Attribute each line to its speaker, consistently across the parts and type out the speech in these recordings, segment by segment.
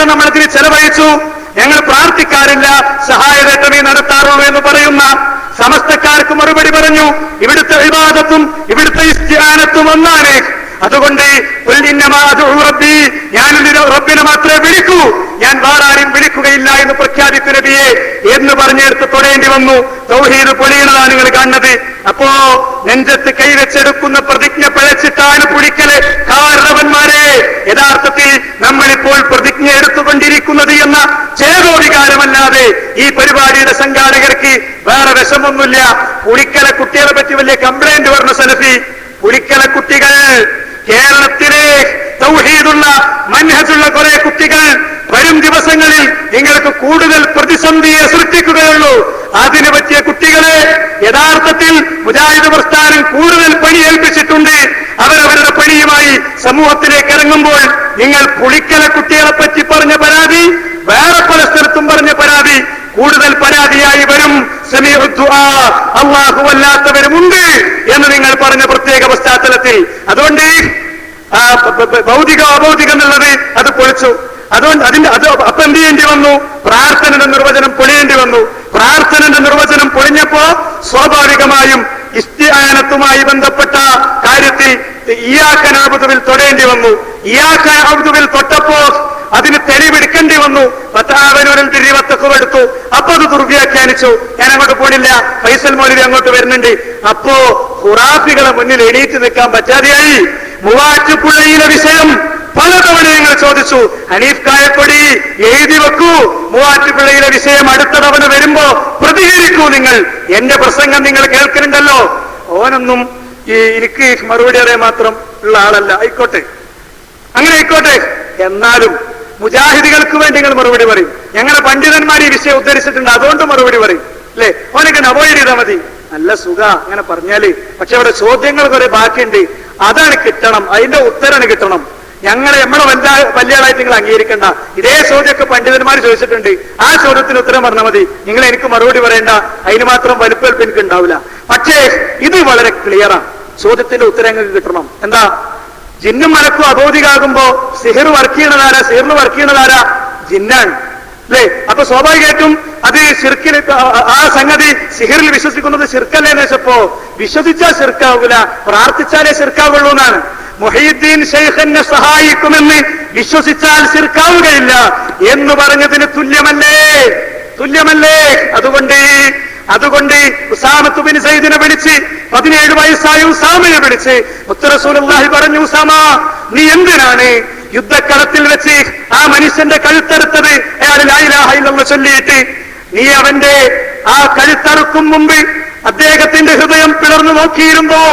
Speaker 1: ജീവിതം നമ്മളിതിന് ചെലവഴിച്ചു, ഞങ്ങൾ പ്രാർത്ഥിക്കാറില്ല, സഹായവേട്ടമേ നടത്താറുള്ളൂ എന്ന് പറയുന്ന സമസ്തക്കാർക്ക് മറുപടി പറഞ്ഞു, ഇവിടുത്തെ ഇബാദത്തും ഇവിടുത്തെ ഇസ്തിആനത്തും ഒന്നാണ്. അതുകൊണ്ട് ഞാൻ റബ്ബിനെ മാത്രമേ വിളിക്കൂ, ഞാൻ വേറെ ആരും വിളിക്കുകയില്ല എന്ന് പ്രഖ്യാപിക്കു നബിയെ എന്ന് പറഞ്ഞെടുത്ത് തൊടേണ്ടി വന്നു. തൗഹീദ് പൊളിയുന്നതാണ് നിങ്ങൾ കാണുന്നത്. അപ്പോ നെഞ്ചത്ത് കൈവച്ചെടുക്കുന്ന പ്രതിജ്ഞ പിഴച്ചിട്ടാണ് പുളിക്കല്. കാരണവന്മാരെ, യഥാർത്ഥത്തിൽ നമ്മളിപ്പോൾ പ്രതിജ്ഞ എടുത്തുകൊണ്ടിരിക്കുന്നത് എന്ന ചേതോവികാരമല്ലാതെ ഈ പരിപാടിയുടെ സംഘാടകർക്ക് വേറെ വിഷമൊന്നുമില്ല. പുളിക്കലെ കുട്ടികളെ പറ്റി വലിയ കംപ്ലൈന്റ് പറഞ്ഞ സലഫി, പുളിക്കലെ കുട്ടികൾ, കേരളത്തിലെ തൗഹീദുള്ള മൻഹജുള്ള കുറെ കുട്ടികൾ വരും ദിവസങ്ങളിൽ നിങ്ങൾക്ക് കൂടുതൽ പ്രതിസന്ധിയെ സൃഷ്ടിക്കുകയുള്ളൂ. അതിന് പറ്റിയ കുട്ടികളെ യഥാർത്ഥത്തിൽ മുജാഹിദ് പ്രസ്ഥാനം കൂടുതൽ പണി ഏൽപ്പിച്ചിട്ടുണ്ട്. അവരവരുടെ പണിയുമായി സമൂഹത്തിലേക്ക് ഇറങ്ങുമ്പോൾ നിങ്ങൾ പുളിക്കല കുട്ടികളെ പറ്റി പറഞ്ഞ പരാതി വേറെ പല സ്ഥലത്തും പറഞ്ഞ പരാതി കൂടുതൽ പരാതിയായി വരും. അല്ലാത്തവരുമുണ്ട് എന്ന് നിങ്ങൾ പറഞ്ഞ പ്രത്യേക പശ്ചാത്തലത്തിൽ. അതുകൊണ്ട് ഭൗതിക അഭൗതികം എന്നുള്ളത് അത് പൊളിച്ചു. അതുകൊണ്ട് അപ്പൊ എന്ത് ചെയ്യേണ്ടി വന്നു? പ്രാർത്ഥനയുടെ നിർവചനം പൊളിയേണ്ടി വന്നു. പ്രാർത്ഥനയുടെ നിർവചനം പൊളിഞ്ഞപ്പോ സ്വാഭാവികമായും ഇസ്തിആനത്തുമായി ബന്ധപ്പെട്ട കാര്യത്തിൽ ഇയ്യാക നഅ്ബുദുവിൽ തൊടേണ്ടി വന്നു. ഇയ്യാക നഅ്ബുദുവിൽ തൊട്ടപ്പോ അതിന് തെളിവെടുക്കേണ്ടി വന്നു. വതആവനൂനൽ ബിർരി വത്തഖ്വ എടുത്തു. അപ്പൊ അത് ദുർവ്യാഖ്യാനിച്ചു. ഞാൻ അങ്ങോട്ട് പോണില്ല, ഫൈസൽ മൗലവി അങ്ങോട്ട് വരുന്നുണ്ട്. അപ്പോ ഖുറാഫികളെ മുന്നിൽ എണീറ്റ് നിൽക്കാൻ പറ്റാതെയായി. മൂവാറ്റുപുഴയിലെ വിഷയം പലതവണ നിങ്ങൾ ചോദിച്ചു. ഹനീഫ് കായക്കൊടി എഴുതി വെക്കൂ, മൂവാറ്റുപുഴയിലെ വിഷയം അടുത്ത തവണ വരുമ്പോ പ്രതികരിക്കൂ. നിങ്ങൾ എന്റെ പ്രസംഗം നിങ്ങൾ കേൾക്കുന്നുണ്ടല്ലോ. ഓനൊന്നും എനിക്ക് മറുപടി അറിയാൻ മാത്രം ഉള്ള ആളല്ല. ആയിക്കോട്ടെ, അങ്ങനെ ആയിക്കോട്ടെ. എന്നാലും മുജാഹിദികൾക്ക് വേണ്ടി നിങ്ങൾ മറുപടി പറയും. ഞങ്ങളെ പണ്ഡിതന്മാർ ഈ വിഷയം ഉദ്ധരിച്ചിട്ടുണ്ട്, അതുകൊണ്ട് മറുപടി പറയും അല്ലേ? ഓനൊക്കെ അവോയ്ഡ് ചെയ്താൽ മതി. നല്ല സുഖ അങ്ങനെ പറഞ്ഞാല്. പക്ഷെ അവിടെ ചോദ്യങ്ങൾ കുറെ ബാക്കിയുണ്ട്, അതാണ് കിട്ടണം, അതിന്റെ ഉത്തരാണ് കിട്ടണം. നമ്മളെ വലിയ ആളായിട്ട് നിങ്ങൾ അംഗീകരിക്കണ്ട. ഇതേ ചോദ്യമൊക്കെ പണ്ഡിതന്മാർ ചോദിച്ചിട്ടുണ്ട്. ആ ചോദ്യത്തിന് ഉത്തരം പറഞ്ഞാൽ മതി. നിങ്ങൾ എനിക്ക് മറുപടി പറയേണ്ട, അതിന് മാത്രം വലിപ്പൽപ്പ് എനിക്ക് ഉണ്ടാവില്ല. പക്ഷേ ഇത് വളരെ ക്ലിയറാണ്. ചോദ്യത്തിന്റെ ഉത്തരം നിങ്ങൾക്ക് കിട്ടണം. എന്താ? ജിന്നും മലക്കും അബോധികാകുമ്പോ സിഹിർ വർക്ക് ചെയ്യണതാരാ? സിഹിറിന് വർക്ക് ചെയ്യണതാരാ? ജിന്നാണ് അല്ലേ? അപ്പൊ സ്വാഭാവികമായിട്ടും അത് ശിർക്കിന്, ആ സംഗതി സിഹിറിൽ വിശ്വസിക്കുന്നത് ശിർക്കല്ലേ എന്ന് വെച്ചപ്പോ വിശ്വസിച്ചാൽ ശിർക്കാവൂല, പ്രാർത്ഥിച്ചാലേ ശിർക്കാവുള്ളൂ എന്നാണ്. മുഹീദ്ദീൻ ശൈഖിനെ സഹായിക്കുമെന്ന് വിശ്വസിച്ചാൽ ശിർക്കാവുകയില്ല എന്ന് പറഞ്ഞതിന് തുല്യമല്ലേ? അതുകൊണ്ട് ഉസാമത്ത് ബിൻ സൈദിനെ വിളിച്ച്, 17 വയസ്സായ ഉസാമയെ വിളിച്ച് മുത്ത് റസൂലുള്ളാഹി പറഞ്ഞു, ഉസാമ നീ എന്തിനാണ് യുദ്ധക്കളത്തിൽ വെച്ച് ആ മനുഷ്യന്റെ കഴുത്തറുത്തത്? അയാൾ ലാ ഇലാഹ ഇല്ലല്ലാഹ് ചൊല്ലിയിട്ട് നീ അവന്റെ ആ കഴുത്തറുക്കും മുമ്പ് അദ്ദേഹത്തിന്റെ ഹൃദയം പിളർന്നു നോക്കിയിരുന്നോ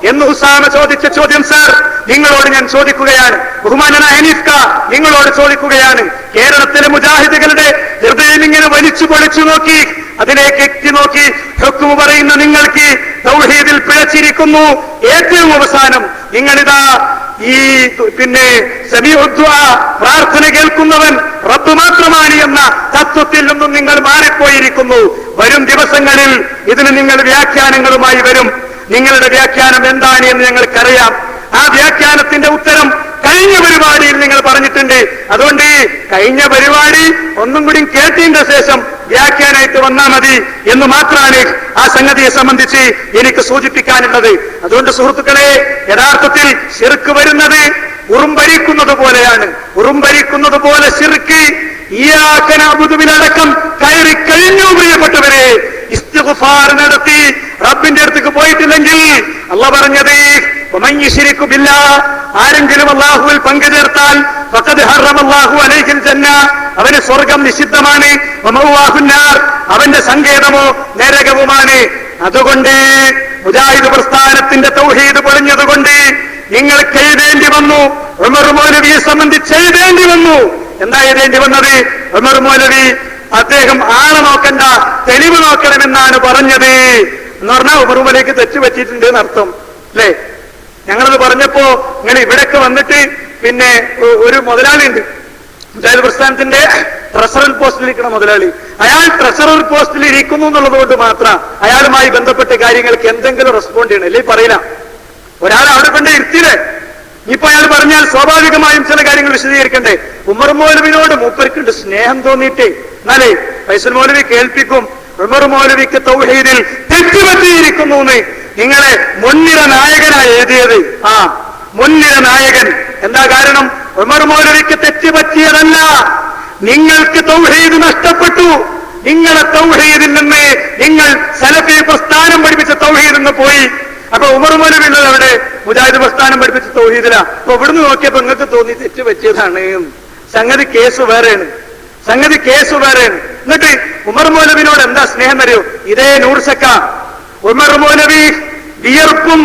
Speaker 1: എന്ന് ഉസാമ ചോദിച്ച ചോദ്യം, സാർ നിങ്ങളോട് ഞാൻ ചോദിക്കുകയാണ്, ബഹുമാനനായ ഹനീഫ് കാ നിങ്ങളോട് ചോദിക്കുകയാണ്. കേരളത്തിലെ മുജാഹിദുകളുടെ ഹൃദയം ഇങ്ങനെ വലിച്ചു പൊളിച്ചു നോക്കി, അതിലേക്ക് എത്തി നോക്കി ഹുക്മ് പറയുന്ന നിങ്ങൾക്ക് തൗഹീദിൽ പിഴച്ചിരിക്കുന്നു. ഏറ്റവും അവസാനം നിങ്ങളിതാ ഈ പ്രാർത്ഥന കേൾക്കുന്നവൻ റബ്ബ് മാത്രമാണ് എന്ന തത്വത്തിൽ നിന്നും നിങ്ങൾ മാറിപ്പോയിരിക്കുന്നു. വരും ദിവസങ്ങളിൽ ഇതിന് നിങ്ങൾ വ്യാഖ്യാനങ്ങളുമായി വരും. നിങ്ങളുടെ വ്യാഖ്യാനം എന്താണ് എന്ന് ഞങ്ങൾക്കറിയാം. ആ വ്യാഖ്യാനത്തിന്റെ ഉത്തരം കഴിഞ്ഞ പരിപാടിയിൽ നിങ്ങൾ പറഞ്ഞിട്ടുണ്ട്. അതുകൊണ്ട് കഴിഞ്ഞ പരിപാടി ഒന്നും കൂടി കേട്ടതിന്റെ ശേഷം വ്യാഖ്യാനായിട്ട് വന്നാൽ മതി എന്ന് മാത്രമാണ് ആ സംഗതിയെ സംബന്ധിച്ച് എനിക്ക് സൂചിപ്പിക്കാനുള്ളത്. അതുകൊണ്ട് സുഹൃത്തുക്കളെ, യഥാർത്ഥത്തിൽ ശിർക്ക് വരുന്നത് ഉറുമ്പരിക്കുന്നത് പോലെയാണ്. ഉറുമ്പരിക്കുന്നത് പോലെ ശിർക്ക് ഇയ്യാക നഅ്ബുദുവിലടക്കം കയറി കഴിഞ്ഞു. പ്രിയപ്പെട്ടവരെ, ഇസ്തിഗ്ഫാർ നടത്തി റബ്ബിന്റെ അടുത്തേക്ക് പോയിട്ടില്ലെങ്കിൽ അല്ലാഹ് പറഞ്ഞത് വമൻ യുശ്രികു ബില്ലാഹ്, ആരെങ്കിലും അല്ലാഹുവിൽ പങ്കു ചേർത്താൽ ഫഖദ് ഹറമല്ലാഹു അലൈഹിൽ ജന്ന, അവന് സ്വർഗം നിഷിദ്ധമാണ്. വമഅവാഹുൻ നാർ, അവന്റെ സങ്കേതമോ നരകവുമാണ്. അതുകൊണ്ട് മുജാഹിദ് പ്രസ്ഥാനത്തിന്റെ തൗഹീദ് പൊളിഞ്ഞതുകൊണ്ട് നിങ്ങൾക്ക് എഴുതേണ്ടി വന്നു. ഉമർ മൗലവിയെ സംബന്ധിച്ച് എഴുതേണ്ടി വന്നു. എന്താ എഴുതേണ്ടി വന്നത്? ഉമർ മൗലവി അദ്ദേഹം ആളെ നോക്കണ്ട, തെളിവ് നോക്കണമെന്നാണ് പറഞ്ഞത് എന്ന് പറഞ്ഞാൽ ഉമർ മൗലവിക്ക് തെറ്റ് പറ്റിയിട്ടുണ്ട് എന്നർത്ഥം അല്ലേ? ഞങ്ങളത് പറഞ്ഞപ്പോ ഇങ്ങനെ ഇവിടൊക്കെ വന്നിട്ട് പിന്നെ ഒരു മുതലാളിയുണ്ട് മുജാഹിദ് പ്രസ്ഥാനത്തിന്റെ ട്രഷറർ പോസ്റ്റിൽ ഇരിക്കുന്ന മുതലാളി. അയാൾ ട്രഷറർ പോസ്റ്റിൽ ഇരിക്കുന്നു എന്നുള്ളത് കൊണ്ട് മാത്രം അയാളുമായി ബന്ധപ്പെട്ട കാര്യങ്ങൾക്ക് എന്തെങ്കിലും റെസ്പോണ്ട് ചെയ്യണം, അല്ലേ പറയില്ല. ഒരാൾ അവിടെ കൊണ്ട് ഇരുത്തിയില്ലേ, ഇനിയിപ്പോ അയാൾ പറഞ്ഞാൽ സ്വാഭാവികമായും ചില കാര്യങ്ങൾ വിശദീകരിക്കണ്ടേ. ഉമർ മൗലവിനോട് മൂപ്പർക്കുണ്ട് സ്നേഹം തോന്നിയിട്ടേ, എന്നാലേ ഫൈസൽ മൗലവി കേൾപ്പിക്കും ഉമർ മൗലവിക്ക് തൗഹീദിൽ തെറ്റുപറ്റിയിരിക്കുന്നു എന്ന്. നിങ്ങളെ മുൻനിര നായകനായി എഴുതിയത്, മുൻനിര നായകൻ. എന്താ കാരണം? ഉമർ മൗലവിക്ക് തെറ്റുപറ്റിയതല്ല, നിങ്ങൾക്ക് തൗഹീദ് നഷ്ടപ്പെട്ടു. നിങ്ങളെ തൗഹീദിൽ നിന്ന് നിങ്ങൾ സലഫി പ്രസ്ഥാനം പഠിപ്പിച്ച തൗഹീദിൽ നിന്ന് പോയി. അപ്പൊ ഉമർ മൗലവി ഉള്ളത് അവിടെ മുജാഹിദ് പ്രസ്ഥാനം പഠിപ്പിച്ച തൗഹീദിലാ. അപ്പൊ ഇവിടുന്ന് നോക്കിയപ്പോ നിങ്ങൾക്ക് തോന്നി തെറ്റ് പറ്റിയതാണ്. സംഗതി കേസ് വേറെയാണ്, സംഗതി കേസ് വേറെയാണ്. എന്നിട്ട് ഉമർ മൗലവിനോട് എന്താ സ്നേഹം അറിയോ? ഇതേ നൂർസക്ക ഉമർ മൗലവി വിയർപ്പും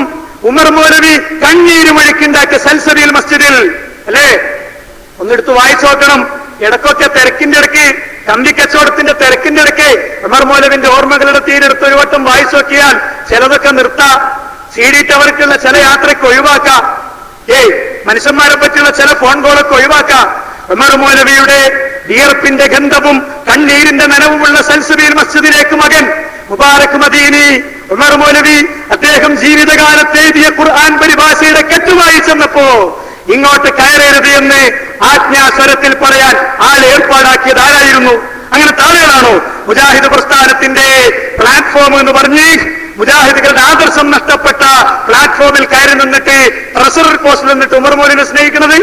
Speaker 1: ഉമർ മൗലവി കണ്ണീരും ഒഴുക്കിണ്ടാക്കിയ സൽസബീൽ മസ്ജിദിൽ അല്ലേ, ഒന്നെടുത്ത് വായിച്ചു നോക്കണം. ഇടക്കൊക്കെ തിരക്കിന്റെ ഇടയ്ക്ക്, കമ്പിക്കച്ചവടത്തിന്റെ തിരക്കിന്റെ ഇടയ്ക്ക് ഉമർ മൗലവിന്റെ ഓർമ്മകളുടെ തീരെടുത്ത് ഒരു വട്ടം വായിച്ചു നോക്കിയാൽ ചിലതൊക്കെ നിർത്താം. CD ടവർക്കുള്ള ചില യാത്രയ്ക്ക് ഒഴിവാക്കാം. മനുഷ്യന്മാരെ പറ്റിയുള്ള ചില ഫോൺ കോളൊക്കെ ഒഴിവാക്കാം. ഉമർ മൗലവിയുടെ വിയർപ്പിന്റെ ഗന്ധവും കണ്ണീരിന്റെ നനവുമുള്ള സൽസബീൽ മസ്ജിദിലേക്ക് മകൻ മുബാറക് മദീനി ഉമർ മൗലവി അദ്ദേഹം ജീവിതകാലത്ത് എഴുതിയ ഖുർആൻ പരിഭാഷയുടെ കെട്ടുമായി ചെന്നപ്പോ ഇങ്ങോട്ട് കയറരുത് എന്ന് ആജ്ഞാസ്വരത്തിൽ പറയാൻ ആൾ ഏർപ്പാടാക്കിയത് ആരായിരുന്നു? അങ്ങനത്തെ ആളുകളാണോ മുജാഹിദ് പ്രസ്ഥാനത്തിന്റെ പ്ലാറ്റ്ഫോം എന്ന് പറഞ്ഞ് മുജാഹിദുകളുടെ ആദർശം നഷ്ടപ്പെട്ട പ്ലാറ്റ്ഫോമിൽ കയറി നിന്നിട്ട് ട്രഷറർ പോസ്റ്റിൽ നിന്നിട്ട് ഉമർ മൗലവിനെ സ്നേഹിക്കുന്നത്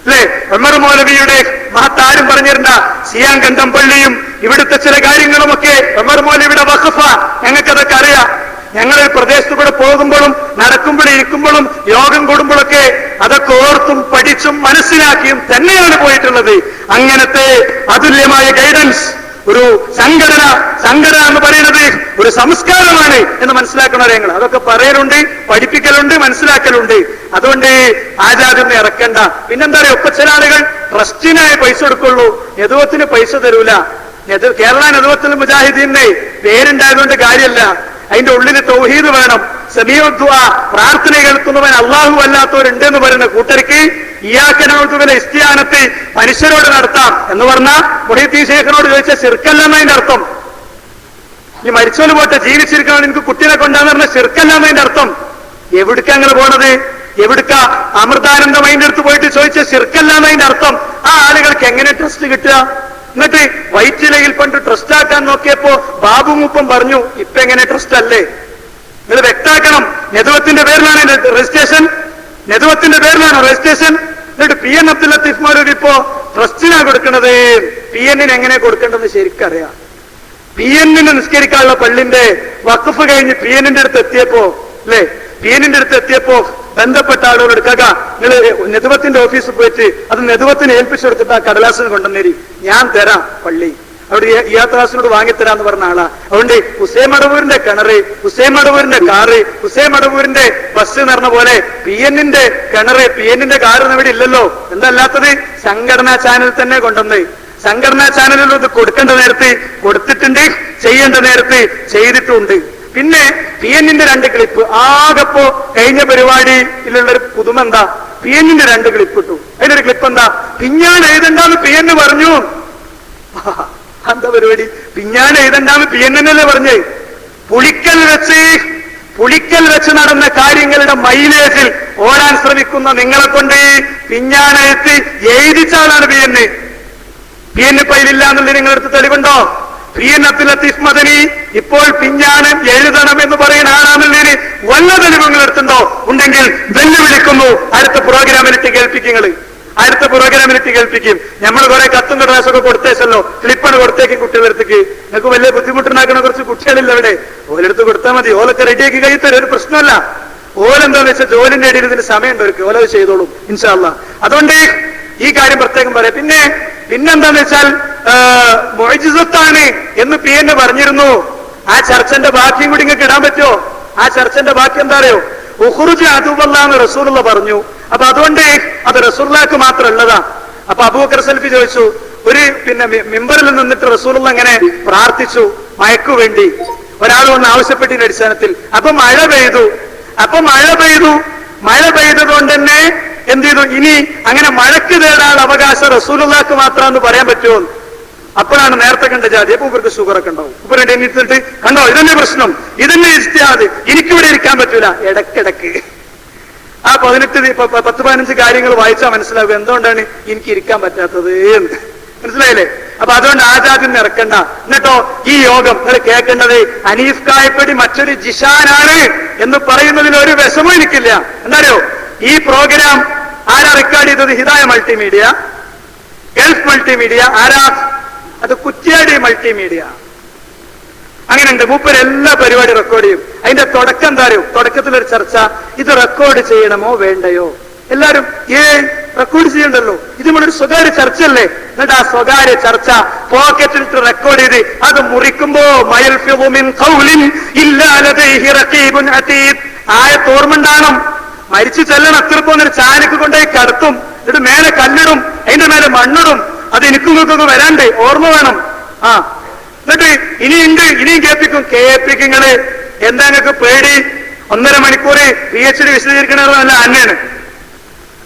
Speaker 1: അല്ലേ? ഉമർ മൗലവിയുടെ മഹത്താരും പറഞ്ഞിരുന്ന സിയാങ്കണ്ടം പള്ളിയും ഇവിടുത്തെ ചില കാര്യങ്ങളുമൊക്കെ ഉമർ മൗലവിയുടെ വഖഫ, ഞങ്ങൾക്കതൊക്കെ അറിയാം. ഞങ്ങൾ പ്രദേശത്തു കൂടെ പോകുമ്പോഴും നടക്കുമ്പോഴും ഇരിക്കുമ്പോഴും യോഗം കൂടുമ്പോഴൊക്കെ അതൊക്കെ ഓർത്തും പഠിച്ചും മനസ്സിലാക്കിയും തന്നെയാണ് പോയിട്ടുള്ളത്. അങ്ങനത്തെ അതുല്യമായ ഗൈഡൻസ് ഒരു സംഘടന എന്ന് പറയുന്നത് ഒരു സംസ്കാരമാണ് എന്ന് മനസ്സിലാക്കണ ഞങ്ങൾ. അതൊക്കെ പറയലുണ്ട്, പഠിപ്പിക്കലുണ്ട്, മനസ്സിലാക്കലുണ്ട്. അതുകൊണ്ട് ആചാര്യൊന്നും ഇറക്കണ്ട. പിന്നെന്താ പറയുക, ഒപ്പം ചില ആളുകൾ ട്രസ്റ്റിനായി പൈസ കൊടുക്കുള്ളൂ, നെതുവത്തിന് പൈസ തരൂല. കേരള നെതുവത്തുൽ മുജാഹിദീന് പേരുണ്ടായതുകൊണ്ട് കാര്യമല്ല, അതിന്റെ ഉള്ളിൽ തൗഹീദ് വേണം. സമീഉദ്ദുആ, പ്രാർത്ഥന കേൾക്കുന്നവൻ അള്ളാഹു അല്ലാത്തവരുണ്ട് എന്ന് പറയുന്ന കൂട്ടർക്ക് ഇയ്യാക നഅ്ബുദു ഇസ്തിആനത്ത് മനുഷ്യരോട് നടത്താം എന്ന് പറഞ്ഞാൽ മുഹീദ്ദീൻ ശൈഖിനോട് ചോദിച്ച ശിർക്കല്ലെന്നതിന്റെ അർത്ഥം. ഈ മരിച്ചോല് പോട്ടെ, ജീവിച്ചിരിക്കണം എനിക്ക് കുട്ടീനെ കൊണ്ടാന്ന് പറഞ്ഞ ശിർക്കല്ലെന്നതിന്റെ അർത്ഥം. എവിടുക്ക അങ്ങനെ പോണത്? എവിടുക്ക അമൃതാനന്ദമയിന്റെ അടുത്ത് പോയിട്ട് ചോദിച്ച ശിർക്കല്ലെന്നതിന്റെ അർത്ഥം. ആ ആളുകൾക്ക് എങ്ങനെ ട്രസ്റ്റ് കിട്ടുക? എന്നിട്ട് വൈറ്റിലയിൽ പണ്ട് ട്രസ്റ്റ് ആക്കാൻ നോക്കിയപ്പോ ബാബു മൂപ്പം പറഞ്ഞു, ഇപ്പൊ എങ്ങനെ ട്രസ്റ്റ് അല്ലേ? നിങ്ങൾ വ്യക്താക്കണം. നെതുവത്തിന്റെ പേരിലാണ് രജിസ്ട്രേഷൻ, നെതുവത്തിന്റെ പേരിലാണോ രജിസ്ട്രേഷൻ? എന്നിട്ട് PN അബ്ദുൽ ലത്തീഫ് മൗലവി ഇപ്പോ ട്രസ്റ്റിനാ കൊടുക്കുന്നത്. PN എങ്ങനെ കൊടുക്കേണ്ടതെന്ന് ശരിക്കറിയാം. PN നിസ്കരിക്കാനുള്ള പള്ളിന്റെ വഖഫ് കഴിഞ്ഞ് PN അടുത്ത് എത്തിയപ്പോ അല്ലേ, PN അടുത്ത് എത്തിയപ്പോ ബന്ധപ്പെട്ട ആളുകളോട് എടുക്കുക, നിങ്ങൾ നെതുവത്തിന്റെ ഓഫീസിൽ പോയിട്ട് അത് നെതുവത്തിന് ഏൽപ്പിച്ചു കൊടുത്തിട്ട് ആ കടലാസിന് കൊണ്ടുവന്നേരി, ഞാൻ തരാം പള്ളി. അവിടെ ഇയാത്രാസിനോട് വാങ്ങിത്തരാന്ന് പറഞ്ഞ ആളാ. അതുകൊണ്ട് ഹുസൈൻ മടവൂരിന്റെ കിണറ്, ഹുസൈൻ മടവൂരിന്റെ കാറ്, ഹുസൈൻ മടവൂരിന്റെ ബസ് എന്ന് പറഞ്ഞ പോലെ PN കിണറ്, PN കാറൊന്നും ഇവിടെ ഇല്ലല്ലോ. എന്തല്ലാത്തത് സംഘടനാ ചാനൽ തന്നെ കൊണ്ടുവന്ന്, സംഘടനാ ചാനലിൽ ഇത് കൊടുക്കേണ്ട നേരത്ത് കൊടുത്തിട്ടുണ്ട്, ചെയ്യേണ്ട നേരത്ത് ചെയ്തിട്ടുണ്ട്. പിന്നെ PN 2 ക്ലിപ്പ് ആകപ്പോ കഴിഞ്ഞ പരിപാടിയിലുള്ളൊരു പുതുമ എന്താ? PN 2 ക്ലിപ്പ് ഇട്ടു. അതിനൊരു ക്ലിപ്പ് എന്താ? പിഞ്ഞാൻ എഴുതണ്ടാന്ന് PN പറഞ്ഞു. എന്താ പരിപാടി? പിഞ്ഞാൻ എഴുതണ്ടാന്ന് PN പറഞ്ഞേ. പുളിക്കൽ വെച്ച് നടന്ന കാര്യങ്ങളുടെ മൈലേജിൽ ഓടാൻ ശ്രമിക്കുന്ന നിങ്ങളെ കൊണ്ട് പിഞ്ഞാനെഴുത്ത് എഴുതിച്ചാലാണ് PN പൈലില്ല എന്നുള്ളത് നിങ്ങളെടുത്ത് തെളിവുണ്ടോ? PN അബ്ദുൽ ലത്തീഫ് മദനി ഇപ്പോൾ പിഞ്ഞാനം എഴുതണം എന്ന് പറയുന്ന ആളാണെന്നതിന് വല്ല തെളിവുകൾ എടുത്തുണ്ടോ? ഉണ്ടെങ്കിൽ വെല്ലുവിളിക്കുന്നു. അടുത്ത പ്രോഗ്രാമിലിട്ട് കേൾപ്പിക്കുങ്ങൾ, അടുത്ത പ്രോഗ്രാമിലിട്ട് കേൾപ്പിക്കും. നമ്മൾ കുറെ കത്തും കടലാസൊക്കെ കൊടുത്തേച്ചല്ലോ, ക്ലിപ്പാണ് കൊടുത്തേക്കും കുട്ടികളെടുത്തേക്ക്. നിങ്ങൾക്ക് വലിയ ബുദ്ധിമുട്ടുണ്ടാക്കുന്ന കുറച്ച് കുട്ടികളില്ല അവിടെ, ഓലെടുത്ത് കൊടുത്താൽ മതി. ഓലൊക്കെ റെഡിയാക്കി കഴിത്തരും, ഒരു പ്രശ്നമല്ല. ഓലെന്താന്ന് വെച്ചാൽ ജോലിന്റെ ഇടയിൽ ഇതിന് സമയമുണ്ട് അവർക്ക്, ഓലത് ചെയ്തോളും ഇൻഷാ അല്ലാഹ്. അതുകൊണ്ട് ഈ കാര്യം പ്രത്യേകം പറയാം. പിന്നെന്താന്ന് വെച്ചാൽ മുഅ്ജിസത്താണ് എന്ന് PN പറഞ്ഞിരുന്നു. ആ ചർച്ചന്റെ ബാക്കിയും കൂടി നിങ്ങൾക്ക് ഇടാൻ പറ്റുമോ? ആ ചർച്ചന്റെ ബാക്കി എന്താ അറിയോ? ഉഖ്റുജ് അദുവല്ലാന്ന് റസൂലുള്ള പറഞ്ഞു. അപ്പൊ അതുകൊണ്ട് അത് റസൂലുള്ളാഹിക്ക് മാത്രമുള്ളതാ. അപ്പൊ അബൂബക്കർ സൽഫി ചോദിച്ചു, ഒരു മിമ്പറിൽ നിന്നിട്ട് റസൂലുള്ള അങ്ങനെ പ്രാർത്ഥിച്ചു മഴയ്ക്കു വേണ്ടി, ഒരാൾ വന്ന് ആവശ്യപ്പെട്ടതിന്റെ അടിസ്ഥാനത്തിൽ. അപ്പൊ മഴ പെയ്തതുകൊണ്ട് തന്നെ എന്ത് ചെയ്തു? ഇനി അങ്ങനെ മഴയ്ക്ക് തേടാൻ അവകാശം റസൂലുള്ളാഹിക്ക് മാത്രമെന്ന് പറയാൻ പറ്റുമോ? അപ്പോഴാണ് നേരത്തെ കണ്ട ജാതി. അപ്പൊ ഇവർക്ക് ഷുഗറൊക്കെ ഉണ്ടാവും. ഇവർ എണീറ്റിട്ട് കണ്ടോ, ഇതന്നെ പ്രശ്നം, ഇതന്നെ ഇജ്തിഹാദ്, എനിക്കിവിടെ ഇരിക്കാൻ പറ്റൂല. ഇടക്കിടക്ക് ആ 10-15 കാര്യങ്ങൾ വായിച്ചാൽ മനസ്സിലാവും എന്തുകൊണ്ടാണ് എനിക്ക് ഇരിക്കാൻ പറ്റാത്തത് എന്ന്. മനസ്സിലായില്ലേ? അപ്പൊ അതുകൊണ്ട് ആജാദിന് ഇറക്കണ്ട. എന്നിട്ടോ ഈ യോഗം നിങ്ങൾ കേൾക്കേണ്ടത് അനീഫ് കായപ്പടി മറ്റൊരു ജിഷാനാണ് എന്ന് പറയുന്നതിൽ ഒരു വിഷമം എനിക്കില്ല. എന്താണോ ഈ പ്രോഗ്രാം ആരാ റെക്കോർഡ് ചെയ്തത്? Hidaya multimedia, Gulf multimedia. ആരാ? അത് കുറ്റ്യാടി മൾട്ടിമീഡിയ. അങ്ങനെയുണ്ട്. മൂപ്പര് എല്ലാ പരിപാടി റെക്കോർഡ് ചെയ്യും. അതിന്റെ തുടക്കം എന്താ അറിയോ? തുടക്കത്തിലൊരു ചർച്ച, ഇത് റെക്കോർഡ് ചെയ്യണമോ വേണ്ടയോ. എല്ലാരും റെക്കോർഡ് ചെയ്യണ്ടല്ലോ, ഇത് നമ്മളൊരു സ്വകാര്യ ചർച്ചയല്ലേ. എന്നിട്ട് ആ സ്വകാര്യ ചർച്ച പോക്കറ്റിലിട്ട് റെക്കോർഡ് ചെയ്ത് അത് മുറിക്കുമ്പോ ആയത്തോർമ്മണ്ടാണം. മരിച്ചു ചെല്ലണം, അത്രപ്പോന്നൊരു ചാനക്ക് കൊണ്ടുപോയി കടത്തും, എന്നിട്ട് മേലെ കല്ലിടും, അതിന്റെ മേലെ മണ്ണിടും. അത് എനിക്കും വരാണ്ട് ഓർമ്മ വേണം. എന്നിട്ട് ഇനിയും കേൾപ്പിക്കുങ്ങള്. എന്താ നിങ്ങൾക്ക് പേടി? 1.5 മണിക്കൂർ PhD വിശദീകരിക്കണത് നല്ല അന്നയാണ്.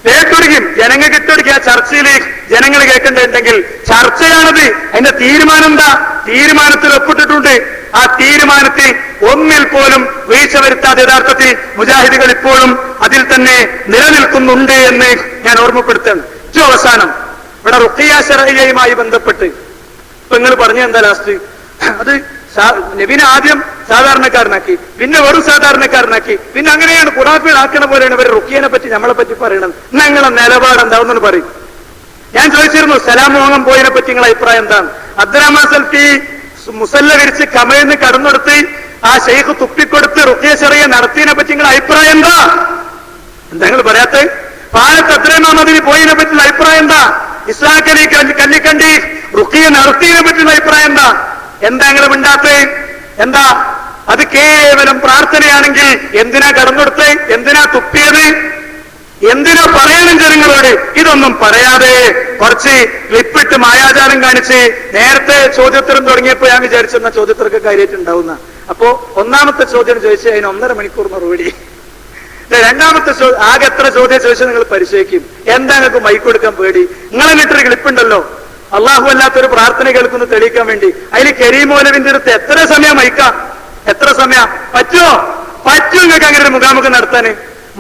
Speaker 1: കേട്ടൊടുക്കും ജനങ്ങൾക്ക് ഇട്ടൊടുക്കുക. ആ ചർച്ചയിൽ ജനങ്ങൾ കേൾക്കേണ്ടതുണ്ടെങ്കിൽ ചർച്ചയാണത്. അതിന്റെ തീരുമാനം എന്താ? തീരുമാനത്തിൽ ഒപ്പിട്ടിട്ടുണ്ട്. ആ തീരുമാനത്തിൽ ഒന്നിൽ പോലും വീഴ്ച വരുത്താതെ യഥാർത്ഥത്തിൽ മുജാഹിദുകൾ ഇപ്പോഴും അതിൽ തന്നെ നിലനിൽക്കുന്നുണ്ട് എന്ന് ഞാൻ ഓർമ്മപ്പെടുത്തുന്നു. ഏറ്റവും അവസാനം ഇവിടെ റുഖിയ ശർഇയ്യയുമായി ബന്ധപ്പെട്ട് ഇപ്പൊ നിങ്ങൾ പറഞ്ഞ എന്താ ലാസ്റ്റ്? അത് നബിനെ ആദ്യം സാധാരണക്കാരനാക്കി, പിന്നെ വെറും സാധാരണക്കാരനാക്കി, പിന്നെ അങ്ങനെയാണ് ഖുറാഫികളാക്കണ പോലെയാണ് ഇവർ റുഖിയനെ പറ്റി നമ്മളെ പറ്റി പറയണത്. നിങ്ങളെ നിലപാട് എന്താണെന്ന് പറയും. ഞാൻ ചോദിച്ചിരുന്നു സലാം മോഹം പോയതിനെ പറ്റി നിങ്ങളെ അഭിപ്രായം എന്താണ്? അബ്ദുറഹ്മാൻ സൽഫി മുസല്ല വിരിച്ച് കമയിന്ന് കടന്നെടുത്ത് ആ ഷെയ്ഖ് തുപ്പിക്കൊടുത്ത് റുഖിയ ശർഇയ്യ നടത്തിയതിനെ പറ്റി നിങ്ങളുടെ അഭിപ്രായം എന്താ? എന്താ നിങ്ങൾ പറയാത്ത? പാലത്ത് അബ്ദുറഹ്മാൻ മദനി പോയതിനെ പറ്റിയുള്ള അഭിപ്രായം എന്താ? ഇസ്ഹാഖ് അലി കല്ലിക്കണ്ടി റുഖിയ നടത്തിയതിനെ പറ്റിയുള്ള അഭിപ്രായം എന്താ? എന്താ നിങ്ങൾ മിണ്ടാത്തേ? എന്താ അത് കേവലം പ്രാർത്ഥനയാണെങ്കിൽ എന്തിനാ കടന്നെടുത്ത്? എന്തിനാ തുപ്പിയത്? എന്തിനാ പറയണം ജനങ്ങളോട്? ഇതൊന്നും പറയാതെ കുറച്ച് ക്ലിപ്പിട്ട് മായാജാലം കാണിച്ച് നേരത്തെ ചോദ്യോത്തരം തുടങ്ങിയപ്പോ ഞാൻ വിചാരിച്ചെന്ന ചോദ്യോത്തരൊക്കെ കാര്യമായിട്ടുണ്ടാവുന്ന. അപ്പോ ഒന്നാമത്തെ ചോദ്യം ചോദിച്ചു, അതിന് 1.5 മണിക്കൂർ മറുപടി. രണ്ടാമത്തെ ആകെ എത്ര ചോദ്യം ചോദിച്ചാൽ നിങ്ങൾ പരിശോധിക്കും. എന്താ നിങ്ങൾക്ക് മൈക്ക് കൊടുക്കാൻ പേടി? നിങ്ങൾ എന്നിട്ടൊരു ക്ലിപ്പുണ്ടല്ലോ, അള്ളാഹു അല്ലാത്തൊരു പ്രാർത്ഥന കേൾക്കുന്നു തെളിയിക്കാൻ വേണ്ടി. അതിൽ കരീം മൗലവിന്റെ അടുത്ത് എത്ര സമയം മൈക്കാം? എത്ര സമയം പറ്റുമോ? പറ്റും നിങ്ങൾക്ക് അങ്ങനെ ഒരു മുഖാമുഖം നടത്താന്.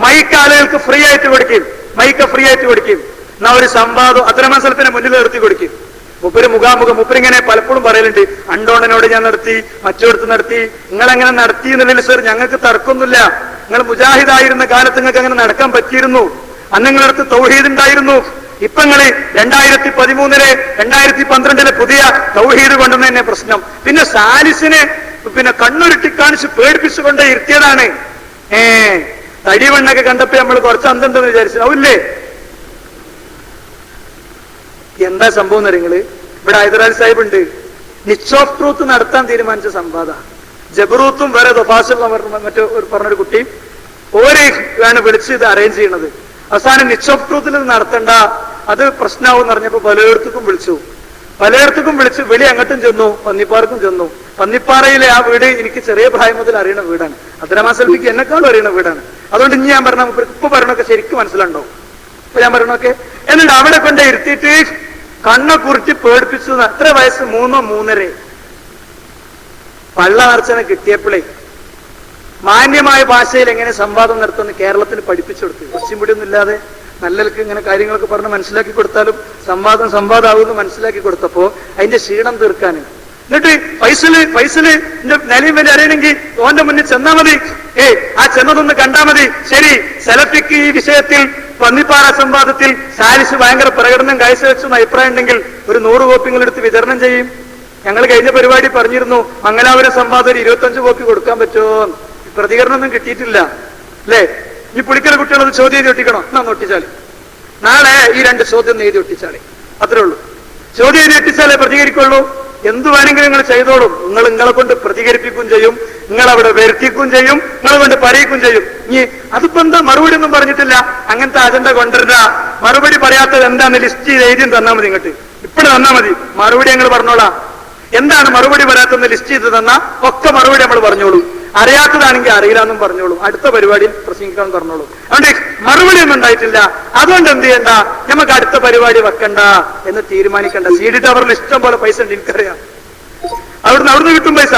Speaker 1: മൈക്ക് ആളുകൾക്ക് ഫ്രീ ആയിട്ട് കൊടുക്കും. മൈക്ക് ഫ്രീ ആയിട്ട് കൊടുക്കും. എന്നാ ഒരു സംവാദം അബ്ദുറഹ്മാൻ സൽഫിനെ മുന്നിൽ നിർത്തി കൊടുക്കും. മുപ്പര് മുഖാമുഖം മുപ്പരിങ്ങനെ പലപ്പോഴും പറയലുണ്ട്, അണ്ടോണനോട് ഞാൻ നടത്തി, മറ്റോടത്ത് നടത്തി. നിങ്ങൾ അങ്ങനെ നടത്തി എന്നുള്ളതിൽ സർ ഞങ്ങൾക്ക് തർക്കമൊന്നുമില്ല. നിങ്ങൾ മുജാഹിദായിരുന്ന കാലത്ത് നിങ്ങൾക്ക് അങ്ങനെ നടക്കാൻ പറ്റിയിരുന്നു. അന്ന് നിങ്ങളടുത്ത് തൗഹീദ് ഉണ്ടായിരുന്നു. ഇപ്പൊ നിങ്ങള് 2013 2012 പുതിയ തൗഹീദ് കൊണ്ടുവന്ന തന്നെ പ്രശ്നം. പിന്നെ സാലിസിനെ കണ്ണുരുട്ടി കാണിച്ച് പേടിപ്പിച്ചുകൊണ്ടേ ഇരുത്തിയതാണ്. തടിവണ്ണൊക്കെ കണ്ടപ്പോ നമ്മൾ കുറച്ച് അന്തണ്ടെന്ന് വിചാരിച്ചു ആവില്ലേ? എന്താ സംഭവം എന്നറിയങ്ങള്? ഇവിടെ ഹൈദരാലി സാഹിബ് ഉണ്ട്, നിച്ച് ഓഫ് ട്രൂത്ത് നടത്താൻ തീരുമാനിച്ച സംവാദ. ജബറൂത്തും വേറെ ദഫാസുള്ള മറ്റു പറഞ്ഞൊരു കുട്ടിയും ഓരോ വിളിച്ച് ഇത് അറേഞ്ച് ചെയ്യണത്. അവസാനം നിച്ച് ഓഫ് ട്രൂത്തിൽ ഇത് നടത്തണ്ട, അത് പ്രശ്നമാവും എന്ന് പറഞ്ഞപ്പോ പലയിടത്തേക്കും വിളിച്ച് വിളി അങ്ങോട്ടും ചെന്നു, പന്നിപ്പാറക്കും ചെന്നു. പന്നിപ്പാറയിലെ ആ വീട് എനിക്ക് ചെറിയ പ്രായം മുതൽ അറിയണ വീടാണ്. അബ്ദുറഹ്മാൻ സൽഫിക്ക് എന്നെക്കാളും അറിയണ വീടാണ്. അതുകൊണ്ട് ഇനി ഞാൻ പറഞ്ഞ ഇപ്പൊ പറയണൊക്കെ ശരിക്കും മനസ്സിലുണ്ടോ? ഇപ്പൊ ഞാൻ പറയണൊക്കെ എന്നിട്ട് അവിടെ കൊണ്ട് ഇരുത്തിയിട്ട് കണ്ണ കുറിച്ച് പേടിപ്പിച്ചു. എത്ര വയസ്സ്? 3 3.5. പള്ള നിറച്ചനെ കിട്ടിയപ്പോഴേ മാന്യമായ ഭാഷയിൽ എങ്ങനെ സംവാദം നടത്തുമെന്ന് കേരളത്തിന് പഠിപ്പിച്ചു കൊടുത്തു. കുറച്ചും കൂടി ഒന്നും ഇല്ലാതെ നല്ലവർക്ക് ഇങ്ങനെ കാര്യങ്ങളൊക്കെ പറഞ്ഞ് മനസ്സിലാക്കി കൊടുത്താലും സംവാദമാകുമെന്ന് മനസ്സിലാക്കി കൊടുത്തപ്പോ അതിന്റെ ക്ഷീണം തീർക്കാനും. എന്നിട്ട് ഫൈസല് നിലയും വലിയ അറിയണമെങ്കിൽ ഓന്റെ മുന്നിൽ ചെന്നാ മതി. ആ ചെന്നതൊന്ന് കണ്ടാ മതി. ശരി, സെലഫിക്ക് ഈ വിഷയത്തിൽ പന്നിപ്പാറ സംവാദത്തിൽ സാലിസ് ഭയങ്കര പ്രകടനം കാഴ്ചവെച്ചെന്ന് അഭിപ്രായം ഉണ്ടെങ്കിൽ ഒരു 100 കോപ്പികൾ എടുത്ത് വിതരണം ചെയ്യും. ഞങ്ങൾ കഴിഞ്ഞ പരിപാടി പറഞ്ഞിരുന്നു, മംഗലാപുരം സംവാദം ഒരു 25 കോപ്പി കൊടുക്കാൻ പറ്റുമോ? പ്രതികരണമൊന്നും കിട്ടിയിട്ടില്ല അല്ലേ? ഈ പുളിക്കൽ കുട്ടികളത് ചോദ്യം എഴുതി ഒട്ടിക്കണോ? എന്നാ ഒട്ടിച്ചാല് നാളെ ഈ 2 ചോദ്യം എഴുതി ഒട്ടിച്ചാലേ അത്രേ ഉള്ളൂ. ചോദ്യം എഴുതി ഒട്ടിച്ചാലേ പ്രതികരിക്കുള്ളൂ. എന്ത് വേണമെങ്കിലും നിങ്ങൾ ചെയ്തോളും. നിങ്ങളെ കൊണ്ട് പ്രതികരിപ്പിക്കുകയും ചെയ്യും, നിങ്ങളവിടെ വരുത്തിക്കുകയും ചെയ്യും, നിങ്ങളെ കൊണ്ട് പറയിക്കുകയും ചെയ്യും. ഇനി അതിപ്പോ എന്താ മറുപടി ഒന്നും പറഞ്ഞിട്ടില്ല, അങ്ങനത്തെ അജണ്ട കൊണ്ടുവരില്ല. മറുപടി പറയാത്തത് എന്താന്ന് ലിസ്റ്റ് ചെയ്ത് എഴുതിയും തന്നാ മതി. ഇങ്ങോട്ട് ഇപ്പോഴും തന്നാ മതി. മറുപടി ഞങ്ങൾ പറഞ്ഞോളാം. എന്താണ് മറുപടി വരാത്തെന്ന് ലിസ്റ്റ് ചെയ്ത് തന്നാ ഒക്കെ മറുപടി നമ്മൾ പറഞ്ഞോളൂ. അറിയാത്തതാണെങ്കിൽ അറിയില്ല എന്നും പറഞ്ഞോളൂ. അടുത്ത പരിപാടിയിൽ പ്രസംഗിക്കാൻ പറഞ്ഞോളൂ. അതുകൊണ്ട് മറുപടി ഒന്നും ഉണ്ടായിട്ടില്ല. അതുകൊണ്ട് എന്ത് ചെയ്യണ്ട, നമുക്ക് അടുത്ത പരിപാടി വെക്കണ്ട എന്ന് തീരുമാനിക്കണ്ട. CD ടവറിൽ ഇഷ്ടം പോലെ പൈസ ഉണ്ട്, എനിക്കറിയാം. അവിടുന്ന് കിട്ടും പൈസ.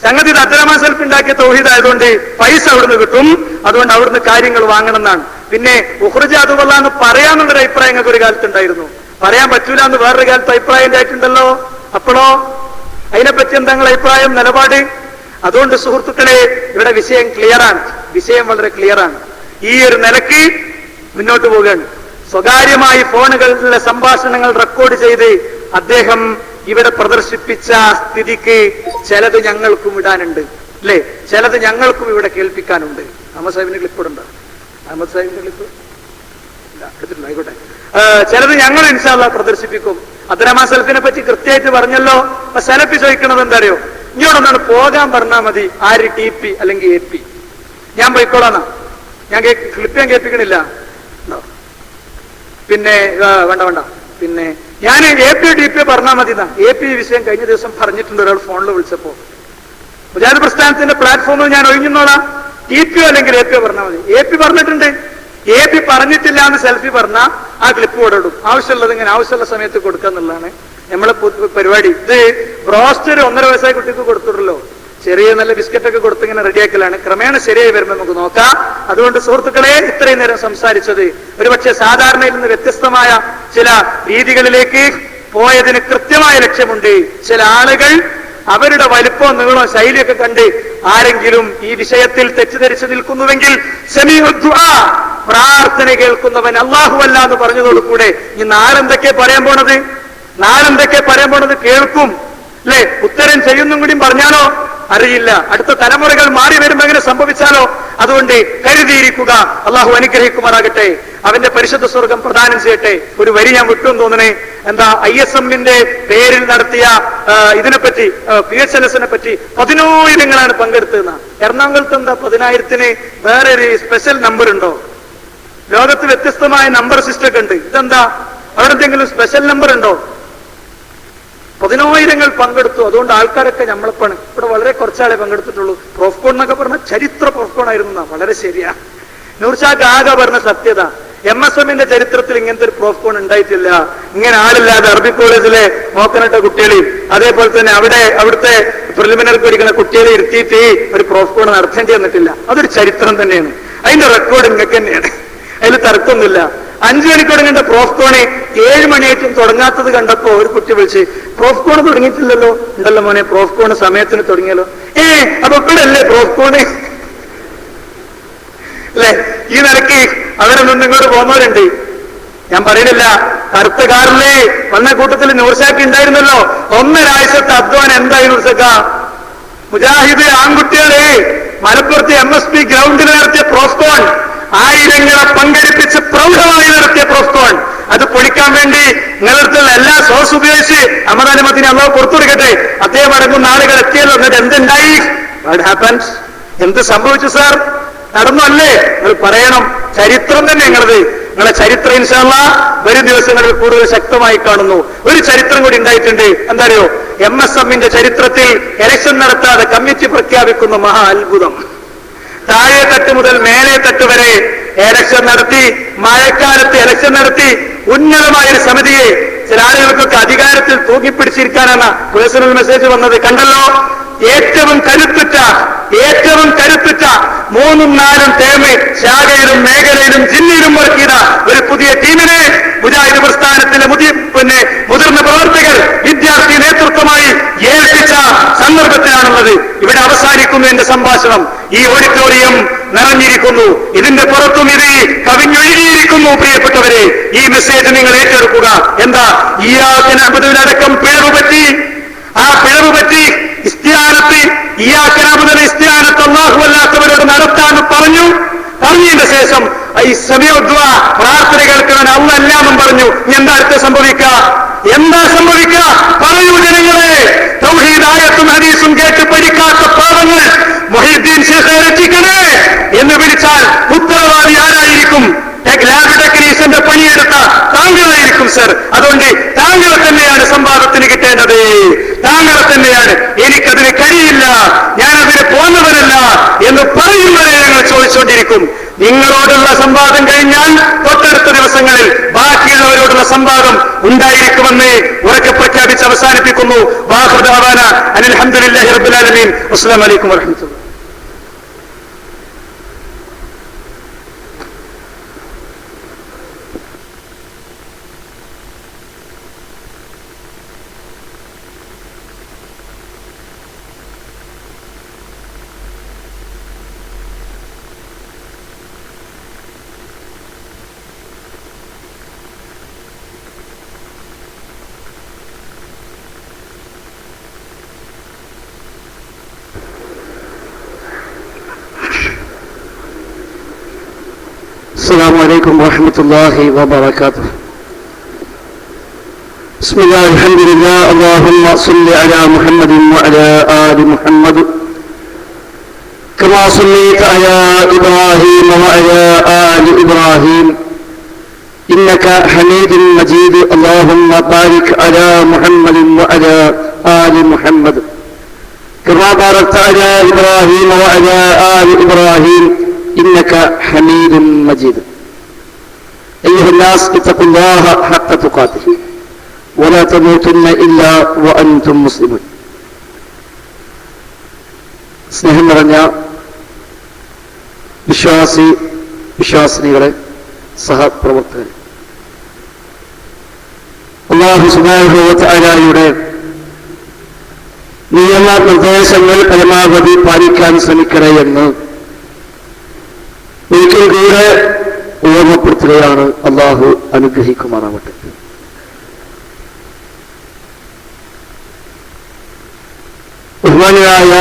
Speaker 1: സംഗതി ഇത് അബ്ദുറഹ്മാൻ സൽഫി ഉണ്ടാക്കിയ തൗഹീദ് ആയതുകൊണ്ട് പൈസ അവിടുന്ന് കിട്ടും. അതുകൊണ്ട് അവിടുന്ന് കാര്യങ്ങൾ വാങ്ങണം എന്നാണ്. പിന്നെ ഉഖ്റുജ അതുകൊള്ള എന്ന് പറയാന്നുള്ളൊരു അഭിപ്രായം ഞങ്ങൾക്ക് ഒരു കാലത്തുണ്ടായിരുന്നു. പറയാൻ പറ്റൂല എന്ന് വേറൊരു കാലത്ത് അഭിപ്രായം ഉണ്ടായിട്ടുണ്ടല്ലോ. അപ്പോഴോ അതിനെപ്പറ്റി എന്താ നിങ്ങളുടെ അഭിപ്രായം, നിലപാട്? അതുകൊണ്ട് സുഹൃത്തുക്കളെ, ഇവിടെ വിഷയം ക്ലിയറാണ്, വിഷയം വളരെ ക്ലിയറാണ്. ഈ ഒരു നിലയ്ക്ക് മുന്നോട്ട് പോവുകയാണ്. സ്വകാര്യമായി ഫോണുകളിലെ സംഭാഷണങ്ങൾ റെക്കോർഡ് ചെയ്ത് അദ്ദേഹം ഇവിടെ പ്രദർശിപ്പിച്ച സ്ഥിതിക്ക് ചിലത് ഞങ്ങൾക്കും ഇടാനുണ്ട്, അല്ലേ? ചിലത് ഞങ്ങൾക്കും ഇവിടെ കേൾപ്പിക്കാനുണ്ട്. അഹമ്മദ് സാഹിബിന്റെ ക്ലിപ്പ് ഇടണ്ട, അഹമ്മദ് സാഹിബിന്റെ ക്ലിപ്പ് എടുത്തിട്ടില്ല, ആയിക്കോട്ടെ. ചിലത് ഞങ്ങൾ ഇൻഷാ അല്ലാഹ് പ്രദർശിപ്പിക്കും. അബ്ദുറഹ്മാൻ സലഫിനെ പറ്റി കൃത്യമായിട്ട് പറഞ്ഞല്ലോ. അപ്പൊ സലഫി ചോദിക്കണത് എന്താ അറിയോ? ഇങ്ങോട്ടൊന്നാണ് പോകാൻ പറഞ്ഞാൽ മതി, ആര് TP അല്ലെങ്കിൽ AP, ഞാൻ പോയിക്കോളാന്നാ. ഞാൻ ക്ലിപ്പ് ഞാൻ കേൾപ്പിക്കണില്ല, പിന്നെ വേണ്ട. പിന്നെ ഞാൻ AP DP പറഞ്ഞാൽ മതി എന്നാ. AP വിഷയം കഴിഞ്ഞ ദിവസം പറഞ്ഞിട്ടുണ്ട് ഒരാൾ ഫോണിൽ വിളിച്ചപ്പോ. മുജാഹിദ് പ്രസ്ഥാനത്തിന്റെ പ്ലാറ്റ്ഫോമിൽ ഞാൻ ഒഴിഞ്ഞോളാം, TP അല്ലെങ്കിൽ AP പറഞ്ഞാൽ മതി. AP പറഞ്ഞിട്ടുണ്ട്. AP പറഞ്ഞിട്ടില്ല എന്ന് സെൽഫി പറഞ്ഞാൽ ആ ക്ലിപ്പ് കൂടെ ഇടും. ആവശ്യമുള്ളത് ഇങ്ങനെ ആവശ്യമുള്ള സമയത്ത് കൊടുക്കുക എന്നുള്ളതാണ് നമ്മളെ പരിപാടി. ഇത് ബ്രോസ്റ്റർ 1.5 വയസ്സായ കുട്ടിക്ക് കൊടുത്തിട്ടുള്ളൂ, ചെറിയ നല്ല ബിസ്ക്കറ്റൊക്കെ കൊടുത്ത് ഇങ്ങനെ റെഡിയാക്കലാണ്. ക്രമേണ ശരിയായി വരുമ്പോൾ നമുക്ക് നോക്കാം. അതുകൊണ്ട് സുഹൃത്തുക്കളെ, ഇത്രയും നേരം സംസാരിച്ചത് ഒരുപക്ഷെ സാധാരണയിൽ നിന്ന് വ്യത്യസ്തമായ ചില രീതികളിലേക്ക് പോയതിന് കൃത്യമായ ലക്ഷ്യമുണ്ട്. ചില ആളുകൾ അവരുടെ വലിപ്പവും നീളവും ശൈലിയൊക്കെ കണ്ട് ആരെങ്കിലും ഈ വിഷയത്തിൽ തെറ്റിദ്ധരിച്ചു നിൽക്കുന്നുവെങ്കിൽ പ്രാർത്ഥന കേൾക്കുന്നവൻ അല്ലാഹുവല്ല എന്ന് പറഞ്ഞതോടുകൂടെ ഈ നാലെന്തൊക്കെ പറയാൻ പോണത് കേൾക്കും, അല്ലെ? ഉത്തരം ചെയ്യുന്നും കൂടി പറഞ്ഞാലോ അറിയില്ല. അടുത്ത തലമുറകൾ മാറി വരുമ്പോൾ എങ്ങനെ സംഭവിച്ചാലോ? അതുകൊണ്ട് കരുതിയിരിക്കുക. അള്ളാഹു അനുഗ്രഹിക്കുമാറാകട്ടെ, അവന്റെ പരിശുദ്ധ സ്വർഗം പ്രദാനം ചെയ്യട്ടെ. ഒരു വരി ഞാൻ വിട്ടും തോന്നണേ. എന്താ ISM-ന്റെ പേരിൽ നടത്തിയ ഇതിനെപ്പറ്റി, PHLS-നെ പറ്റി 10,000 പങ്കെടുത്തതെന്ന. എറണാകുളത്ത് എന്താ 10,000-ന് വേറെ ഒരു സ്പെഷ്യൽ നമ്പർ ഉണ്ടോ? ലോകത്ത് വ്യത്യസ്തമായ നമ്പർ സിസ്റ്റം ഒക്കെ ഉണ്ട്. ഇതെന്താ, അവിടെ എന്തെങ്കിലും സ്പെഷ്യൽ നമ്പർ ഉണ്ടോ? 10,000 പങ്കെടുത്തു. അതുകൊണ്ട് ആൾക്കാരൊക്കെ നമ്മളെപ്പാണ്. ഇവിടെ വളരെ കുറച്ചാളെ പങ്കെടുത്തിട്ടുള്ളൂ. പ്രോഫ്കോൺ എന്നൊക്കെ പറഞ്ഞ ചരിത്ര പ്രോഫ്കോൺ ആയിരുന്നു. വളരെ ശരിയാ. നൂർഷാക്ക് ആകെ പറഞ്ഞ സത്യത, MSM-ന്റെ ചരിത്രത്തിൽ ഇങ്ങനത്തെ ഒരു പ്രോഫ്കോൺ ഉണ്ടായിട്ടില്ല. ഇങ്ങനെ ആളില്ലാതെ അറബി കോളേജിലെ നോക്കനിട്ട കുട്ടികളെയും അതേപോലെ തന്നെ അവിടുത്തെ പ്രിലിമിനറി പഠിക്കുന്ന കുട്ടികളെ ഇരുത്തിയിട്ട് ഒരു പ്രോഫ്കോൺ നടത്തേണ്ടി വന്നിട്ടില്ല. അതൊരു ചരിത്രം തന്നെയാണ്. അതിന്റെ റെക്കോർഡ് ഇങ്ങക്ക് തന്നെയാണ്, അതിൽ തർക്കമൊന്നുമില്ല. 5 മണിക്ക് തുടങ്ങേണ്ട പ്രോഫ്കോണ് 7 മണിയായിട്ടും തുടങ്ങാത്തത് കണ്ടപ്പോ ഒരു കുട്ടി വിളിച്ച്, പ്രോഫ്കോൺ തുടങ്ങിയിട്ടില്ലല്ലോ. ഉണ്ടല്ലോ മോനെ, പ്രോഫ്കോൺ സമയത്തിന് തുടങ്ങിയല്ലോ. അപ്പൊ ഇവിടെയല്ലേ പ്രോഫ്കോണ്, അല്ലെ? ഈ നിലയ്ക്ക് അവിടെ നിന്ന് ഇങ്ങോട്ട് പോകുന്നവരുണ്ട്. ഞാൻ പറയുന്നില്ല, കറുത്ത കാറിലെ വന്ന കൂട്ടത്തിൽ നൂർഷാക്ക് ഉണ്ടായിരുന്നല്ലോ. 1.5 ആഴ്ചത്തെ അധ്വാനം എന്തായി നൂർഷക്ക? മുജാഹിദ് ആൺകുട്ടികളെ മലപ്പുറത്ത് MSP ഗ്രൗണ്ടിൽ നടത്തിയ പ്രോഫ്കോൺ, 1000 പങ്കെടുപ്പിച്ച് പ്രൗഢമായി നടത്തിയ പ്രോഫ്കോൺ, അത് പൊളിക്കാൻ വേണ്ടി നിങ്ങളുടെ എല്ലാ സോഴ്സ് ഉപയോഗിച്ച് അമദാനുമത്തിന് അള്ളാഹു പുറത്തു കൊടുക്കട്ടെ, അദ്ദേഹം അടങ്ങുന്ന ആളുകൾ എത്തിയല്ലോ. എന്നിട്ട് എന്തുണ്ടായി? What happens? എന്ത് സംഭവിച്ചു സാർ? നടന്നല്ലേ? നിങ്ങൾ പറയണം. ചരിത്രം തന്നെ നിങ്ങളെ ചരിത്രം ഇൻഷാ അല്ലാഹ് വരും ദിവസങ്ങളിൽ കൂടുതൽ ശക്തമായി കാണുന്നു. ഒരു ചരിത്രം കൂടി ഉണ്ടായിട്ടുണ്ട്. എന്താ അറിയോ? MSM-ന്റെ ചരിത്രത്തിൽ ഇലക്ഷൻ നടത്താതെ കമ്മിറ്റി പ്രഖ്യാപിക്കുന്ന മഹാ അത്ഭുതം. താഴെ തട്ട് മുതൽ മേലെ തട്ട് വരെ ഇലക്ഷൻ നടത്തി, മഴക്കാലത്ത് ഇലക്ഷൻ നടത്തി, ഉന്നതമായൊരു സമിതിയെ ചില ആളുകൾക്കൊക്കെ അധികാരത്തിൽ തൂക്കിപ്പിടിച്ചിരിക്കാനാണ് പേഴ്സണൽ മെസ്സേജ് വന്നത്. കണ്ടല്ലോ, ഏറ്റവും കരുത്തുറ്റ 3ഉം 4ഉം ടേമ് ശാഖയിലും മേഖലയിലും ജില്ലയിലും വർക്കിയ ഒരു പുതിയ ടീമിനെ മുജാഹിദ് പ്രസ്ഥാനത്തിലെ മുതിർന്ന പ്രവർത്തകർ വിദ്യാർത്ഥി നേതൃത്വമായി ഏൽപ്പിച്ച സന്ദർഭത്തിലാണുള്ളത്. ഇവിടെ അവസാനിക്കുന്നു എന്റെ സംഭാഷണം. ഈ ഓഡിറ്റോറിയം നിറഞ്ഞിരിക്കുന്നു, ഇതിന്റെ പുറത്തും ഇത് കവിഞ്ഞൊഴുകിയിരിക്കുന്നു. പ്രിയപ്പെട്ടവരെ, ഈ മെസ്സേജ് നിങ്ങൾ ഏറ്റെടുക്കുക. എന്താ? ഇയ്യാക നഅ്ബുദുവിനടക്കം പിഴവ് പറ്റി ഇസ്തിആനത്ത്, ഇയ്യാക നഅ്ബുദുവിനെ ഇസ്തിആനത്ത് അല്ലാഹുവല്ലാത്തവരോട് നടത്താൻ പറഞ്ഞതിന്റെ ശേഷം ഈ സമയ ദുആ, പ്രാർത്ഥന കേൾക്കുന്നവൻ അല്ലാഹുവെന്നും പറഞ്ഞു. എന്താ അടുത്ത് സംഭവിക്കുക? പറയൂ ജനങ്ങളെ. തൗഹീദ് ആയത്തും ഹദീസും കേട്ട് പഠിക്കാത്ത പാവങ്ങൾ മുഹീദ്ദീൻ ശൈഖെ രക്ഷിക്കണേ എന്ന് വിളിച്ചാൽ ഉത്തരവാദി ആരായിരിക്കും? ലാബ് ടെക്നീഷ്യന്റെ പണിയെടുത്ത താങ്കളായിരിക്കും സർ. അതുകൊണ്ട് താങ്കളെ തന്നെയാണ് സംവാദത്തിന് കിട്ടേണ്ടത്, താങ്കളെ തന്നെയാണ്. എനിക്കതിന് കഴിയില്ല, ഞാനതിന് പോന്നവരല്ല എന്ന് പറയുന്നവരെ ഞങ്ങൾ ചോദിച്ചുകൊണ്ടിരിക്കും. നിങ്ങളോടുള്ള സംവാദം കഴിഞ്ഞാൽ തൊട്ടടുത്ത ദിവസങ്ങളിൽ ബാക്കിയുള്ളവരോടുള്ള സംവാദം ഉണ്ടായിരിക്കുമെന്ന് ഉറക്കെ പ്രഖ്യാപിച്ച് അവസാനിപ്പിക്കുന്നു. വാഖിറു ദഅവാന അനിൽ ഹംദുലില്ലാഹി റബ്ബിൽ ആലമീൻ. അസ്സലാമു അലൈക്കും വറഹ്മത്തുള്ളാഹി.
Speaker 2: السلام عليكم ورحمة الله وبركاته. بسم الله الحمد لله اللهم صل على محمد وعلى آل محمد كما صليت على إبراهيم وعلى آل إبراهيم إنك حميد مجيد. اللهم بارك على محمد وعلى آل محمد كما باركت على إبراهيم وعلى آل إبراهيم إنك حميد مجيد. أيها الناس اتقوا الله حق تقاته ولا تموتن إلا وأنتم مسلمون. സ്നേഹം നിറഞ്ഞ വിശ്വാസിനികളെ, സഹപ്രവർത്തകരെ, അല്ലാഹു സുബ്ഹാനഹു വ തആലയുടെ നിയമ നിർദ്ദേശങ്ങൾ പരമാവധി പാലിക്കാൻ ശ്രമിക്കണേ എന്ന് ഒരിക്കൽ കൂടെ ഓർമ്മപ്പെടുത്തുകയാണ്. അല്ലാഹു അനുഗ്രഹിക്കുമാറാവട്ടെ. ബഹുമാനായ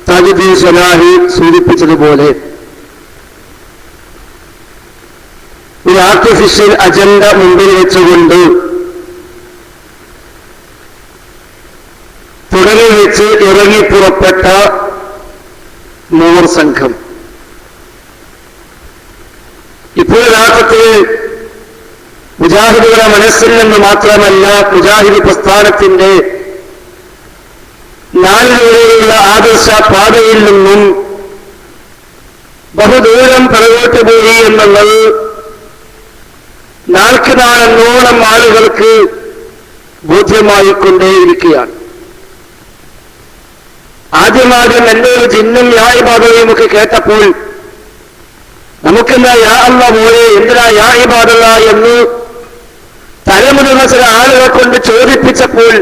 Speaker 2: താജുദ്ദീൻ സലാഹി സൂചിപ്പിച്ചതുപോലെ ഒരു ആർട്ടിഫിഷ്യൽ അജണ്ട മുമ്പിൽ വെച്ചുകൊണ്ട് തുടങ്ങി വെച്ച് ഇറങ്ങിപ്പുറപ്പെട്ട മൂവർ സംഘം ഇപ്പോൾ രാഷ്ട്രത്തിൽ മുജാഹിദുകളുടെ മനസ്സിൽ നിന്ന് മാത്രമല്ല, മുജാഹിദ് പ്രസ്ഥാനത്തിന്റെ നാളിലൂടെയുള്ള ആദർശ പാതയിൽ നിന്നും ബഹുദൂരം പിറകോട്ട് പോയി എന്നുള്ളത് നാൾക്ക് നാളെന്നോളം ആളുകൾക്ക് ബോധ്യമായിക്കൊണ്ടേയിരിക്കുകയാണ്. ആദ്യം എന്റെ ഒരു ജിന്നും യാഇബാദയും ഒക്കെ കേട്ടപ്പോൾ നമുക്കെന്താ യാ അല്ലാ പോലെ എന്തിനാ യാഇബാദല്ല എന്ന് തലമുതിർന്ന ചില ആളുകളെ കൊണ്ട് ചോദിപ്പിച്ചപ്പോൾ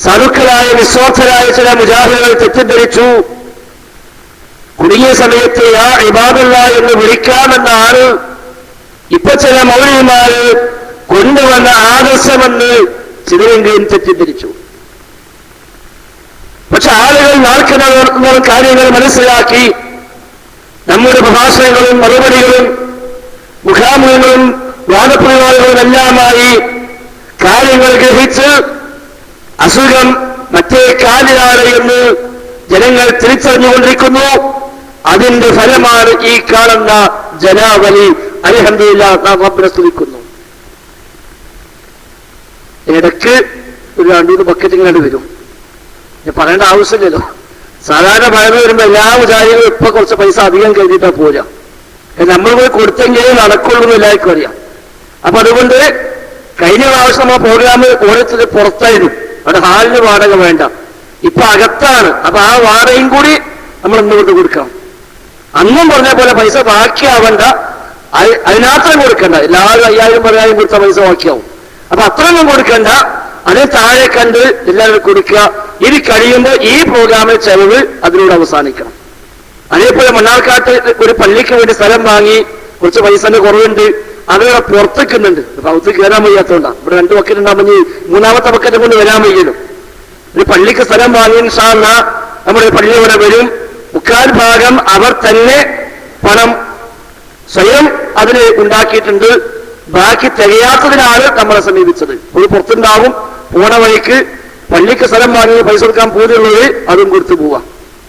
Speaker 2: സാധുക്കളായ നിസ്വാർത്ഥരായ ചില മുജാഹിദുകൾ തെറ്റിദ്ധരിച്ചു. കുടുങ്ങിയ സമയത്ത് യാ ഇബാദല്ല എന്ന് വിളിക്കാമെന്നാണ് ഇപ്പൊ ചില മൗലവിമാര് കൊണ്ടുവന്ന ആദർശമെന്ന് ചിലരെങ്കിലും തെറ്റിദ്ധരിച്ചു. പക്ഷെ ആളുകൾ നാൾക്കുന്ന കാര്യങ്ങൾ മനസ്സിലാക്കി നമ്മുടെ പ്രഭാഷണങ്ങളും മറുപടികളും മുഖാമുഖങ്ങളും വാദപ്രതിവാദങ്ങളും എല്ലാമായി കാര്യങ്ങൾ ഗ്രഹിച്ച് അസുഖം മറ്റേ കാലിലാണ് എന്ന് ജനങ്ങൾ തിരിച്ചറിഞ്ഞുകൊണ്ടിരിക്കുന്നു. അതിന്റെ ഫലമാണ് ഈ കാണുന്ന ജനാവലി. അൽഹംദുലില്ലാഹ്, നാം റബ്ബിനെ സ്തുതിക്കുന്നു. ഇടയ്ക്ക് ഒരു 2-3 ബക്കറ്റ് ഇങ്ങനെ വരും. ഞാൻ പറയേണ്ട ആവശ്യമില്ലല്ലോ. സാധാരണ മഴ വരുമ്പോ എല്ലാ വിചാരികളും ഇപ്പൊ കുറച്ച് പൈസ അധികം കഴിഞ്ഞിട്ടാ പോരാ. നമ്മൾ പോയി കൊടുത്തെങ്കിലേ നടക്കുള്ളൂ എന്ന് എല്ലാവർക്കും അറിയാം. അപ്പൊ അതുകൊണ്ട് കഴിഞ്ഞ പ്രാവശ്യം നമ്മൾ പ്രോഗ്രാം ഓരോരുത്തർ പുറത്തായിരുന്നു. അവിടെ ഹാളിന് വാടക വേണ്ട, ഇപ്പൊ അകത്താണ്. അപ്പൊ ആ വാടകയും കൂടി നമ്മൾ ഇന്നുകൊണ്ട് കൊടുക്കണം. അന്നും പറഞ്ഞ പോലെ പൈസ ബാക്കിയാവണ്ട, അതിനകത്തും കൊടുക്കണ്ട. എല്ലാവരും 5000-10,000 കൊടുത്ത പൈസ ബാക്കിയാവും. അപ്പൊ അത്രയൊന്നും കൊടുക്കണ്ട, അതിന് താഴെ കണ്ട് എല്ലാവരും കൊടുക്കുക. ഇത് കഴിയുമ്പോൾ ഈ പ്രോഗ്രാമിൽ ചെലവ് അതിലൂടെ അവസാനിക്കണം. അതേപോലെ മണ്ണാർക്കാട്ട് ഒരു പള്ളിക്ക് വേണ്ടി സ്ഥലം വാങ്ങി, കുറച്ച് പൈസന്റെ കുറവുണ്ട്, അതിവിടെ പുറത്തേക്കുന്നുണ്ട്. അപ്പൊ അകത്ത് കയറാൻ വയ്യാത്തോണ്ടാ. ഇവിടെ 2 ബക്കറ്റ് ഉണ്ടാകുമ്പോൾ 3-ാമത്തെ ബക്കറ്റ് കൊണ്ട് വരാൻ വയ്യല്ലോ. ഒരു പള്ളിക്ക് സ്ഥലം വാങ്ങി ഇൻഷാ അല്ലാഹ് നമ്മുടെ പള്ളി ഇവിടെ വരും. 3/4 ഭാഗം അവർ തന്നെ പണം സ്വയം അതിന് ഉണ്ടാക്കിയിട്ടുണ്ട്. ബാക്കി തികയാത്തതിനാണ് നമ്മളെ സമീപിച്ചത്. ഒരു പുറത്തുണ്ടാവും, പോണ വഴിക്ക് പള്ളിക്ക് സ്ഥലം വാങ്ങി പൈസ കൊടുക്കാൻ പോലുള്ളത് അതും കൊടുത്തു പോവാം.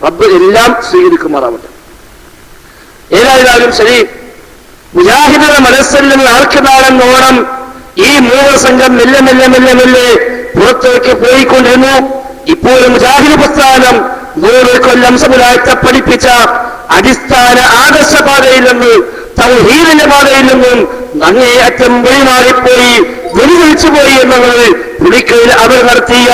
Speaker 2: റബ്ബ് എല്ലാം സ്വീകരിക്കുമാറാവട്ടെ. ഏതായാലും ശരി, മുജാഹിദുകളുടെ മനസ്സിൽ നിന്ന് ആർക്കുനാളെന്നോണം ഈ മൂവർ സംഘം മെല്ലെ മെല്ലെ മെല്ലെ മെല്ലെ പുറത്തേക്ക് പോയിക്കൊണ്ടിരുന്നു. ഇപ്പോഴും മുജാഹിദ് പ്രസ്ഥാനം 100 കൊല്ലം സമുദായത്തെ പഠിപ്പിച്ച അടിസ്ഥാന ആദർശ പാതയിൽ നിന്ന്, തൗഹീദിന്റെ പാതയിൽ നിന്നും അങ്ങേയറ്റം വഴിമാറിപ്പോയി, വെടിവെളിച്ചുപോയി എന്നുള്ളത് പുലിക്കയിൽ അവർ നടത്തിയ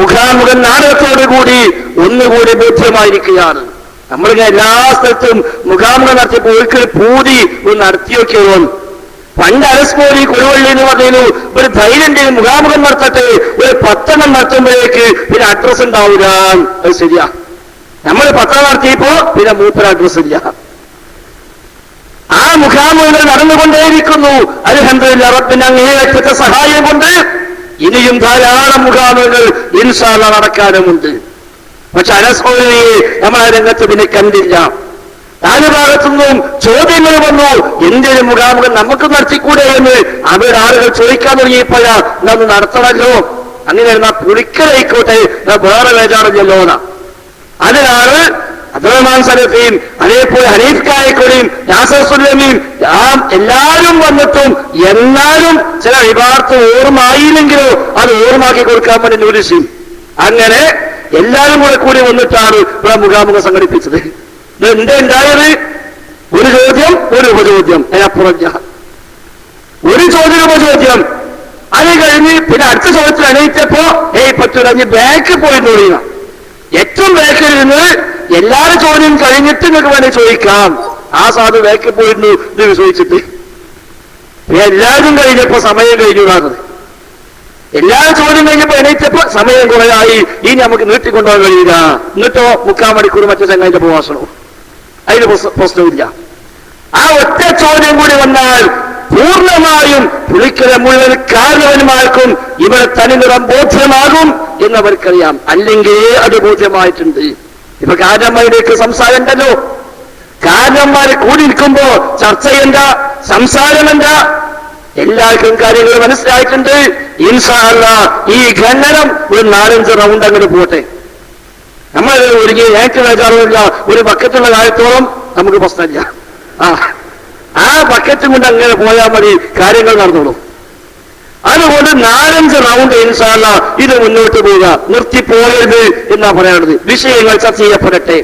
Speaker 2: മുഖാമുഖ നാടകത്തോടുകൂടി ഒന്നുകൂടി ബോധ്യമായിരിക്കുകയാണ്. നമ്മളിങ്ങനെ എല്ലാ സ്ഥലത്തും മുഖാമുഖം നടത്തിയപ്പോ ഒരിക്കൽ പൂതി ഒന്ന് നടത്തി നോക്കിയോ. പണ്ട് അരസ്പോലി കൊടുവള്ളി എന്ന് പറഞ്ഞു ഒരു ധൈര്യം മുഖാമുഖം നടത്തട്ടെ, ഒരു 10 നടത്തുമ്പോഴേക്ക് പിന്നെ അഡ്രസ് ഉണ്ടാവില്ല. അത് ശരിയാ. നമ്മൾ 10 നടത്തിയപ്പോ പിന്നെ മൂപ്പര അഡ്രസ് ഇല്ല. ആ മുഖാമുഖങ്ങൾ നടന്നുകൊണ്ടേയിരിക്കുന്നു. അൽഹംദുലില്ലാഹ്, റബ്ബിന്റെ അങ്ങേയറ്റത്തെ സഹായം കൊണ്ട് ഇനിയും ധാരാളം മുഖാമുഖങ്ങൾ ഇൻഷാ അല്ലാഹ് നടക്കാനുമുണ്ട്. പക്ഷെ അനസ്മോലിയെ നമ്മൾ ആ രംഗത്ത് പിന്നെ കണ്ടില്ല. നാല് ഭാഗത്തുനിന്നും ചോദ്യങ്ങൾ വന്നു. എന്തൊരു മുഖാമുഖം നമുക്ക് നടത്തിക്കൂടെ എന്ന് അവരുടെ ആളുകൾ ചോദിക്കാൻ തുടങ്ങിയപ്പോഴാ ഇതൊന്ന് നടത്തണമല്ലോ. അങ്ങനെ പുളിക്കലായിക്കോട്ടെ, വേറെ വേജാറില്ലല്ലോ എന്നാ. അതിനാണ് അബ്ദുറഹ്മാൻ സലഫിയും അതേപോലെ ഹനീഫ് കായക്കൊടിയും നാസർ സുല്ലമിയും എല്ലാവരും വന്നിട്ടും എന്നാലും ചില വിഭാഗത്ത് ഓർമ്മയില്ലെങ്കിലോ അത് ഓർമ്മാക്കി കൊടുക്കാൻ വേണ്ടി നോട്ടീസ്. അങ്ങനെ എല്ലാവരും കൂടി വന്നിട്ടാണ് ഇവിടെ മുഖാമുഖം സംഘടിപ്പിച്ചത്. എന്താ ഉണ്ടായത്? ഒരു ചോദ്യം, ഒരു ഉപചോദ്യം, അതിനപ്പുറം ഒരു ചോദ്യം, ഉപചോദ്യം. അത് കഴിഞ്ഞ് പിന്നെ അടുത്ത ചോദ്യത്തിൽ അണയിച്ചപ്പോ പറ്റൂല, ബാക്ക് പോയി നോടിയ ഏറ്റവും ബാക്കിൽ നിന്ന് എല്ലാവരും ചോദ്യം കഴിഞ്ഞിട്ട് നിങ്ങൾക്ക് വേണ്ടി ചോദിക്കാം. ആ സാധു ബാക്കിൽ പോയിരുന്നു ഇത് ചോദിച്ചിട്ട് എല്ലാവരും കഴിഞ്ഞപ്പോ സമയം കഴിഞ്ഞു കാണുന്നത്. എല്ലാവരും ചോദ്യം കഴിഞ്ഞപ്പോ എണീറ്റപ്പോ സമയം കുറയായി, ഇനി നമുക്ക് നീട്ടിക്കൊണ്ടുപോകാൻ കഴിയില്ല. എന്നിട്ടോ 3/4 മണിക്കൂർ മറ്റേ ചങ്ങായിന്റെ പ്രവാസനവും അതിന് പ്രശ്നമില്ല. ആ ഒറ്റ ചോദ്യം കൂടി വന്നാൽ പൂർണ്ണമായും പുളിക്കര മുഴുവൻ കാരണവന്മാർക്കും ഇവിടെ തനിനിറം ബോധ്യമാകും എന്നവർക്കറിയാം. അല്ലെങ്കിൽ അത് ബോധ്യമായിട്ടുണ്ട്. ഇപ്പൊ കാരണന്മാരുടെയൊക്കെ സംസാരം ഉണ്ടല്ലോ. കാരണന്മാരെ കൂടി നിൽക്കുമ്പോ ചർച്ച ചെയ്യണ്ട, സംസാരമെന്ത, എല്ലാവർക്കും കാര്യങ്ങൾ മനസ്സിലായിട്ടുണ്ട്. ഇൻഷാ അല്ലാഹ് ഈ ഖണ്ഡനം ഒരു 4-5 റൗണ്ട് അങ്ങോട്ട് പോട്ടെ. നമ്മൾ ഒരുങ്ങി എനിക്ക് വേചാറില്ല. ഒരു ബക്കറ്റുള്ള കാലത്തോളം നമുക്ക് പ്രശ്നമില്ല. ആ ബക്കറ്റും കൊണ്ട് അങ്ങനെ പോയാൽ മതി, കാര്യങ്ങൾ നടന്നോളൂ. അതുകൊണ്ട് 4-5 റൗണ്ട് ഇൻഷാ അല്ലാഹ് ഇത് മുന്നോട്ട് പോവുക, നിർത്തിപ്പോകരുത് എന്നാ പറയാനുള്ളത്. വിഷയങ്ങൾ ചർച്ച ചെയ്യപ്പെടട്ടെ,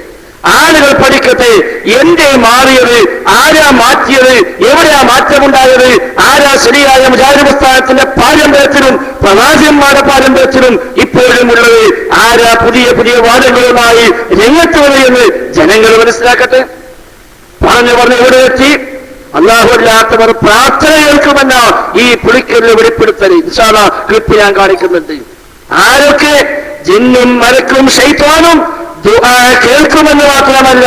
Speaker 2: ആളുകൾ പഠിക്കട്ടെ. എന്തേ മാറിയത്, ആരാ മാറ്റിയത്, എവിടെയാ മാറ്റമുണ്ടായത്, ആരാ ശരിയായ മുജാഹിദ് പ്രസ്ഥാനത്തിന്റെ പാരമ്പര്യത്തിലും പ്രവാചകന്മാരുടെ പാരമ്പര്യത്തിലും ഇപ്പോഴും ഉള്ളത്, ആരാ പുതിയ പുതിയ വാദങ്ങളുമായി രംഗത്ത് വരെയെന്ന് ജനങ്ങൾ മനസ്സിലാക്കട്ടെ. പറഞ്ഞു ഇവിടെ എത്തി. അല്ലാഹുവല്ലാത്തവർ പ്രാർത്ഥന കേൾക്കുമെന്ന ഈ പുളിക്കലിൽ വെളിപ്പെടുത്തൽ ഇൻഷാ അല്ലാഹ് ക്ലിപ്പ് ഞാൻ കാണിക്കുന്നുണ്ട്. ആരൊക്കെ ജിന്നും മലക്കും ശൈത്വാനും ദുആ കേൾക്കുമെന്ന് മാത്രമല്ല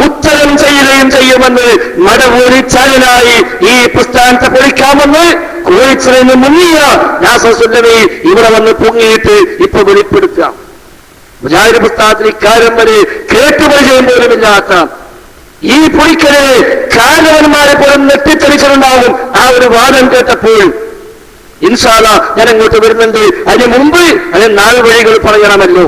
Speaker 2: ഉത്തരം ചെയ്യുകയും ചെയ്യുമെന്ന് മടവൂരിച്ചാലിനായി ഈ പ്രസ്ഥാനത്തെ പൊളിക്കാമെന്ന് കോഴിച്ചിലിന് മുങ്ങിയ നാസർ സുല്ലമി ഇവിടെ വന്ന് പൊങ്ങിയിട്ട് ഇപ്പൊ വെളിപ്പെടുത്തുക. മുജാഹിദ് പ്രസ്ഥാനത്തിൽ ഇക്കാര്യം വരെ കേട്ടുപരിചയം പോലുമില്ലാത്ത ഈ പൊളിക്കല് കാരണവന്മാരെ പോലും നെട്ടിത്തെറിച്ചിട്ടുണ്ടാവും. ആ ഒരു വാദം കേട്ടപ്പോൾ ഇൻഷാ അല്ലാഹ് ഞാൻ അങ്ങോട്ട് വരുന്നുണ്ട്. അതിന് മുമ്പ് അതിന് 4 വഴികൾ പറയണമല്ലോ.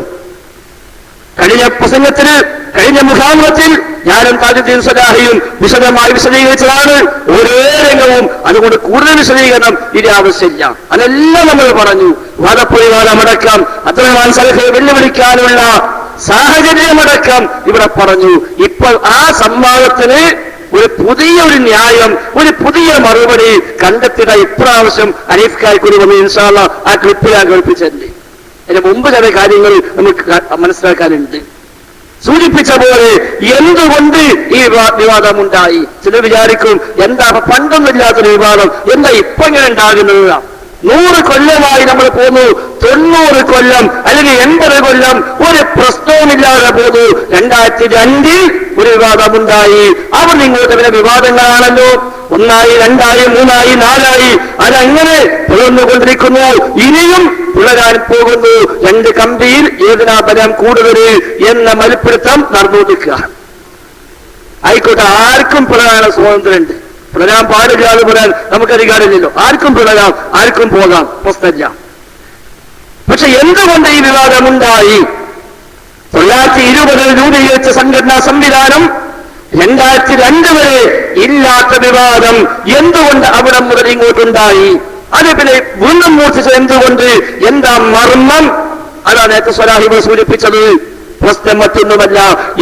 Speaker 2: കഴിഞ്ഞ പ്രസംഗത്തിന്, കഴിഞ്ഞ മുഖാമുഖത്തിൽ ഞാനും താജുദ്ദീൻ സലാഹിയും വിശദമായി വിശദീകരിച്ചതാണ് ഓരോ രംഗവും. അതുകൊണ്ട് കൂടുതൽ വിശദീകരണം ഇനി ആവശ്യമില്ല. അതെല്ലാം നമ്മൾ പറഞ്ഞു. വാദപ്പൊഴിവാദമടക്കം അബ്ദുറഹ്മാൻ സലഫിയെ വെല്ലുവിളിക്കാനുള്ള സാഹചര്യമടക്കം ഇവിടെ പറഞ്ഞു. ഇപ്പോൾ ആ സംവാദത്തിന് ഒരു പുതിയൊരു ന്യായം, ഒരു പുതിയ മറുപടി കണ്ടെത്തിയ ഇപ്രാവശ്യം ഹനീഫ് കായക്കൊടി വന്ന് ഇൻഷാ അല്ലാഹ് ആ ക്ലിപ്പ് ഞാൻ കേൾപ്പിച്ചിട്ടുണ്ട്. അതിന് മുമ്പ് ചില കാര്യങ്ങൾ നമുക്ക് മനസ്സിലാക്കാനുണ്ട്. സൂചിപ്പിച്ച പോലെ എന്തുകൊണ്ട് ഈ വിവാദമുണ്ടായി? ചിലർ വിചാരിക്കും എന്താ പണ്ടൊന്നുമില്ലാത്തൊരു വിവാദം, എന്താ ഇപ്പൊ ഇങ്ങനെ ഉണ്ടാകുന്നത്? 100 കൊല്ലമായി നമ്മൾ പോന്നു, 90 കൊല്ലം അല്ലെങ്കിൽ 80 കൊല്ലം ഒരു പ്രശ്നവുമില്ലാതെ പോന്നു. 2002 ഒരു വിവാദമുണ്ടായി. അവർ ഇങ്ങോട്ട് പിന്നെ വിവാദങ്ങളാണല്ലോ. 1 2 3 4 അതങ്ങനെ തുടർന്നുകൊണ്ടിരിക്കുന്നു. ഇനിയും പുലരാൻ പോകുന്നു. 2 കമ്പിയിൽ ഏതിനാ ബലം കൂടുതൽ എന്ന മൽപ്പിടുത്തം നടന്നുകൊണ്ടിരിക്കുക. ആയിക്കോട്ടെ, ആർക്കും പുലരാനുള്ള സ്വാതന്ത്ര്യമുണ്ട്. പുലരാൻ പാടില്ല എന്ന് പറയാൻ നമുക്ക് അധികാരമില്ലല്ലോ. ആർക്കും പുലരാം, ആർക്കും പോകാം, പ്രശ്നമില്ല. പക്ഷെ എന്തുകൊണ്ട് ഈ വിവാദമുണ്ടായി? 920 രൂപീകരിച്ച സംഘടനാ സംവിധാനം 2002 വരെ ഇല്ലാത്ത വിവാദം എന്തുകൊണ്ട് അവിടെ മുതൽ ഇങ്ങോട്ടുണ്ടായി? അത് പിന്നെ വീണ്ടും മൂർച്ഛിച്ചത് എന്തുകൊണ്ട്? എന്താ മർമ്മം? അതാണ് നേരത്തെ സ്വലാഹിബ് സൂചിപ്പിച്ചത്. പ്രശ്നം മറ്റൊന്നുമല്ല,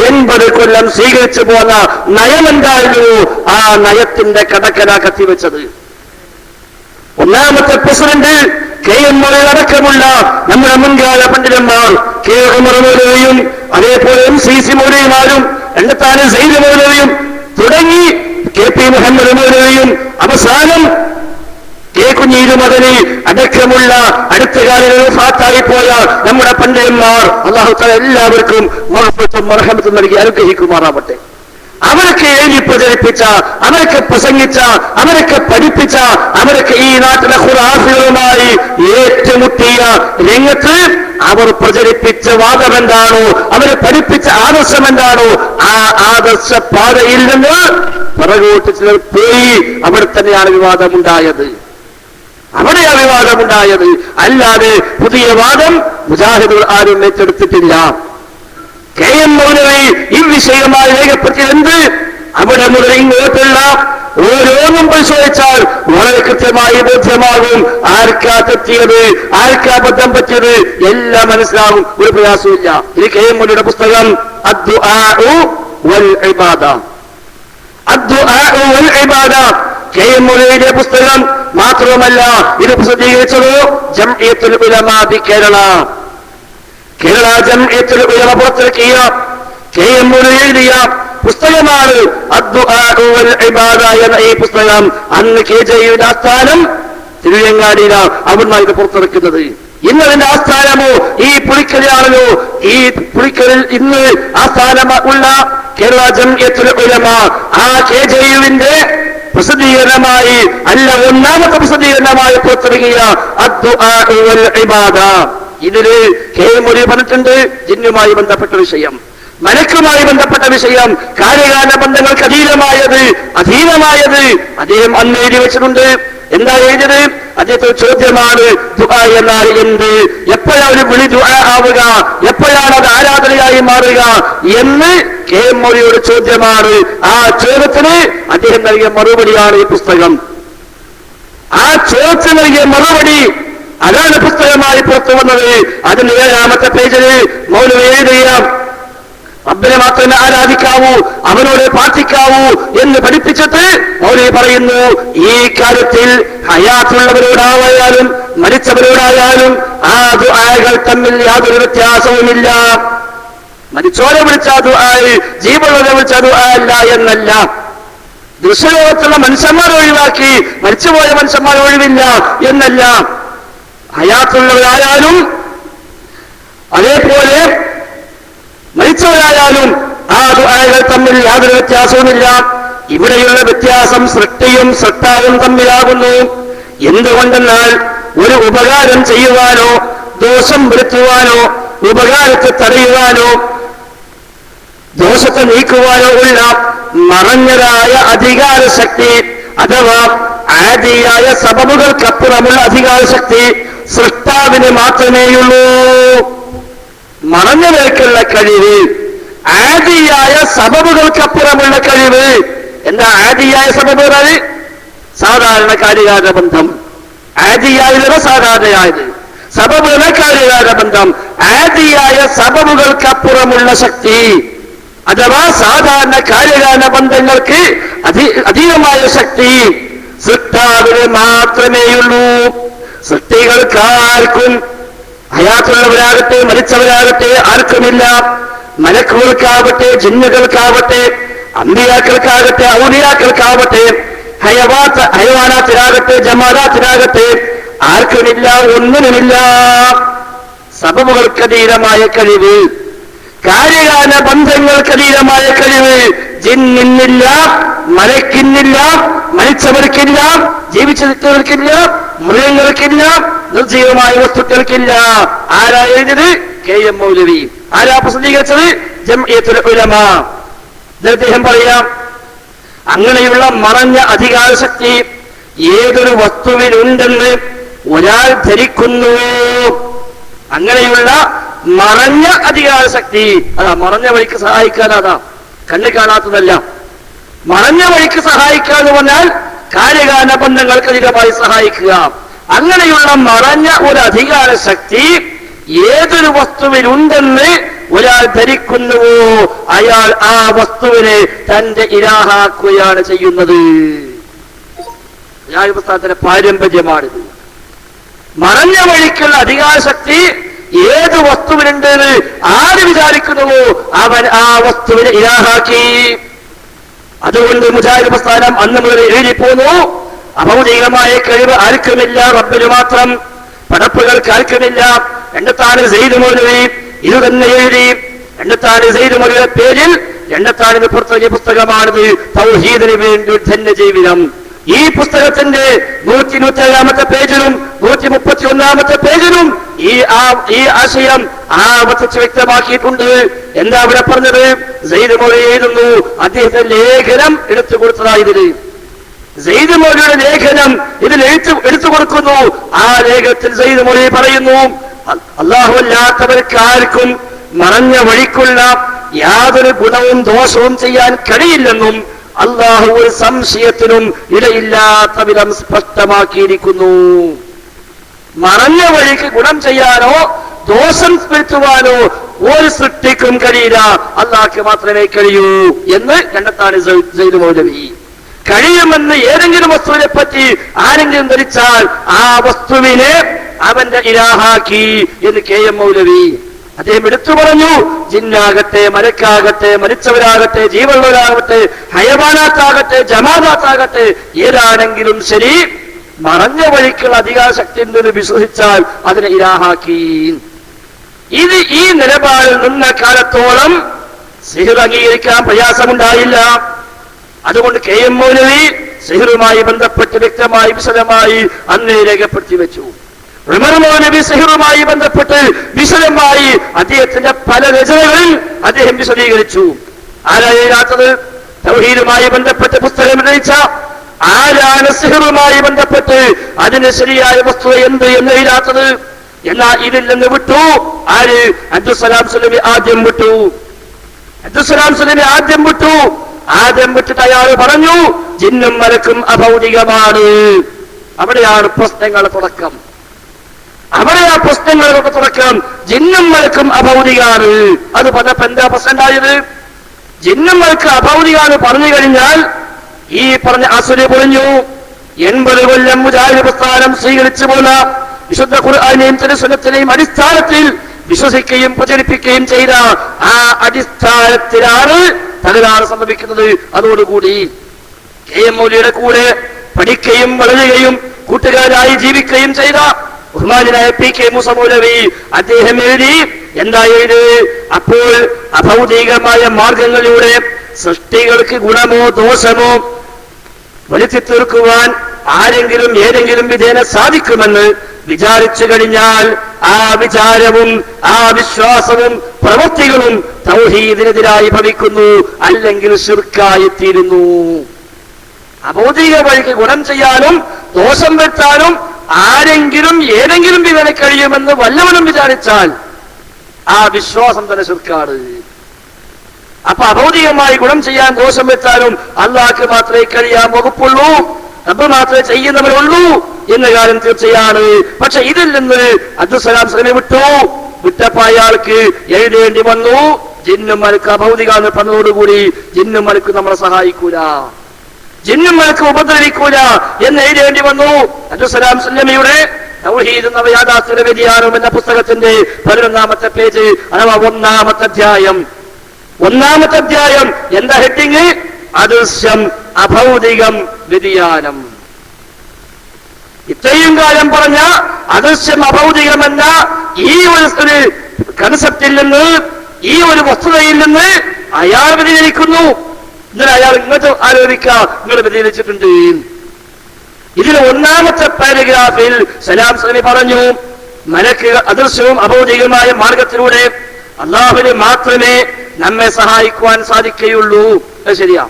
Speaker 2: 80 കൊല്ലം സ്വീകരിച്ചു പോന്ന നയമെന്തായിരുന്നു? ആ നയത്തിന്റെ കടക്കല കത്തിവെച്ചത്. ഒന്നാമത്തെ പ്രസിഡന്റ് KM മൗലവി അടക്കമുള്ള നമ്മുടെ മുൻകാല പണ്ഡിതന്മാർ കെ ഉമർ മൗലവിയും അതേപോലെ MCC മൗലവിമാരും രണ്ടത്താനും സയ്യിദ് മൗലവിയും തുടങ്ങി KP മുഹമ്മദ് മൗലവിയും അവസാനം കെ കുഞ്ഞീരു മദനി അടക്കമുള്ള അടുത്ത കാലങ്ങളിൽ വഫാത്തായി പോയ നമ്മുടെ പണ്ഡിതന്മാർ അല്ലാഹു തആല എല്ലാവർക്കും മഗ്ഫിറത്തും മർഹമത്തും നൽകി അനുഗ്രഹിക്കുമാറാവട്ടെ. അവരൊക്കെ എഴുതി പ്രചരിപ്പിച്ച, അവരൊക്കെ പ്രസംഗിച്ച, അവരൊക്കെ പഠിപ്പിച്ച, അവരൊക്കെ ഈ നാട്ടിലെ ഖുറാഫികളുമായി ഏറ്റുമുട്ടിയ രംഗത്ത് അവർ പ്രചരിപ്പിച്ച വാദം എന്താണോ, അവർ പഠിപ്പിച്ച ആദർശം എന്താണോ, ആ ആദർശ പാതയിൽ നിന്ന് പിറകോട്ട് ചിലർ പോയി. അവിടെ തന്നെയാണ് വിവാദമുണ്ടായത്. അവിടെയാണ് വിവാദമുണ്ടായത്. അല്ലാതെ പുതിയ വാദം മുജാഹിദുകൾ ആരും ഏറ്റെടുത്തിട്ടില്ല. കെ എം മൗലവി ഈ വിഷയമായി രേഖപ്പെടുത്തിയത് അവിടെ മുതൽ ഇങ്ങോട്ടുള്ള ഓരോന്നും പരിശോധിച്ചാൽ വളരെ കൃത്യമായി ബോധ്യമാകും ആർക്കാ തെറ്റിയത്, ആർക്കാ ബദ്ധം പറ്റിയത് എല്ലാം മനസ്സിലാകും. ഒരു പ്രയാസമില്ല. ഇത് കെ എം മൗലവിയുടെ പുസ്തകം അദ്ദുആഉ വൽ ഇബാദ. അദ്ദുആഉ വൽ ഇബാദ കെ എം മൗലവിയുടെ പുസ്തകം മാത്രമല്ല, ഇത് പ്രസിദ്ധീകരിച്ചത് ജംഇയ്യത്തുൽ ഉലമാ കേരള ജംഇയ്യത്തുൽ ഉലമ പുറത്തിറക്കിയ കെ എം മൗലവി എഴുതിയ പുസ്തകമാണ് അദ്ദുആഉ വൽ ഇബാദ എന്ന ഈ പുസ്തകം. അന്ന് കെ ജെയുടെ ആസ്ഥാനം തിരുവങ്ങാടിയിലാണ്. അവിടുന്ന് ഇത് പുറത്തിറക്കുന്നത്. ഇന്ന് അതിന്റെ ആസ്ഥാനമോ ഈ പുളിക്കലിലാണല്ലോ. ഈ പുളിക്കലിൽ ഇന്ന് ആസ്ഥാനം ഉള്ള കേരള ജംഇയ്യത്തുൽ ഉലമ ആ കെ ജെയുവിന്റെ പ്രസിദ്ധീകരണമായി അല്ല ഒന്നാമത്തെ പ്രസിദ്ധീകരണമായി പുറത്തിറങ്ങിയ അദ്ദുആഉ വൽ ഇബാദ. ഇതില് കെ എം മൗലവി പറഞ്ഞിട്ടുണ്ട് ജിന്നുമായി ബന്ധപ്പെട്ട വിഷയം, മലക്കുമായി ബന്ധപ്പെട്ട വിഷയം, കാര്യകാല ബന്ധങ്ങൾക്ക് അധീനമായത് അദ്ദേഹം അന്ന് എഴുതി വെച്ചിട്ടുണ്ട്. എന്താ എഴുതിയത്? അദ്ദേഹത്തെ ചോദ്യമാണ് ദുആ എന്നാൽ എന്ത്, എപ്പോഴാണ് ഒരു വിളി ദുആ ആവുക, എപ്പോഴാണ് അത് ആരാധനയായി മാറുക എന്ന് കെ എം മൗലവിയുടെ ചോദ്യമാണ്. ആ ചോദ്യത്തിന് അദ്ദേഹം നൽകിയ മറുപടിയാണ് ഈ പുസ്തകം. ആ ചോദ്യത്തിന് നൽകിയ മറുപടി അതാണ് പുസ്തകമായി പുറത്തു വന്നത്. അതിന്റെ 7-ാമത്തെ പേജിൽ മൗലവി എഴുതിയ റബ്ബിനെ മാത്രമേ ആരാധിക്കാവൂ, അവനോട് പ്രാർത്ഥിക്കാവൂ എന്ന് പഠിപ്പിച്ചിട്ട് മൗലവി പറയുന്നു, ഈ കാര്യത്തിൽ ഹയാത്തുള്ളവരോടായാലും മരിച്ചവരോടായാലും ആ ദുആകൾ തമ്മിൽ യാതൊരു വ്യത്യാസവുമില്ല. മരിച്ചോരെ വിളിച്ച ദുആ ജീവനോരെ വിളിച്ച ദുആ അല്ല എന്നല്ല. ദൃശ്യലോകത്തുള്ള മനുഷ്യന്മാർ ഒഴിവാക്കി മരിച്ചുപോയ മനുഷ്യന്മാർ ഒഴിവില്ല എന്നല്ല. ഹയാത്തുള്ളവരായാലും അതേപോലെ മരിച്ചവരായാലും ആ ദുആകൾ തമ്മിൽ യാതൊരു വ്യത്യാസവുമില്ല. ഇവിടെയുള്ള വ്യത്യാസം സൃഷ്ടിയും സൃഷ്ടാവും തമ്മിലാകുന്നു. എന്തുകൊണ്ടെന്നാൽ ഒരു ഉപകാരം ചെയ്യുവാനോ ദോഷം വരുത്തുവാനോ ഉപകാരത്തെ തടയുവാനോ ദോഷത്തെ നീക്കുവാനോ ഉള്ള മറഞ്ഞതായ അധികാര ശക്തി അഥവാ ആദിയായ സബബുകൾക്കപ്പുറമുള്ള അധികാര ശക്തി സൃഷ്ടാവിന് മാത്രമേയുള്ളൂ. മറഞ്ഞതേക്കുള്ള കഴിവ്, ആദിയായ സബബുകൾക്കപ്പുറമുള്ള കഴിവ്. എന്താ ആദിയായ സബബുകൾ? സാധാരണ കാര്യകാല ബന്ധം. ആദിയായതോ സാധാരണയായത്, സബബുകളെ കാര്യകാല ബന്ധം. ആദിയായ സബബുകൾക്കപ്പുറമുള്ള ശക്തി അഥവാ സാധാരണ കാര്യകാല ബന്ധങ്ങൾക്ക് അധികമായ ശക്തി സൃഷ്ടാവിന് മാത്രമേയുള്ളൂ. സൃഷ്ടികൾക്കാർക്കും ഹയാത്തുള്ളവരാകട്ടെ മരിച്ചവരാകട്ടെ ആർക്കുമില്ല. മലക്കുകൾക്കാവട്ടെ ജിന്നുകൾക്കാവട്ടെ അമ്പിയാക്കൾക്കാകട്ടെ ഔലിയാക്കൾക്കാവട്ടെ ഹയവാനാത്തിനാകട്ടെ ജമാലാത്തിനാകട്ടെ ആർക്കുമില്ല, ഒന്നിനുമില്ല. സബബുകൾക്കതീതമായ കഴിവ്, കാര്യകാല ബന്ധങ്ങൾക്കതീതമായ കഴിവ് ജിന്നില്ല, മലക്കിന്നില്ല, മരിച്ചവർക്കില്ല, ജീവിച്ചിരിക്കുന്നവർക്കില്ല, മൃഗങ്ങൾക്കില്ല, നിർജീവമായ വസ്തുക്കൾക്കില്ല. ആരാ എഴുതിയത്? കെ എം മൗലവി. ആരാ പ്രസിദ്ധീകരിച്ചത്? ജംഇയ്യത്തുൽ ഉലമ. അദ്ദേഹം പറയാം, അങ്ങനെയുള്ള മറഞ്ഞ അധികാരശക്തി ഏതൊരു വസ്തുവിലുണ്ടെന്ന് ഒരാൾ ധരിക്കുന്നുവോ, അങ്ങനെയുള്ള മറഞ്ഞ അധികാരശക്തി, അതാ മറഞ്ഞ വഴിക്ക് സഹായിക്കാനാതാ, കണ്ണു കാണാത്തതല്ല. മറഞ്ഞ വഴിക്ക് സഹായിക്കുക എന്ന് പറഞ്ഞാൽ കാര്യകാല ബന്ധങ്ങൾക്ക് അധികമായി സഹായിക്കുക. അങ്ങനെയുള്ള മറഞ്ഞ ഒരു അധികാര ശക്തി ഏതൊരു വസ്തുവിലുണ്ടെന്ന് ഒരാൾ ധരിക്കുന്നുവോ അയാൾ ആ വസ്തുവിനെ തന്റെ ഇലാഹാക്കുകയാണ് ചെയ്യുന്നത്. പുസ്തകത്തിന്റെ പാരമ്പര്യമാണിത്. മറഞ്ഞ വഴിക്കുള്ള അധികാരശക്തി ഏത് വസ്തുവിനുണ്ടെന്ന് ആര് വിചാരിക്കുന്നുവോ അവൻ ആ വസ്തുവിനെ ഇലാഹാക്കി. അതുകൊണ്ട് മുജാഹിദ് പ്രസ്ഥാനം അന്ന് മുതൽ എഴുതിപ്പോന്നു, അഭൗതികമായ കഴിവ് ആർക്കുമില്ല, റബ്ബിന് മാത്രം. പടപ്പുകൾക്ക് ആർക്കുമില്ല. രണ്ടത്താന് സെയ്ദ് മൗലവി ഇത് തന്നെ എഴുതി. രണ്ടത്താന് സെയ്ദ് മൗലവിയുടെ പേരിൽ എണ്ണത്താണിന് പുറത്തിറങ്ങിയ പുസ്തകമാണിത്. തൗഹീദിന് വേണ്ടി ധന്യജീവിതം. ഈ പുസ്തകത്തിന്റെ 127 പേജിലും 131 പേജിലും ഈ ആശയം ആവർത്തിച്ച് വ്യക്തമാക്കിയിട്ടുണ്ട്. എന്താ അവിടെ പറഞ്ഞത്? സെയ്ദ് മൗലവി എഴുതുന്നു, അദ്ദേഹത്തെ ലേഖനം എടുത്തു കൊടുത്തതായതില് സെയ്ദ് മൗലവിയുടെ ലേഖനം ഇതിൽ എടുത്തു കൊടുക്കുന്നു. ആ ലേഖനത്തിൽ സെയ്ദ് മൗലവി പറയുന്നു, അല്ലാഹു അല്ലാത്തവർക്ക് ആർക്കും മറഞ്ഞ വഴിക്കുള്ള യാതൊരു ഗുണവും ദോഷവും ചെയ്യാൻ കഴിയില്ലെന്നും അല്ലാഹു ഒരു സംശയത്തിനും ഇടയില്ലാത്ത വിധം സ്പഷ്ടമാക്കിയിരിക്കുന്നു. മറഞ്ഞ വഴിക്ക് ഗുണം ചെയ്യാനോ ദോഷം വരുത്തുവാനോ ഒരു സൃഷ്ടിക്കും കഴിയില്ല, അല്ലാഹ്ക്ക് മാത്രമേ കഴിയൂ എന്ന് കണ്ടെത്താണ് സെയ്ദ് മൗലവി. കഴിയുമെന്ന് ഏതെങ്കിലും വസ്തുവിനെ പറ്റി ആരെങ്കിലും ധരിച്ചാൽ ആ വസ്തുവിനെ അവന്റെ ഇലാഹാക്കി എന്ന് KM മൗലവി അദ്ദേഹം എടുത്തു പറഞ്ഞു. ജിന്നാകട്ടെ, മലക്കാകട്ടെ, മരിച്ചവരാകട്ടെ, ജീവനുള്ളവരാകട്ടെ, ഹയവാനാത്താകട്ടെ, ജമാഅത്താകട്ടെ, ഏതാണെങ്കിലും ശരി, മറഞ്ഞ വഴിക്കുള്ള അധികാരശക്തി എന്ന് വിശ്വസിച്ചാൽ അതിനെ ഇലാഹാക്കി. ഈ നിലപാടിൽ നിന്ന കാലത്തോളം സിഹിർ അംഗീകരിക്കാൻ പ്രയാസമുണ്ടായില്ല. അതുകൊണ്ട് KM മൗലവി സിഹിറുമായി ബന്ധപ്പെട്ട് വ്യക്തമായി വിശദമായി അന്നേ രേഖപ്പെടുത്തി വെച്ചു. ഉമർ മൗലവി സിഹിറുമായി ബന്ധപ്പെട്ട് വിശദമായി അദ്ദേഹത്തിന്റെ പല രചനകളിൽ അദ്ദേഹം വിശദീകരിച്ചു. ആരായാത്തത്? തൗഹീദുമായി ബന്ധപ്പെട്ട് പുസ്തകം രചിച്ച ആരാണ് സിഹിറുമായി ബന്ധപ്പെട്ട് അതിന് ശരിയായ വസ്തുത എന്ത് എന്ന് എഴുതാത്തത്? എന്നാൽ ഇതിൽ നിന്ന് വിട്ടു ആര്? അബ്ദുസ്സലാം സുലൈമി ആദ്യം വിട്ടു. ആദ്യം വിട്ടിട്ട് അയാൾ പറഞ്ഞു, ജിന്നും മലക്കും അഭൗതികമാണ്. അവിടെയാണ് പ്രശ്നങ്ങളുടെ തുടക്കം. ജിന്നും മലക്കും അഭൗതികാണ്. അത് പറഞ്ഞപ്പോ എന്താ പ്രശ്നം ഉണ്ടായത്? ജിന്നും മലക്ക് അഭൗതികാണ് പറഞ്ഞു കഴിഞ്ഞാൽ ഈ പറഞ്ഞ അസുര് പൊളിഞ്ഞു. 80 കൊല്ലം മുജാഹിദ് പ്രസ്ഥാനം സ്വീകരിച്ചു പോന്ന വിശുദ്ധ ഖുർആനെയും തിരുസുന്നത്തിനെയും അടിസ്ഥാനത്തിൽ വിശ്വസിക്കുകയും പ്രചരിപ്പിക്കുകയും ചെയ്ത ആ അടിസ്ഥാനത്തിലാണ് തകരാറ് സംഭവിക്കുന്നത്. അതോടുകൂടി KM മൗലവിയുടെ കൂടെ പഠിക്കുകയും വളരുകയും കൂട്ടുകാരായി ജീവിക്കുകയും ചെയ്ത ബഹുമാനായ PK മൂസ മൗലവി അദ്ദേഹം എഴുതി. എന്താ എഴുതി? അപ്പോൾ അഭൗതികമായ മാർഗങ്ങളിലൂടെ സൃഷ്ടികൾക്ക് ഗുണമോ ദോഷമോ വരുത്തി തീർക്കുവാൻ ആരെങ്കിലും ഏതെങ്കിലും വിധേന സാധിക്കുമെന്ന് വിചാരിച്ചു കഴിഞ്ഞാൽ ആ വിചാരവും ആ വിശ്വാസവും പ്രവൃത്തികളും തൗഹീദിനെതിരായി ഭവിക്കുന്നു, അല്ലെങ്കിൽ ശിർക്കായി തീരുന്നു. അഭൗതിക വഴിക്ക് ഗുണം ചെയ്യാനും ദോഷം വരുത്താനും ആരെങ്കിലും ഏതെങ്കിലും വിധേന കഴിയുമെന്ന് വല്ലവനും വിചാരിച്ചാൽ ആ വിശ്വാസം തന്നെ ശിർക്കാണ്. അപ്പൊ അഭൗതികമായി ഗുണം ചെയ്യാൻ ദോഷം വരുത്താനും അല്ലാഹ്ക്ക് മാത്രമേ കഴിയാൻ വകുപ്പുള്ളൂ, റബ്ബ് മാത്രമേ ചെയ്യുന്നവരുള്ളൂ എന്ന കാര്യം തീർച്ചയാണ്. പക്ഷെ ഇതിൽ നിന്ന് അബ്ദുസ്സലാം സുലൈമി വിട്ടപ്പോ അയാൾക്ക് എഴുതേണ്ടി വന്നു, ജിന്നും മലക്ക് അഭൗതികാന്ന് പറഞ്ഞതോടുകൂടി ജിന്നും മലക്ക് നമ്മളെ സഹായിക്കൂല, ജിന്നും മലക്ക് ഉപദ്രവിക്കൂല എന്ന് എഴുതേണ്ടി വന്നു. അബ്ദുസ്സലാം സുലൈമിയുടെ തൗഹീദ് എന്ന യാഥാസ്ഥിത വ്യതിയാനം എന്ന പുസ്തകത്തിന്റെ 11-ാമത്തെ പേജ് അഥവാ 1-ാമത്തെ അധ്യായം എന്താ ഹെഡിങ്? അദൃശ്യം, അഭൗതികം, വ്യതിയാനം. ഇത്രയും കാലം പറഞ്ഞ അദൃശ്യം അഭൗതികം എന്ന ഈ ഒരു കൺസെപ്റ്റിൽ നിന്ന്, ഈ ഒരു വസ്തുതയിൽ നിന്ന് അയാൾ വ്യതിചലിക്കുന്നു. എന്നാൽ അയാൾ ഇങ്ങോട്ട് ആലോചിക്കുക, നിങ്ങൾ വ്യതിചലിച്ചിട്ടുണ്ട്. ഇതിൽ 1-ാമത്തെ പാരഗ്രാഫിൽ സലാം സുലൈമി പറഞ്ഞു, മലക്ക് അദൃശ്യവും അഭൗതികമായ മാർഗത്തിലൂടെ അല്ലാഹുവിനെ മാത്രമേ നമ്മെ സഹായിക്കുവാൻ സാധിക്കുകയുള്ളൂ. അത് ശരിയാ.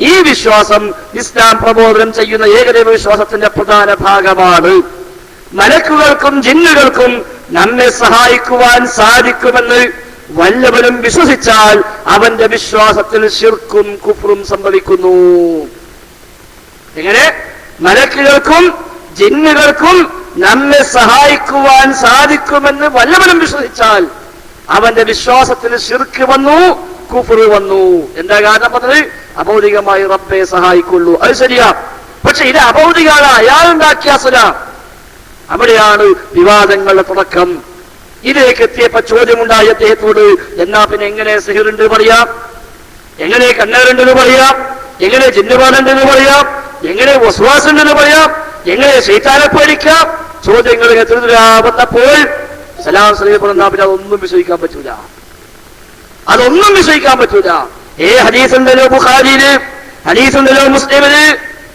Speaker 2: ഈ വിശ്വാസം ഇസ്ലാം പ്രബോധനം ചെയ്യുന്ന ഏകദൈവ വിശ്വാസത്തിന്റെ പ്രധാന ഭാഗമാണ്. മലക്കുകൾക്കും ജിന്നുകൾക്കും നമ്മെ സഹായിക്കുവാൻ സാധിക്കുമെന്ന് വല്ലവനും വിശ്വസിച്ചാൽ അവന്റെ വിശ്വാസത്തിൽ ശിർക്കും കുഫ്റും സംഭവിക്കുന്നു. എങ്ങനെ? മലക്കുകൾക്കും ജിന്നുകൾക്കും നമ്മെ സഹായിക്കുവാൻ സാധിക്കുമെന്ന് വല്ലവനും വിശ്വസിച്ചാൽ അവന്റെ വിശ്വാസത്തിൽ ശിർക്ക് വന്നു, കുഫ്ർ വന്നു. എന്താ കാരണം പറഞ്ഞത്? അഭൗതികമായി റബ്ബെ സഹായിക്കുള്ളൂ. അത് ശരിയാ. പക്ഷെ ഇത് അഭൗതികാണ്, അയാളുണ്ടാക്കിയ അസുരാ. അവിടെയാണ് വിവാദങ്ങളുടെ തുടക്കം. ഇതിലേക്ക് എത്തിയപ്പോ ചോദ്യമുണ്ടായി അദ്ദേഹത്തോട്, എന്നാ പിന്നെ എങ്ങനെ സിഹിറുണ്ട് പറയാം, എങ്ങനെ കണ്ണേറുണ്ടെന്ന് പറയാം, എങ്ങനെ ജിന്നുപാടുണ്ടെന്ന് പറയാം, എങ്ങനെ വസ്വാസുണ്ടെന്ന് പറയാം, എങ്ങനെ ശൈത്താനെ പേടിക്കാം? ചോദ്യങ്ങൾ വന്നപ്പോൾ സലാം സുലൈമി പറഞ്ഞാൽ പിന്നെ അതൊന്നും വിശ്വസിക്കാൻ പറ്റൂല. ഹദീസുണ്ടല്ലോ ബുഖാരിയില്, ഹദീസുണ്ടല്ലോ മുസ്ലിമില്,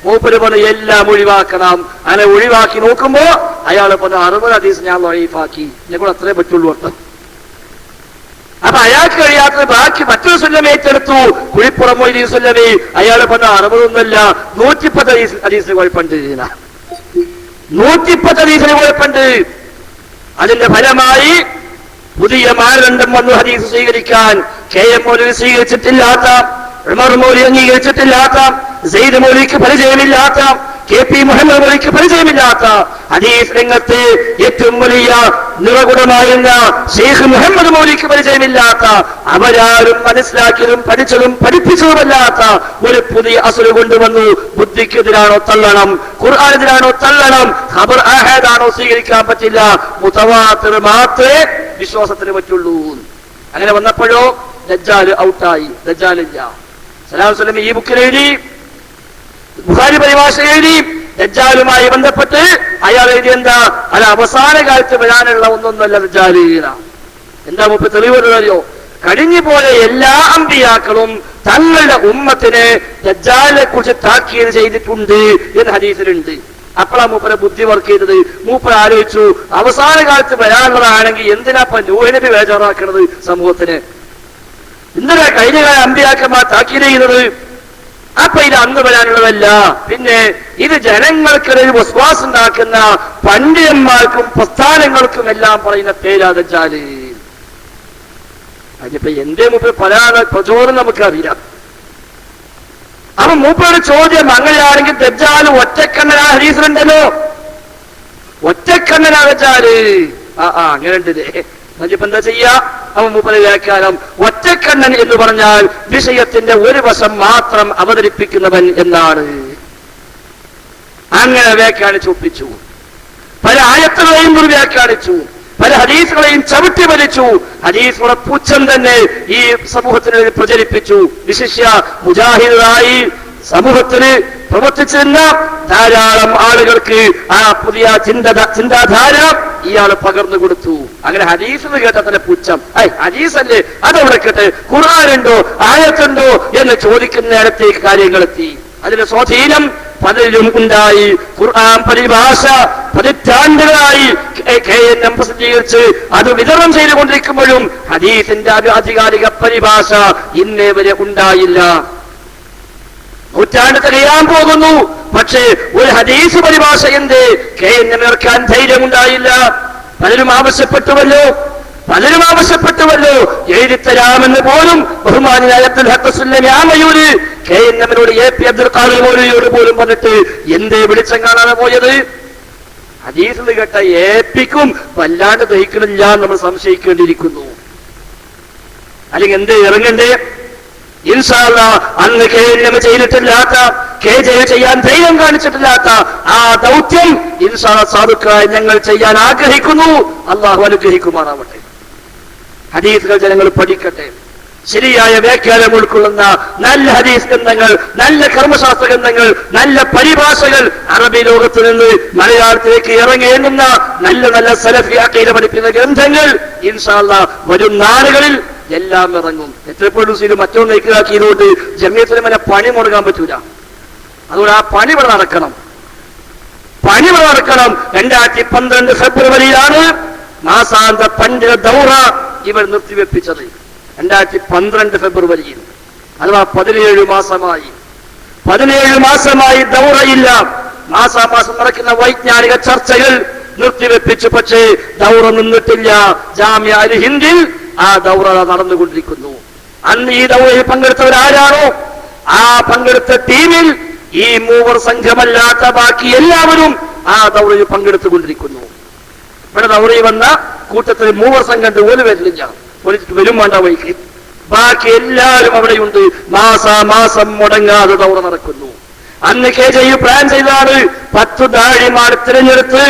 Speaker 2: മൂപ്പര് പറഞ്ഞു എല്ലാം ഒഴിവാക്കണം. അങ്ങനെ ഒഴിവാക്കി നോക്കുമ്പോ അയാൾ പറഞ്ഞു 60 ഹദീസ് ഞാൻ വഴീഫാക്കി, എന്നെ കൂടെ അത്രേ പറ്റുള്ളൂ അർത്ഥം. അപ്പൊ അയാൾക്ക് കഴിയാത്തത് ബാക്കി മറ്റൊരു സുല്ലമ ഏറ്റെടുത്തു. കുഴിപ്പുറം മൊയ്തീൻ സുല്ലമി, അയാൾ പറഞ്ഞ 60 ഒന്നല്ല 110 ഹദീസിന് കുഴപ്പമുണ്ട്, 110 ഹദീസിന് കുഴപ്പമുണ്ട്. അതിന്റെ ഫലമായി പുതിയ മാനദണ്ഡം വന്നു ഹദീസ് സ്വീകരിക്കാൻ. KM മൗലവി സ്വീകരിച്ചിട്ടില്ലാത്ത, ഉമർ മൗലവി അംഗീകരിച്ചിട്ടില്ലാത്ത, സെയ്ദ് മൗലവിക്ക് പരിചയമില്ലാത്ത, KP മുഹമ്മദ് മൗലവിക്ക് പരിചയമില്ലാത്ത, ഹദീസ് രംഗത്ത് ഏറ്റവും വലിയ നിറകുടമായിരുന്ന ഷെയ്ഖ് മുഹമ്മദ് മൗലവിക്ക് പരിചയമില്ലാത്ത, അവരാരും മനസ്സിലാക്കിയതും പഠിച്ചതും പഠിപ്പിച്ചതുമല്ലാത്ത ഒരു പുതിയ അസുര കൊണ്ടുവന്നു. ബുദ്ധിക്കെതിരാണോ തള്ളണം, ഖുർആനെതിരാണോ തള്ളണം, ഖബർ ആഹാദാണോ സ്വീകരിക്കാൻ പറ്റില്ല, മുതവാത്തിർ മാത്രമേ വിശ്വാസത്തിന് പറ്റുള്ളൂ. അങ്ങനെ വന്നപ്പോഴോ ദജ്ജാൽ ഔട്ടായി, ദജ്ജാലില്ല. സല്ലല്ലാഹു അലൈഹി വസല്ലം ഈ ബുക്കിൽ എഴുതി, ബുഖാരി പരിഭാഷ എഴുതി, ദജ്ജാലുമായി ബന്ധപ്പെട്ട് അയാൾ എഴുതി എന്താ, അല്ല അവസാന കാലത്ത് വരാനുള്ള ഒന്നൊന്നല്ല ദജ്ജാൽ. എന്താ മുമ്പ് തെളിവറിയോ? കഴിഞ്ഞു പോയ എല്ലാ അമ്പിയാക്കളും തങ്ങളുടെ ഉമ്മത്തിനെ ദജ്ജാലിനെ കുറിച്ച് താക്കീത് ചെയ്തിട്ടുണ്ട് എന്ന് ഹദീസിലുണ്ട്. അപ്പോഴാ മൂപ്പരെ ബുദ്ധി വർക്ക് ചെയ്തത്. മൂപ്പർ ആലോചിച്ചു, അവസാന കാലത്ത് വരാനുള്ളതാണെങ്കിൽ എന്തിനാ നൂഹ് നബി ബേജാറാക്കുന്നത് സമൂഹത്തിന്? എന്തിനാ കഴിഞ്ഞ കാല അമ്പിയാക്കന്മാർ താക്കീത് ചെയ്യുന്നത്? അപ്പൊ ഇത് അന്ന് വരാനുള്ളതല്ല, പിന്നെ ഇത് ജനങ്ങൾക്കിടയിൽ വസ്വാസ് ഉണ്ടാക്കുന്ന പണ്ഡിതന്മാർക്കും പ്രസ്ഥാനങ്ങൾക്കും എല്ലാം പറയുന്ന പേരാ ദജ്ജാല്. അതിപ്പോ എന്റെ മുമ്പിൽ പല പ്രചോദനം നമുക്കറിയാം. അപ്പൊ മൂപ്പയുടെ ചോദ്യം അങ്ങനെയാണെങ്കിൽ ദജ്ജാല് ഒറ്റക്കണ്ണനാ ഹദീസിലുണ്ടല്ലോ, ഒറ്റക്കണ്ണനാ ദജ്ജാല്. അങ്ങനെ ഉണ്ടല്ലേ, എന്നിട്ടിപ്പോ എന്താ ചെയ്യാ? അവൻ മൂപ്പരെ വ്യാഖ്യാനം ഒറ്റക്കണ്ണൻ എന്ന് പറഞ്ഞാൽ വിഷയത്തിന്റെ ഒരു വശം മാത്രം അവതരിപ്പിക്കുന്നവൻ എന്നാണ്. അങ്ങനെ വ്യാഖ്യാനിച്ച് ഒപ്പിച്ചു. പല ആയത്തുകളെയും വ്യാഖ്യാനിച്ചു, പല ഹദീസുകളെയും ചവിട്ടി വലിച്ചു. ഹദീസുകളുടെ പുച്ഛം തന്നെ ഈ സമൂഹത്തിന് പ്രചരിപ്പിച്ചു. വിശിഷ്യ മുജാഹിദായി സമൂഹത്തിന് പ്രവർത്തിച്ചിരുന്ന ധാരാളം ആളുകൾക്ക് ആ പുതിയ ചിന്താധാര ഇയാൾ പകർന്നു കൊടുത്തു. അങ്ങനെ ഹദീസ് കേട്ട തന്നെ പുച്ഛം, ഹദീസല്ലേ അതവിടെ കേട്ട്, ഖുർആനുണ്ടോ ആയത്തുണ്ടോ എന്ന് ചോദിക്കുന്ന നേരത്തേക്ക് കാര്യങ്ങളെത്തി. അതിന്റെ സ്വാധീനം പലരിലും ഉണ്ടായി. ഖുർആൻ പരിഭാഷ പതിറ്റാണ്ടുകളായി KNM പ്രസിദ്ധീകരിച്ച് അത് വിതരണം ചെയ്തുകൊണ്ടിരിക്കുമ്പോഴും ഹദീസിന്റെ ആധികാരിക പരിഭാഷ ഇന്നേ വരെ ഉണ്ടായില്ല. നൂറ്റാണ്ട് തികയാൻ പോകുന്നു, പക്ഷേ ഒരു ഹദീസ് പരിഭാഷ എന്ത് KNM ഇറക്കാൻ ധൈര്യമുണ്ടായില്ല. പലരും ആവശ്യപ്പെട്ടുവല്ലോ എഴുതിത്തരാമെന്ന് പോലും ബഹുമാനായ അബ്ദുൽ ഹഖ് സുല്ലമി ആമയൂര് KNMനോട് AP അബ്ദുൽ ഖാദിർ മൗലവിയോട് പോലും പറഞ്ഞിട്ട് എന്തേ വെളിച്ചം കാണാതെ പോയത്? ഹദീസിൽ കേട്ട ഏപ്പിക്കും വല്ലാണ്ട് ദഹിക്കണില്ല നമ്മൾ സംശയിക്കേണ്ടിയിരിക്കുന്നു. അല്ലെങ്കിൽ എന്തേ ഇറങ്ങണ്ടേ? ഇൻഷാ അല്ലാഹ് അന്ന് KNM ചെയ്തിട്ടില്ലാത്ത, KJ ചെയ്യാൻ ധൈര്യം കാണിച്ചിട്ടില്ലാത്ത ആ ദൗത്യം ഇൻഷാ അല്ലാഹ് സാധുക്കളായി ഞങ്ങൾ ചെയ്യാൻ ആഗ്രഹിക്കുന്നു. അള്ളാഹു അനുഗ്രഹിക്കുമാറാവട്ടെ. ഹദീസുകൾ ജനങ്ങൾ പഠിക്കട്ടെ. ശരിയായ വ്യാഖ്യാനം ഉൾക്കൊള്ളുന്ന നല്ല ഹദീസ് ഗ്രന്ഥങ്ങൾ, നല്ല കർമ്മശാസ്ത്ര ഗ്രന്ഥങ്ങൾ, നല്ല പരിഭാഷകൾ അറബി ലോകത്ത് നിന്ന് മലയാളത്തിലേക്ക് ഇറങ്ങിയെണ്ണുന്ന നല്ല നല്ല സലഫി അഖീദ പഠിപ്പിക്കുന്ന ഗ്രന്ഥങ്ങൾ ഇൻഷാ അല്ലാഹ് വരും നാളുകളിൽ എല്ലാം ഇറങ്ങും. എത്രപ്പോഴും മറ്റൊന്ന് നീക്കിയതുകൊണ്ട് ജമിയത്തിന് മേലെ പണി മുടങ്ങാൻ പറ്റൂല. അതുകൊണ്ട് ആ പണി ഇവിടെ നടക്കണം. 2012 ഫെബ്രുവരിയിലാണ് മാസാന്ത പണ്ഡിത ദൗറ ഇവർ നിർത്തിവെപ്പിച്ചത്. 2012 ഫെബ്രുവരിയിൽ, അഥവാ 17 മാസമായി ദൗറയില്ല. മാസാമാസം നടക്കുന്ന വൈജ്ഞാനിക ചർച്ചകൾ നിർത്തിവെപ്പിച്ചു. പക്ഷേ ദൗറ നിന്നിട്ടില്ല. ജാമിഅ അൽ ഹിന്ദിൽ ആ ദൗറ നടന്നുകൊണ്ടിരിക്കുന്നു. അന്ന് ഈ ദൗറയിൽ പങ്കെടുത്തവരാരാണോ ആ പങ്കെടുത്ത ടീമിൽ ഈ മൂവർ സംഘമല്ലാത്ത ബാക്കി എല്ലാവരും ആ ദൗറയിൽ പങ്കെടുത്തുകൊണ്ടിരിക്കുന്നു. ഇവിടെ ദൗറയിൽ വന്ന കൂട്ടത്തിൽ മൂവർ സംഘം പോലും വരില്ല, വരും വേണ്ട വൈകി. ബാക്കി എല്ലാവരും അവിടെയുണ്ട്. മാസാമാസം മുടങ്ങാതെ ദൗറ നടക്കുന്നു. അന്ന് KJ പ്ലാൻ ചെയ്താണ് 10 ദാഴിമാർ തിരഞ്ഞെടുത്ത്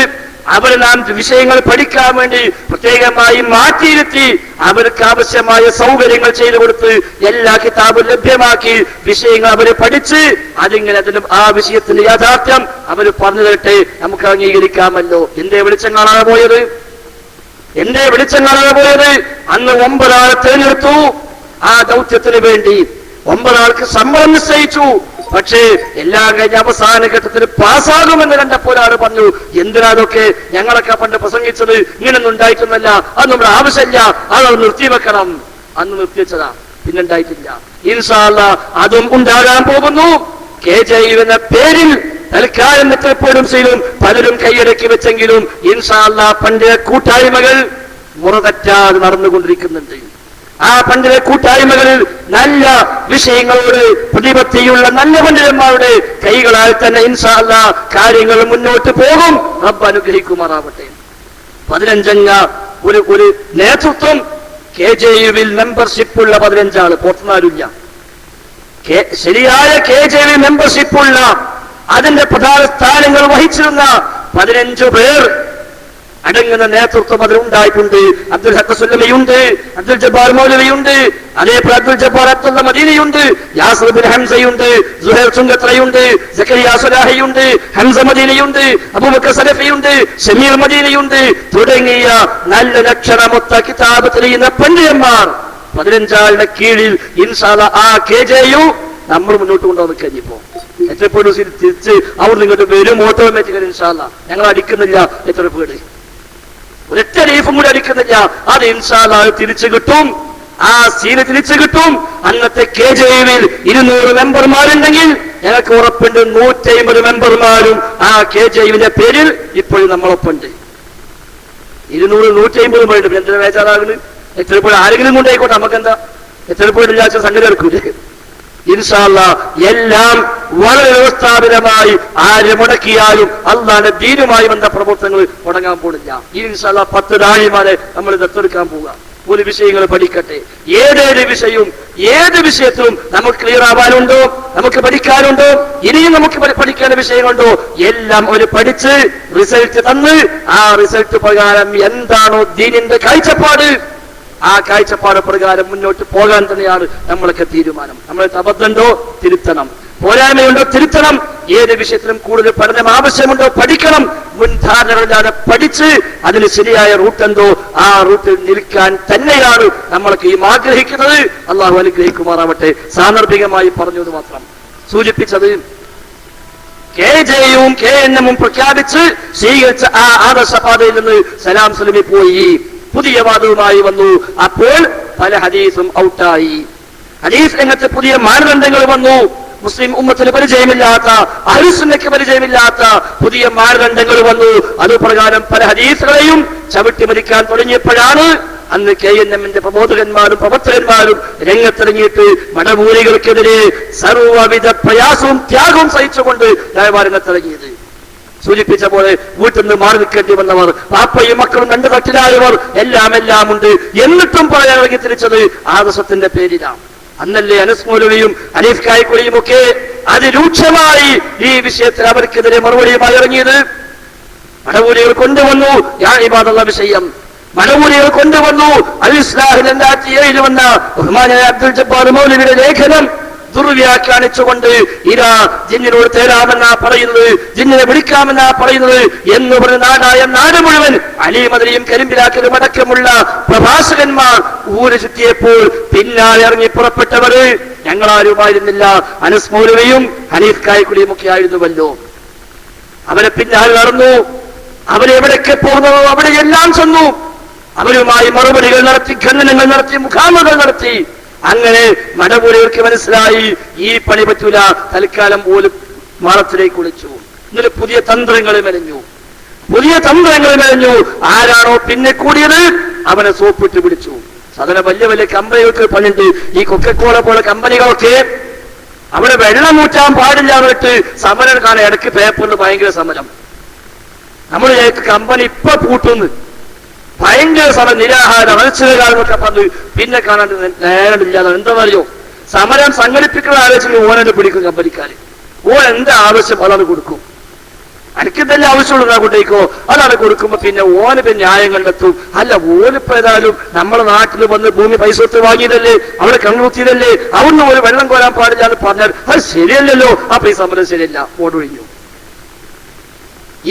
Speaker 2: അവർ നാം വിഷയങ്ങൾ പഠിക്കാൻ വേണ്ടി പ്രത്യേകമായി മാറ്റിയിരുത്തി അവർക്ക് ആവശ്യമായ സൗകര്യങ്ങൾ ചെയ്തു കൊടുത്ത് എല്ലാ കിതാബും ലഭ്യമാക്കി വിഷയങ്ങൾ അവര് പഠിച്ച് അതിങ്ങനെ ആ വിഷയത്തിന്റെ യാഥാർത്ഥ്യം അവർ പറഞ്ഞു തരട്ടെ, നമുക്ക് അംഗീകരിക്കാമല്ലോ. എന്തേ വെളിച്ചം കാണാതെ പോയത്? അന്ന് 9 ആളെ തിരഞ്ഞെടുത്തു ആ ദൗത്യത്തിന് വേണ്ടി. 9 ആൾക്ക് ശമ്പളം നിശ്ചയിച്ചു. പക്ഷേ എല്ലാം കഴിഞ്ഞ അവസാന ഘട്ടത്തിൽ പാസ്സാകുമെന്ന് കണ്ടപ്പോൾ ആള് പറഞ്ഞു, എന്തിനാ അതൊക്കെ, ഞങ്ങളൊക്കെ പണ്ട് പ്രസംഗിച്ചത് ഇങ്ങനൊന്നും ഉണ്ടായിട്ടൊന്നല്ല, അത് നമ്മുടെ ആവശ്യമില്ല, അതൊന്ന് നിർത്തിവെക്കണം. അന്ന് നിർത്തിവെച്ചതാ, പിന്നുണ്ടായിട്ടില്ല. ഇൻഷാ അല്ലാഹ് അതും ഉണ്ടാകാൻ പോകുന്നു. KJU എന്ന പേരിൽ തൽക്കാലം എത്രപ്പോഴും ചെയ്യും പലരും കൈയടക്കി വെച്ചെങ്കിലും ഇൻഷാ അല്ലാഹ് പണ്ടിലെ കൂട്ടായ്മകൾ മുറതെറ്റാതെ നടന്നുകൊണ്ടിരിക്കുന്നുണ്ട്. ആ പണ്ടിലെ കൂട്ടായ്മകളിൽ നല്ല വിഷയങ്ങളോട് പ്രതിപത്തിയുള്ള നല്ല പണ്ഡിതന്മാരുടെ കൈകളാൽ തന്നെ ഇൻഷാ അല്ലാഹ് കാര്യങ്ങൾ മുന്നോട്ട് പോകും. റബ്ബ് അനുഗ്രഹിക്കുമാറാവട്ടെ. 15 അംഗ ഒരു നേതൃത്വം KJU-വിൽ മെമ്പർഷിപ്പുള്ള 15 ആള്, പുറത്തുനിന്നാരുമില്ല. ശരിയായ KJU മെമ്പർഷിപ്പുള്ള അതിന്റെ പ്രധാന സ്ഥാനങ്ങൾ വഹിച്ചിരുന്ന 15 പേർ അടങ്ങുന്ന നേതൃത്വം അതിലുണ്ടായിട്ടുണ്ട്. അബ്ദുൽ ഹഖ് സുല്ലമിയുണ്ട്, അബ്ദുൽ ജബ്ബാർ മൗലവിയുണ്ട്, അതേപോലെ അബ്ദുൽ ജബ്ബാർ അബ്ദുള്ള മദീനയുണ്ട്, യാസിർ ബിൻ ഹംസയുണ്ട്, സുഹൈർ ചുങ്കത്രയുണ്ട്, സക്കരിയ സുലാഹിയുണ്ട്, ഹംസ മദീനയുണ്ട്, അബൂബക്കർ സലഫിയുണ്ട്, ഷമീർ മദീനയുണ്ട് തുടങ്ങിയ നല്ല ലക്ഷണമൊത്ത കിതാബ് തെളിയുന്ന പണ്ഡിതന്മാർ 15 ആളുടെ കീഴിൽ ഇൻഷാ അല്ലാഹ് ആ KJU നമ്മൾ മുന്നോട്ട് കൊണ്ടുവന്ന് കഴിഞ്ഞപ്പോ എത്രപ്പോഴും തിരിച്ച് അവർ നിങ്ങോട്ട് വരും ഓട്ടോമാറ്റിക്കലി ഇൻഷാ അല്ലാഹ് ഞങ്ങൾ അടിക്കുന്നില്ല. എത്ര പേര് ഒരൊറ്റ ലീഫും കൂടി അടിക്കുന്നില്ല. അത് ഇൻഷാ അല്ലാഹ് തിരിച്ചു കിട്ടും. ആ സീന് തിരിച്ചു കിട്ടും. അന്നത്തെ KJU-വിൽ 200 മെമ്പർമാരുണ്ടെങ്കിൽ ഞങ്ങൾക്ക് ഉറപ്പുണ്ട് 150 മെമ്പർമാരും ആ KJU-വിന്റെ പേരിൽ ഇപ്പോഴും നമ്മളൊപ്പുണ്ട്. 200-150 പേരുണ്ട്. എന്തിനാ വേചാറാകുന്നത്? എത്ര പേര് ആരെങ്കിലും കൊണ്ടായിക്കോട്ടെ, നമുക്കെന്താ, എത്ര പേരില്ലാച്ച സംഗതി എടുക്കൂലേ. ഇൻഷാ അല്ലാഹ് എല്ലാം വളരെ വ്യവസ്ഥാപിതമായി ആര് മുടക്കിയാലും അള്ളാന്റെ ദീനുമായി ബന്ധ പ്രവർത്തനങ്ങൾ മുടങ്ങാൻ പോണില്ല. ഇൻഷാ അല്ലാഹ് 10 ദാഴിമാരെ നമ്മൾ ദത്തെടുക്കാൻ പോവുക. ഒരു വിഷയങ്ങൾ പഠിക്കട്ടെ. ഏത് വിഷയത്തിലും നമുക്ക് ക്ലിയർ ആവാനുണ്ടോ, നമുക്ക് പഠിക്കാനുണ്ടോ, ഇനിയും നമുക്ക് പഠിക്കേണ്ട വിഷയങ്ങളുണ്ടോ, എല്ലാം ഒരു പഠിച്ച് റിസൾട്ട് തന്ന് ആ റിസൾട്ട് പ്രകാരം എന്താണോ ദീനിന്റെ കാഴ്ചപ്പാട്, ആ കാഴ്ചപ്പാട് പ്രകാരം മുന്നോട്ട് പോകാൻ തന്നെയാണ് നമ്മളൊക്കെ തീരുമാനം. നമ്മളെ അബദ്ധമുണ്ടോ തിരുത്തണം, പോരായ്മയുണ്ടോ തിരുത്തണം. ഏത് വിഷയത്തിലും കൂടുതൽ പഠനം ആവശ്യമുണ്ടോ പഠിക്കണം. മുൻധാരണകളില്ലാതെ പഠിച്ച് അതിന് ശരിയായ റൂട്ട് എന്തോ ആ റൂട്ടിൽ നിൽക്കാൻ തന്നെയാണ് നമ്മളൊക്കെ ഈ ആഗ്രഹിക്കുന്നത്. അള്ളാഹു അനുഗ്രഹിക്കുമാറാവട്ടെ. സാന്ദർഭികമായി പറഞ്ഞത് മാത്രം സൂചിപ്പിച്ചത് KJU-വും KNM-ഉം പ്രഖ്യാപിച്ച് സ്വീകരിച്ച ആ ആദർശപാതയിൽ നിന്ന് സലാം സലമി പോയി പുതിയ വാദവുമായി വന്നു. അപ്പോൾ പല ഹദീസും ഔട്ടായി. ഹദീസ് രംഗത്ത് പുതിയ മാനദണ്ഡങ്ങൾ വന്നു. മുസ്ലിം ഉമ്മത്തിന് പരിചയമില്ലാത്ത, അഹ്ലുസുന്നക്ക് പരിചയമില്ലാത്ത പുതിയ മാനദണ്ഡങ്ങൾ വന്നു. അതുപ്രകാരം പല ഹദീസുകളെയും ചവിട്ടി മരിക്കാൻ തുടങ്ങിയപ്പോഴാണ് അന്ന് KNM-ന്റെ പ്രബോധകന്മാരും പ്രവർത്തകന്മാരും രംഗത്തിറങ്ങിയിട്ട് മടമൂലികൾക്കെതിരെ സർവ്വവിധ പ്രയാസവും ത്യാഗവും സഹിച്ചുകൊണ്ട് രംഗത്തിറങ്ങിയത്. സൂചിപ്പിച്ച പോലെ വീട്ടിൽ നിന്ന് മാറി നിൽക്കേണ്ടി വന്നവർ, പാപ്പയും മക്കളും 2 തട്ടിലായവർ എല്ലാം ഉണ്ട്. എന്നിട്ടും പറയാൻ ഇറങ്ങി തിരിച്ചത് ആദർശത്തിന്റെ പേരിലാണ്. അന്നല്ലേ അനസ് മൗലവിയും ഹനീഫ് കായ്ക്കുളിയും ഒക്കെ അതിരൂക്ഷമായി ഈ വിഷയത്തിൽ അവർക്കെതിരെ മറുപടിയുമായി ഇറങ്ങിയത്. മടവൂരികൾ കൊണ്ടുവന്നു യാ ഇബാദുള്ള വിഷയം, മടവൂരികൾ കൊണ്ടുവന്നു അൽ ഇസ്ലാഹിൽ 2007 വന്ന ബഹുമാനായ അബ്ദുൽ ജബ്ബാർ മൗലവിയുടെ ലേഖനം ദുർവ്യാഖ്യാനിച്ചുകൊണ്ട് ഇതാ ജിന്നിനോട് തേരാമെന്നാ പറയുന്നത്, ജിന്നിനെ വിളിക്കാമെന്നാ പറയുന്നത് എന്ന് പറഞ്ഞ നാടായ നാട് മുഴുവൻ അലിമദരിയും കരിമ്പിലാക്കലും അടക്കമുള്ള പ്രഭാഷകന്മാർ ഊര് ചുറ്റിയപ്പോൾ പിന്നാലെ ഇറങ്ങി പുറപ്പെട്ടവര് ഞങ്ങളാരുമായിരുന്നില്ല, അനസ് മൗലവിയും ഹനീഫ് കായ്ക്കുളിയും ഒക്കെ ആയിരുന്നുവല്ലോ. അവരെ പിന്നാലെ നടന്നു. അവരെവിടേക്ക് പോകുന്നതോ അവിടെയെല്ലാം ചെന്നു. അവരുമായി മറുപടികൾ നടത്തി, ഖണ്ഡനങ്ങൾ നടത്തി, മുഖാമുഖങ്ങൾ നടത്തി. അങ്ങനെ മടവൂരികൾക്ക് മനസ്സിലായി ഈ പണി പറ്റൂല, തൽക്കാലം പോലും മാളത്തിലേക്ക് വിളിച്ചു. എന്നിട്ട് പുതിയ തന്ത്രങ്ങൾ മെനഞ്ഞു. ആരാണോ പിന്നെ കൂടിയത് അവനെ സോപ്പിട്ട് പിടിച്ചു. സാധാരണ വലിയ വലിയ കമ്പനികൾക്ക് പണിയുണ്ട്. ഈ കൊക്കക്കോള പോലെ കമ്പനികളൊക്കെ അവിടെ വെള്ളം ഊറ്റാൻ പാടില്ല എന്നിട്ട് സമരം കാണാൻ ഇടയ്ക്ക് പേപ്പറിൽ ഭയങ്കര സമരം. നമ്മൾ കമ്പനി ഇപ്പൊ പൂട്ടുന്നു, ഭയങ്കര സമരം, നിരാഹാരം, മത്സ്യകാലമൊക്കെ പറഞ്ഞ് പിന്നെ കാണാൻ നേരമില്ലാതെ. എന്താ പറയോ, സമരം സംഘടിപ്പിക്കുന്ന ആലോചിച്ച് ഓനെ പിടിക്കും കമ്പനിക്കാര്. ഓൻ എന്താ ആവശ്യം അതാണ് കൊടുക്കും. എനിക്ക് തന്നെ ആവശ്യമുള്ള കൊണ്ടേക്കോ അതാണ് കൊടുക്കുമ്പോ പിന്നെ ഓന് പിന്നെ ന്യായം കണ്ടെത്തും. അല്ല, ഓനിപ്പോ ഏതായാലും നമ്മുടെ നാട്ടിൽ വന്ന് ഭൂമി പൈസ കൊടുത്ത് വാങ്ങിയതല്ലേ, അവിടെ കണ്ണുത്തിയതല്ലേ, അവിടുന്ന് ഒരു വെള്ളം കോരാൻ പാടില്ല എന്ന് പറഞ്ഞാൽ അത് ശരിയല്ലല്ലോ. അപ്പൊ ഈ സമരം ശരിയല്ല, ഓടൊഴിഞ്ഞു.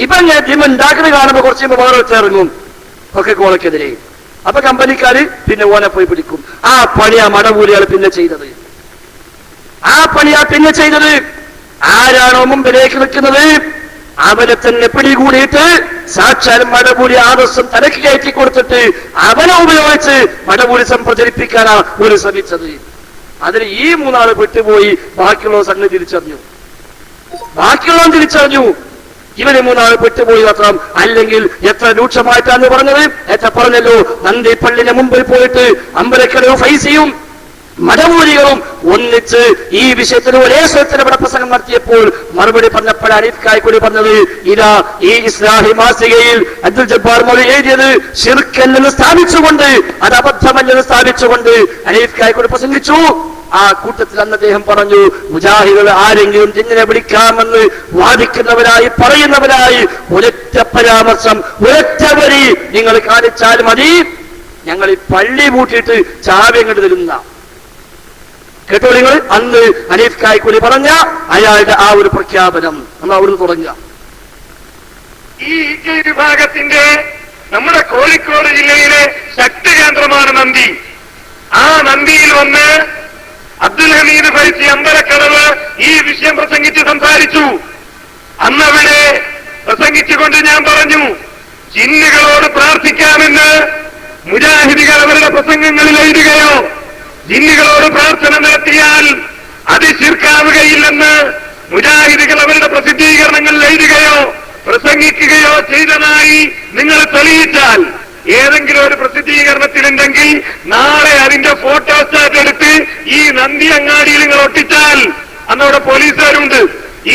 Speaker 2: ഇപ്പൊ ഞാൻ ഉണ്ടാക്കുന്ന കാണുമ്പോ കുറച്ച് വേറെ വെച്ചിറങ്ങും ഒക്കെ കോളക്കെതിരെ. അപ്പൊ കമ്പനിക്കാര് പിന്നെ ഓനെ പോയി പിടിക്കും. ആ പണി ആ മടവൂലികൾ പിന്നെ ചെയ്തത്. ആ പണിയാ പിന്നെ ചെയ്തത്. ആരാണോ മുമ്പിലേക്ക് നിൽക്കുന്നത് അവനെ തന്നെ പിടികൂടിയിട്ട് സാക്ഷാൽ മടപൂരി ആദർശം തലക്ക് കയറ്റി കൊടുത്തിട്ട് അവനെ ഉപയോഗിച്ച് മടപൂരിസം പ്രചരിപ്പിക്കാനാണ് ഒരു ശ്രമിച്ചത്. അതിന് ഈ മൂന്നാള് പെട്ടുപോയി. ബാക്കിയുള്ള സംഘം തിരിച്ചറിഞ്ഞു. ഇവര് മൂന്നാള് പെട്ടുപോയി മാത്രം. അല്ലെങ്കിൽ എത്ര രൂക്ഷമായിട്ടാണ് പറഞ്ഞത്. എത്ര പറഞ്ഞല്ലോ, നന്ദി പള്ളിന് മുമ്പിൽ പോയിട്ട് അമ്പലക്കടവും ഫൈസിയും മടമൂലികളും ഒന്നിച്ച് ഈ വിഷയത്തിൽ ഒരേ സ്വരത്തിൽ ഇവിടെ പ്രസംഗം നടത്തിയപ്പോൾ മറുപടി പറഞ്ഞപ്പോൾ അനീഫ് കായ്ക്കുടി പറഞ്ഞത്, ഇതാ ഈ ഇസ്ലാഹി മാസികയിൽ അബ്ദുൽ ജബ്ബാർ മൗലവി എഴുതിയത് ശിർക്കല്ലെന്ന് സ്ഥാപിച്ചുകൊണ്ട്, അത് അബദ്ധമല്ലെന്ന് സ്ഥാപിച്ചുകൊണ്ട് അനീഫ് കായ്ക്കുടി പ്രസംഗിച്ചു. ആ കൂട്ടത്തിൽ അന്ന് അദ്ദേഹം പറഞ്ഞു, മുജാഹിദുകൾ ആരെങ്കിലും ജിന്നിനെ വിളിക്കാമെന്ന് വാദിക്കുന്നവരായി പറയുന്നവരായി ഒരൊറ്റ പരാമർശം, ഒരൊറ്റ വരി നിങ്ങൾ കാണിച്ചാൽ മതി, ഞങ്ങൾ ഈ പള്ളി പൂട്ടിയിട്ട് ചാവി അങ്ങോട്ട് തരുന്ന. കേട്ടോ നിങ്ങൾ? അന്ന് ഹനീഫ് കായ്ക്കുടി പറഞ്ഞ അയാളുടെ ആ ഒരു പ്രഖ്യാപനം നമ്മൾ അവിടുന്ന് തുടങ്ങുക.
Speaker 1: ഈ വിഭാഗത്തിന്റെ നമ്മുടെ കോഴിക്കോട് ജില്ലയിലെ ശക്തി കേന്ദ്രമാണ് നന്ദി. ആ നന്ദിയിൽ വന്ന് അബ്ദുൽ ഹമീദ് ഫൈസി അമ്പലക്കടവ് ഈ വിഷയം പ്രസംഗിച്ച് സംസാരിച്ചു. അന്നവിടെ പ്രസംഗിച്ചുകൊണ്ട് ഞാൻ പറഞ്ഞു, ജിന്നുകളോട് പ്രാർത്ഥിക്കാമെന്ന് മുജാഹിദികൾ അവരുടെ പ്രസംഗങ്ങളിൽ എഴുതുകയോ ജിന്നുകളോട് പ്രാർത്ഥന നടത്തിയാൽ അത് ശിർക്കാവുകയില്ലെന്ന് മുജാഹിദികൾ അവരുടെ പ്രസിദ്ധീകരണങ്ങളിൽ എഴുതുകയോ പ്രസംഗിക്കുകയോ ചെയ്തതായി നിങ്ങൾ തെളിയിച്ചാൽ, ഏതെങ്കിലും ഒരു പ്രസിദ്ധീകരണത്തിലുണ്ടെങ്കിൽ നാളെ അതിന്റെ ഫോട്ടോസ്റ്റാറ്റ് എടുത്ത് ഈ നന്ദി അങ്ങാടിയിൽ നിങ്ങൾ ഒട്ടിച്ചാൽ, അന്നവിടെ പോലീസുകാരുണ്ട്,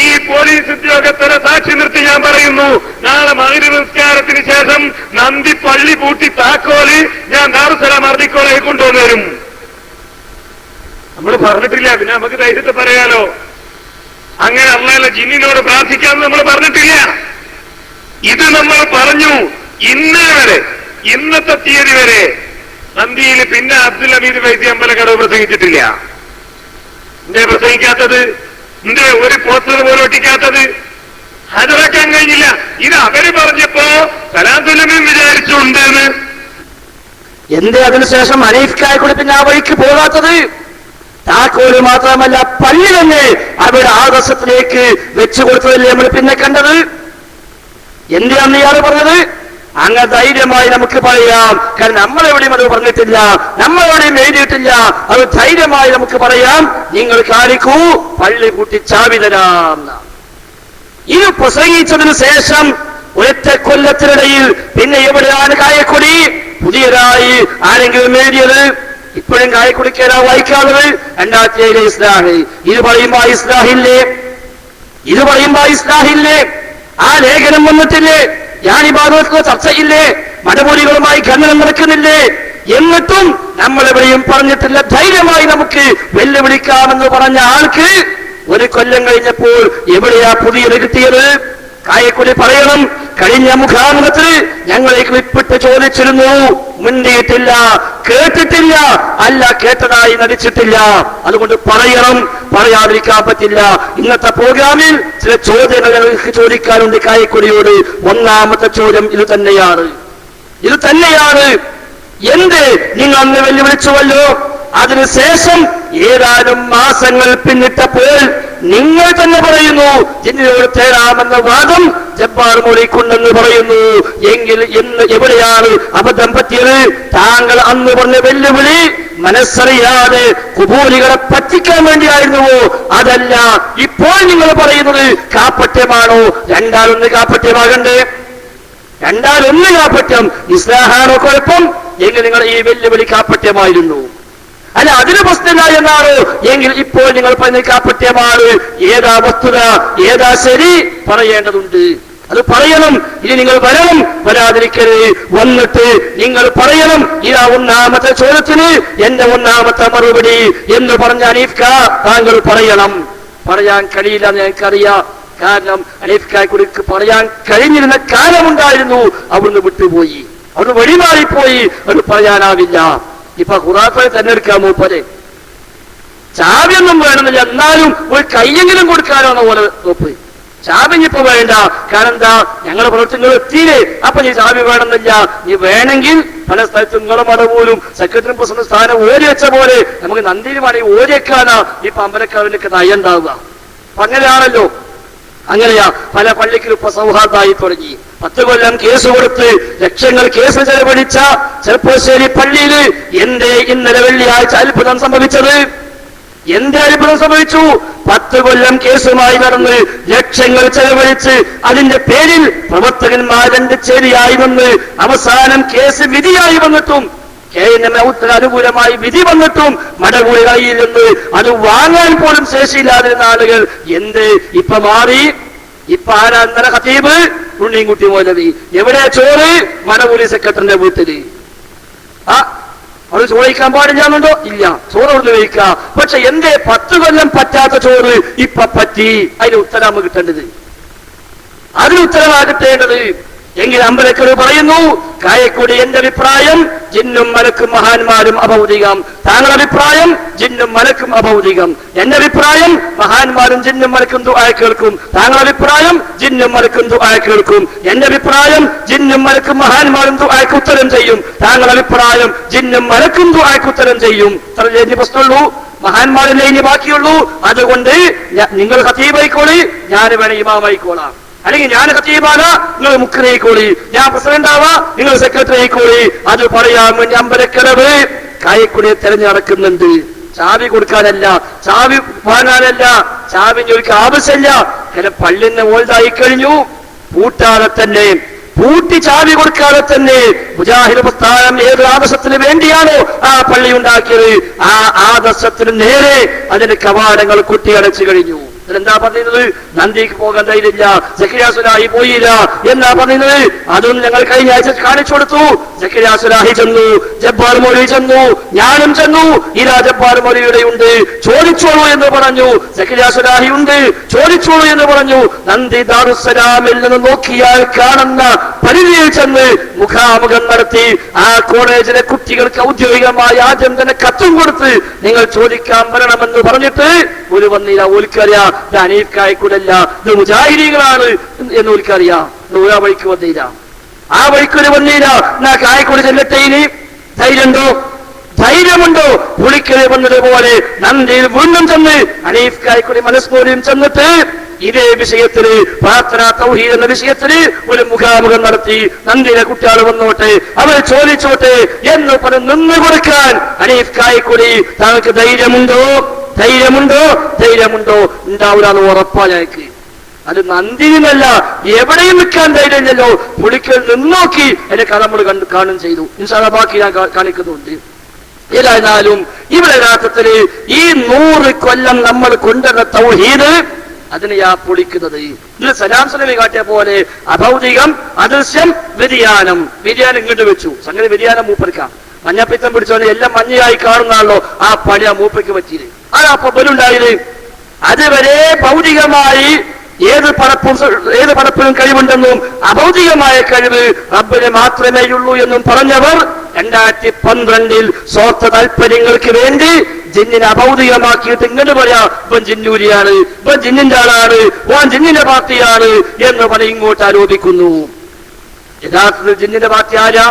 Speaker 1: ഈ പോലീസ് ഉദ്യോഗസ്ഥരെ സാക്ഷി നിർത്തി ഞാൻ പറയുന്നു, നാളെ മഗ്‌രിബ് നിസ്കാരത്തിന് ശേഷം നന്ദി പള്ളി പൂട്ടി താക്കോല് ഞാൻ ദാറുസ്സലാം അർദിക്കോളേക്ക് കൊണ്ടുവരും. നമ്മൾ പറഞ്ഞിട്ടില്ല, പിന്നെ നമുക്ക് ധൈര്യത്തെ പറയാലോ. അങ്ങനെ അല്ലാതെ ജിന്നിനോട് പ്രാർത്ഥിക്കാമെന്ന് നമ്മൾ പറഞ്ഞിട്ടില്ല. ഇത് നമ്മൾ പറഞ്ഞു. ഇന്നേ വരെ, ഇന്നത്തെ തീയതി വരെ നന്ദിയിൽ പിന്നെ അബ്ദുൽ ഹമീദ് ഫൈസി അമ്പലക്കടവ് പ്രസംഗിച്ചിട്ടില്ല. എന്തേ പ്രസംഗിക്കാത്തത്? എന്തേ ഒരു പോസ്റ്റർ പോലും ഒട്ടിക്കാത്തത്? ഹാജരാക്കാൻ കഴിഞ്ഞില്ല. ഇത് അവര് പറഞ്ഞപ്പോ സലാത്തുലമീൻ വിചാരിച്ചുണ്ട് എന്ന്.
Speaker 2: എന്തേ അതിനുശേഷം ഹനീഫ് കായ്ക്കുടി പിന്നെ ആ വഴിക്ക് പോകാത്തത്? താക്കോല് മാത്രമല്ല, പള്ളി തന്നെ അവരുടെ ആദർശത്തിലേക്ക് വെച്ചു കൊടുത്തതല്ലേ നമ്മൾ പിന്നെ കണ്ടത്? എന്തിനാണ് ഇയാള് പറഞ്ഞത്? അങ്ങ് ധൈര്യമായി നമുക്ക് പറയാം, കാരണം നമ്മളെവിടെയും അത് പറഞ്ഞിട്ടില്ല, നമ്മളെവിടെയും എഴുതിയിട്ടില്ല. അത് ധൈര്യമായി നമുക്ക് പറയാം, നിങ്ങൾ കാണിക്കൂ, പള്ളി പൂട്ടി ചാവി തരാം. ഇത് പ്രസംഗിച്ചതിന് ശേഷം ഒരൊറ്റ കൊല്ലത്തിനിടയിൽ പിന്നെ എവിടെയാണ് കായക്കൊടി പുതിയതായി ആരെങ്കിലും എഴുതിയത്? ഇപ്പോഴും കായക്കുടിക്കേരാ വായിക്കാറുള്ളത് 2007 ഇസ്ലാഹി. ഇത് പറയുമ്പോ ഇസ്ലാഹില്ലേ? ആ ലേഖനം വന്നിട്ടില്ലേ? യാനിബാദോക്ക് ചർച്ചയില്ലേ? മടമൂലികളുമായി ഖനനം നടക്കുന്നില്ലേ? എന്നിട്ടും നമ്മളെവിടെയും പറഞ്ഞിട്ടില്ല. ധൈര്യമായി നമുക്ക് വെല്ലുവിളിക്കാമെന്ന് പറഞ്ഞ ആൾക്ക് ഒരു കൊല്ലം കഴിഞ്ഞപ്പോൾ എവിടെയാ പുതിയത് കിട്ടിയത്? കായക്കുടി പറയണം, കഴിഞ്ഞ മുഖാമുഖത്തിൽ ഞങ്ങളെ ക്ലിപ്പിട്ട് ചോദിച്ചിരുന്നു, മുണ്ടിയിട്ടില്ല, കേട്ടിട്ടില്ല, അല്ല കേട്ടതായി നടിച്ചിട്ടില്ല. അതുകൊണ്ട് പറയണം, പറയാതിരിക്കാൻ പറ്റില്ല. ഇന്നത്തെ പ്രോഗ്രാമിൽ ചില ചോദ്യങ്ങൾ ഞങ്ങൾക്ക് ചോദിക്കാനുണ്ട് കായക്കുടിയോട്. ഒന്നാമത്തെ ചോദ്യം ഇത് തന്നെയാണ്. എന്ത് നിങ്ങൾ അന്ന് വെല്ലുവിളിച്ചുവല്ലോ, അതിനുശേഷം ഏതാനും മാസങ്ങൾ പിന്നിട്ടപ്പോൾ നിങ്ങൾ തന്നെ പറയുന്നു ജിന്നിനോട് തേടാമെന്ന വാദം ജബ്ബാർ മൗലവിക്കുണ്ടെന്ന് പറയുന്നു. എങ്കിൽ ഇന്ന് എവിടെയാണ് അബദ്ധം പറ്റിയത്? താങ്കൾ അന്ന് പറഞ്ഞ വെല്ലുവിളി മനസ്സറിയാതെ കുബൂലികളെ പറ്റിക്കാൻ വേണ്ടിയായിരുന്നുവോ? അതല്ല, ഇപ്പോൾ നിങ്ങൾ പറയുന്നത് കാപ്പറ്റ്യമാണോ? രണ്ടാലൊന്ന് കാപ്പറ്റ്യമാകണ്ടേ? രണ്ടാലൊന്ന് കാപ്പറ്റ്യം. ഇസ്ലാഹാണോ കുഴപ്പം? എങ്കിൽ നിങ്ങൾ ഈ വെല്ലുവിളി കാപ്പറ്റ്യമായിരുന്നു. അല്ല, അതിന് പ്രശ്നമില്ല എന്നാണോ? എങ്കിൽ ഇപ്പോൾ നിങ്ങൾ പറഞ്ഞ കാപ്പറ്റ്യമാണ്. ഏതാ വസ്തുത, ഏതാ ശരി പറയേണ്ടതുണ്ട്. അത് പറയണം. ഇനി നിങ്ങൾ വരണം, വരാതിരിക്കരുത്. വന്നിട്ട് നിങ്ങൾ പറയണം, ഇതാ ഒന്നാമത്തെ ചോദ്യത്തിന് എന്റെ ഒന്നാമത്തെ മറുപടി എന്ന് പറഞ്ഞ ഹനീഫ് കാ താങ്കൾ പറയണം. പറയാൻ കഴിയില്ല എന്ന് ഞങ്ങൾക്കറിയാം. കാരണം ഹനീഫ് കായ്ക്കുടിക്ക് പറയാൻ കഴിഞ്ഞിരുന്ന കാലമുണ്ടായിരുന്നു. അവിടുന്ന് വിട്ടുപോയി, അവിടുന്ന് വഴിമാറിപ്പോയി. അത് പറയാനാവില്ല. ഇപ്പൊ ഖുറാഫയെ തന്നെ എടുക്കാൻ മൂപ്പരെ ചാവിയൊന്നും വേണമെന്നില്ല, എന്നാലും ഒരു കയ്യെങ്കിലും കൊടുക്കാനാണ് പോലെ നോപ്പ്. ചാവിഞ്ഞിപ്പോ വേണ്ട. കാരണം എന്താ, ഞങ്ങളെ പ്രവർത്തനങ്ങൾ എത്തിയില്ലേ, അപ്പൊ നീ ചാവി വേണമെന്നില്ല. നീ വേണമെങ്കിൽ പല സ്ഥലത്തും നിങ്ങളെ മത പോലും സെക്രട്ടറി പ്രസിഡന്റ് സ്ഥാനം ഓരി വെച്ച പോലെ നമുക്ക് നന്ദിയിൽ വേണമെങ്കിൽ ഓരിയേക്കാനാ ഈ അമ്പലക്കാവിലേക്ക് നയണ്ടാവുക. അപ്പൊ അങ്ങനെയാണല്ലോ. അങ്ങനെയാ പല പള്ളിക്കും ഇപ്പൊ സൗഹാർദ്ദമായി തുടങ്ങി. 10 കൊല്ലം കേസ് കൊടുത്ത് ലക്ഷങ്ങൾ കേസ് ചെലവഴിച്ച ചെറുപ്പശ്ശേരി പള്ളിയിൽ എന്തേ ഇന്നലെ വെള്ളിയാഴ്ച അത്ഭുതം സംഭവിച്ചത്? എന്തേ അത്ഭുതം സംഭവിച്ചു? 10 കൊല്ലം കേസുമായി നടന്ന് ലക്ഷങ്ങൾ ചെലവഴിച്ച് അതിന്റെ പേരിൽ പ്രവർത്തകന്മാർ 2 ചേരിയായി വന്ന് അവസാനം കേസ് വിധിയായി വന്നിട്ടും KNM അനുകൂലമായി വിധി വന്നിട്ടും മടകൂടി കയ്യിൽ നിന്ന് അത് വാങ്ങാൻ പോലും ശേഷിയില്ലാതിരുന്ന ആളുകൾ എന്ത് ഇപ്പൊ മാറി? ഇപ്പൊ ആരാ? ഇന്നലെ ഖതീബ് ഉണ്ണിൻകുട്ടി മൗലവി. എവിടെ ചോറ്? മടകൂടി സെക്രട്ടറിന്റെ വീട്ടില്. അത് ചോദിക്കാൻ പാടില്ലാന്നുണ്ടോ? ഇല്ല, ചോറ് കൊണ്ട് കഴിക്കുക. പക്ഷെ എന്തേ 10 കൊല്ലം പറ്റാത്ത ചോറ് ഇപ്പൊ പറ്റി? അതിന് ഉത്തരമാണ് കിട്ടേണ്ടത്. അതിന് ഉത്തരവാ കിട്ടേണ്ടത്. എങ്കിൽ അമ്പലക്കർ പറയുന്നു, കായക്കൊടി എന്റെ അഭിപ്രായം ജിന്നും മലക്കും മഹാന്മാരും അഭൗതികം. താങ്കളുടെ അഭിപ്രായം ജിന്നും മലക്കും അഭൗതികം. എന്റെ അഭിപ്രായം മഹാന്മാരും ജിന്നും മലക്കും ദുആ കേൾക്കും. താങ്കളുടെ അഭിപ്രായം ജിന്നും മലക്കും ദുആ കേൾക്കും. എന്റെ അഭിപ്രായം ജിന്നും മലക്കും മഹാന്മാരും ദുആക്ക് ഉത്തരം ചെയ്യും. താങ്കളുടെ അഭിപ്രായം ജിന്നും മലക്കും ദുആക്ക് ഉത്തരം ചെയ്യും. ഇത്രയല്ലേ ഇനി പ്രശ്നമുള്ളൂ? മഹാന്മാരല്ലേ ഇനി ബാക്കിയുള്ളൂ. അതുകൊണ്ട് നിങ്ങൾ ഖതീബായിക്കോളി, ഞാൻ വേണേ ഇമാമായിക്കോളാം. അല്ലെങ്കിൽ ഞാൻ ഖതീബാണ്, നിങ്ങൾ മുഖ്യനായിക്കോളി. ഞാൻ പ്രസിഡന്റ് ആവാ, നിങ്ങൾ സെക്രട്ടറി ആയിക്കോളി. അത് പറയാൻ വേണ്ടി അമ്പലക്കടവ് കായക്കുടിയെ തെരഞ്ഞെടുക്കുന്നുണ്ട്. ചാവി കൊടുക്കാനല്ല, ചാവി വാങ്ങാനല്ല, ചാവിന് ഒരു ആവശ്യമില്ല. ചില പള്ളിന്റെ ഓൾഡായി കഴിഞ്ഞു, പൂട്ടാതെ തന്നെ, പൂട്ടി ചാവി കൊടുക്കാതെ തന്നെ മുജാഹിദ് പ്രസ്ഥാനം ഏത് ആദർശത്തിന് വേണ്ടിയാണോ ആ പള്ളി ഉണ്ടാക്കിയത്, ആ ആദർശത്തിന് നേരെ അതിന്റെ കവാടങ്ങൾ കുട്ടിയടച്ചു കഴിഞ്ഞു. എന്താ പറയുന്നത്? നന്ദിക്ക് പോകാൻ ധൈര്യമില്ല, സക്കരിയ സുലാഹി പോയില്ല എന്നാ പറയുന്നത്. അതും ഞങ്ങൾ കഴിഞ്ഞ ആഴ്ച കാണിച്ചു കൊടുത്തു. സക്കരിയ സുലാഹി ചെന്നു, ജബ്ബാർ മൗലവി ചെന്നു, ഞാനും ചെന്നു. ഇതാ ജബ്ബാർ മൗലവിയുടെ ഉണ്ട്, ചോദിച്ചോളൂ എന്ന് പറഞ്ഞു. സക്കരിയ സുലാഹി ഉണ്ട്, ചോദിച്ചോളൂ എന്ന് പറഞ്ഞു. നന്ദി ദാറുസ്സലാമിൽ നിന്ന് നോക്കിയാൽ കാണുന്ന പരിധിയിൽ ചെന്ന് മുഖാമുഖം നടത്തി ആ കോളേജിലെ കുട്ടികൾക്ക് ഔദ്യോഗികമായി ആദ്യം തന്നെ കത്തും കൊടുത്ത് നിങ്ങൾ ചോദിക്കാൻ വരണമെന്ന് പറഞ്ഞിട്ട് ഒരു വന്നില്ല. ഓൽക്കറിയാം ഇത് ഹനീഫ് കായക്കൂടല്ല, ഇത് മുജാഹിദീകളാണ് എന്ന് ഓൽക്കറിയാം. ആ വഴിക്ക് വന്നില്ല, ആ വഴിക്കൊരു വന്നില്ല. എന്നാ കായക്കൂട് ചെല്ലട്ടെ, ഇനി ധൈര്യമുണ്ടോ? ധൈര്യമുണ്ടോ? പുളിക്കല് വന്നതുപോലെ നന്ദിയിൽ വീണ്ടും ചെന്ന് ഹനീഫ് കായക്കൂടി മനസ്മൂലിയും ചെന്നിട്ട് ഇതേ വിഷയത്തില് പ്രാർത്ഥന തൗഹീദ് എന്ന വിഷയത്തില് ഒരു മുഖാമുഖം നടത്തി. നന്ദിയിലെ കുട്ടികൾ വന്നോട്ടെ, അവർ ചോദിച്ചോട്ടെ എന്ന് പറഞ്ഞ് നിന്ന് കൊടുക്കാൻ ഹനീഫ് കായക്കൂടി താങ്കൾക്ക് ധൈര്യമുണ്ടോ? ധൈര്യമുണ്ടോ? ധൈര്യമുണ്ടോ? ഉണ്ടാവില്ലാന്ന് ഉറപ്പാലേക്ക്. അത് നന്ദിയുമല്ല, എവിടെയും നിൽക്കാൻ ധൈര്യമില്ലല്ലോ. പുളിക്കൽ നിന്നോക്കി എന്റെ കഥ നമ്മൾ കാണും ചെയ്തു. ഇൻഷാ അല്ലാഹ് ബാക്കി ഞാൻ കാണിക്കുന്നുണ്ട്. ഏതായാലും ഇവിടെ യഥാർത്ഥത്തില് ഈ 100 കൊല്ലം നമ്മൾ കൊണ്ടുവന്ന തൗഹീദ് അതിനെയാ പൊളിക്കുന്നത്. ഇതിൽ സലാം സലമി കാട്ടിയ പോലെ അഭൗതികം, അദൃശ്യം, വ്യതിയാനം. വ്യതിയാനം ഇങ്ങോട്ട് വെച്ചു. സംഗതി വ്യതിയാനം മൂപ്പർക്കാം. മഞ്ഞപ്പിത്തം പിടിച്ചോനെ എല്ലാം മഞ്ഞയായി കാണുന്നാണല്ലോ ആ പണി ആ മൂപ്പയ്ക്ക് പറ്റിയത്. അതാ പൊബലുണ്ടായത്. അതുവരെ ഭൗതികമായി ഏത് പടപ്പിനും കഴിവുണ്ടെന്നും അഭൗതികമായ കഴിവ് റബ്ബിന് മാത്രമേയുള്ളൂ എന്നും പറഞ്ഞവർ 2012 സ്വാർത്ഥ താല്പര്യങ്ങൾക്ക് വേണ്ടി ജിന്നിനെ അഭൗതികമാക്കിയിട്ട് ഇങ്ങനെ പറയാ, ഇവൻ ജിന്നൂരിയാണ്, ഇവൻ ജിന്നിന്റെ ആളാണ്, ഓൻ ജിന്നിന്റെ പാർട്ടിയാണ് എന്ന് പറഞ്ഞ് ഇങ്ങോട്ട് ആരോപിക്കുന്നു. യഥാർത്ഥത്തിൽ ജിന്നിന്റെ പാർട്ടി ആരാ?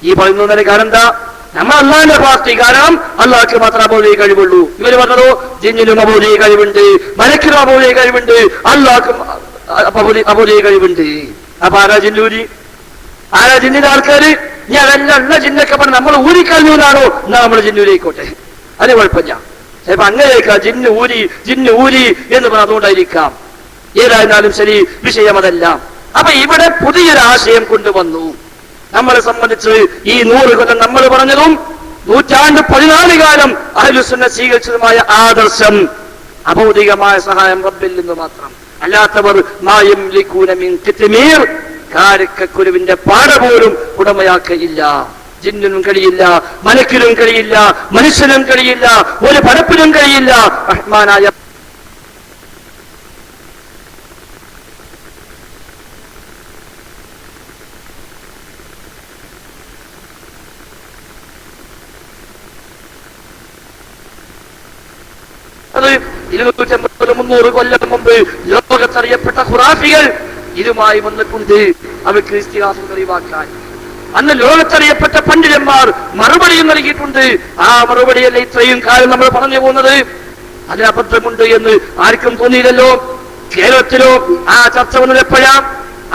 Speaker 2: ഈ പറയുന്നതിന്റെ കാരണം എന്താ? നമ്മൾ അള്ളാഹിന്റെ പാർട്ടി. കാരണം അള്ളാഹ്ക്ക് മാത്രം അഭൗതിക കഴിവുള്ളൂ. ഇവര് പറഞ്ഞതോ ജിന്നിനും അഭൗതിക കഴിവുണ്ട്, മലക്കിനും അഭൗതിക കഴിവുണ്ട്, അള്ളാഹ്ക്കും അഭൗതിക കഴിവുണ്ട്. അപ്പൊ ആരാ ജിന്നൂരി? ആരാ ജിന്നിന്റെ ആൾക്കാര്? ഇനി അതെല്ലാം ഉള്ള ജിന്നൊക്കെ പറഞ്ഞ് നമ്മൾ ഊരിക്കളഞ്ഞു എന്നാണോ? എന്നാ നമ്മൾ ജിന്നൂരിക്കോട്ടെ, അത് കുഴപ്പമില്ല. ചിലപ്പോ അങ്ങനെയൊക്കെ ജിന്ന് ഊരി എന്ന് പറഞ്ഞ അതുകൊണ്ടായിരിക്കാം. ഏതായിരുന്നാലും ശരി, വിഷയം അതല്ല. അപ്പൊ ഇവിടെ പുതിയൊരു ആശയം കൊണ്ടുവന്നു. നമ്മളെ സംബന്ധിച്ച് ഈ 100 കൊല്ലം നമ്മൾ പറഞ്ഞതും 114 കാലം അഹ്ലുസുന്ന സ്വീകരിച്ചതുമായ ആദർശം അഭൗതികമായ സഹായം റബ്ബിൽ നിന്ന് മാത്രം. അല്ലാത്തവർ മായം ലിഖൂന മിൻ ഖിത്മീർ, കാരക്കുരുവിന്റെ പാട പോലും ഉടമയാക്കയില്ല. ജിന്നിനും കഴിയില്ല, മലക്കിനും കഴിയില്ല, മനുഷ്യനും കഴിയില്ല, ഒരു പടപ്പിനും കഴിയില്ല. റഹ്മാനായ അത് 250-300 കൊല്ലം മുമ്പ് ലോക ലോകത്തറിയപ്പെട്ട ഖുറാഫികൾ ഇതുമായി വന്നിട്ടുണ്ട് അവർക്ക് ഇസ്തിഹാസം തെളിവാക്കാൻ. അന്ന് ലോകത്തറിയപ്പെട്ട പണ്ഡിതന്മാർ മറുപടിയും നൽകിയിട്ടുണ്ട്. ആ മറുപടിയല്ല ഇത്രയും കാലം നമ്മൾ പറഞ്ഞു പോകുന്നത്. അതിന് അബദ്ധമുണ്ട് എന്ന് ആർക്കും തോന്നിയില്ലല്ലോ. കേരളത്തിലോ ആ ചർച്ച വന്നത് എപ്പോഴാ?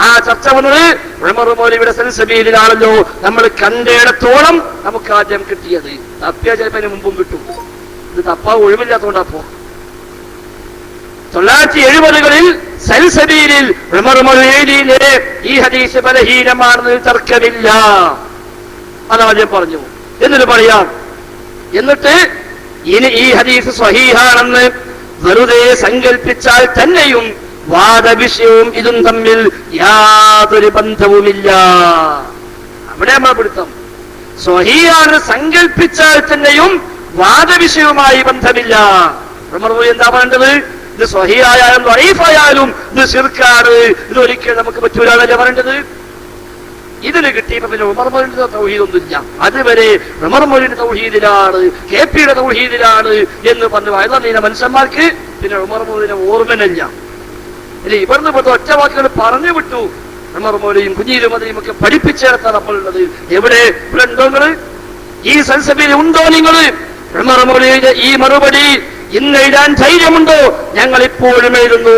Speaker 2: ആ ചർച്ച വന്നത് ഉമർ മൗലവിയുടെ സൽസബീലിലാണല്ലോ. നമ്മൾ കണ്ടയിടത്തോളം നമുക്ക് ആദ്യം കിട്ടിയത്. തപ്പിയ ചിലപ്പതിന് മുമ്പും കിട്ടും. ഇത് തപ്പാ ഒഴിവില്ലാത്തതുകൊണ്ടപ്പോ 970-കളിൽ സൽസബീലിൽ ഉമർ മൗലവിയിലെ ഈ ഹദീസ് ബലഹീനമാണെന്ന് തർക്കമില്ല. അതാദ്യം പറഞ്ഞു. എന്നിട്ട് പറയാം, എന്നിട്ട് ഇനി ഈ ഹദീസ് സ്വഹീഹാണെന്ന് വെറുതെ സങ്കല്പിച്ചാൽ തന്നെയും വാദവിഷയവും ഇതും തമ്മിൽ യാതൊരു ബന്ധവുമില്ല. അവിടെ നമ്മൾ പിടുത്തം. സ്വഹീഹാണ് സങ്കല്പിച്ചാൽ തന്നെയും വാദവിഷയവുമായി ബന്ധമില്ല. ഉമർ എന്താ പറയേണ്ടത്? ഇത് സ്വഹീഹായാലും ദഈഫായാലും ഇത് ശിർക്കാണ്, ഇത് ഒരിക്കലും നമുക്ക് പറ്റൂലെന്നല്ലേ പറയേണ്ടത്. ഇതിന് കിട്ടിയപ്പോ പിന്നെ ഉമർ മൗലവിയുടെ തൗഹീദൊന്നുമില്ല. അതുവരെ ഉമർ മൗലവിയുടെ തൗഹീദിലാണ്, കെപിയുടെ തൗഹീദിലാണ് എന്ന് പറഞ്ഞു വയലീന മനുഷ്യന്മാർക്ക് പിന്നെ ഉമർ മൗലവിനെ ഓർമ്മയില്ല. ഇനി ഇവിടുന്ന് പോലത്തെ ഒറ്റ വാക്കുകൾ പറഞ്ഞു വിട്ടു. ഉമർ മൗലവിയും കുഞ്ഞീരും മതിയും ഒക്കെ പഠിപ്പിച്ചേർത്താണ് നമ്മളുള്ളത്. എവിടെ ഇവിടെ ഉണ്ടോ നിങ്ങള്? ഈ സൽസബീൽ ഉണ്ടോ നിങ്ങള്? ഉമർ മൗലവിയുടെ ഈ മറുപടി ഇന്ന് എഴുതാൻ ധൈര്യമുണ്ടോ? ഞങ്ങൾ ഇപ്പോഴും എഴുതുന്നു.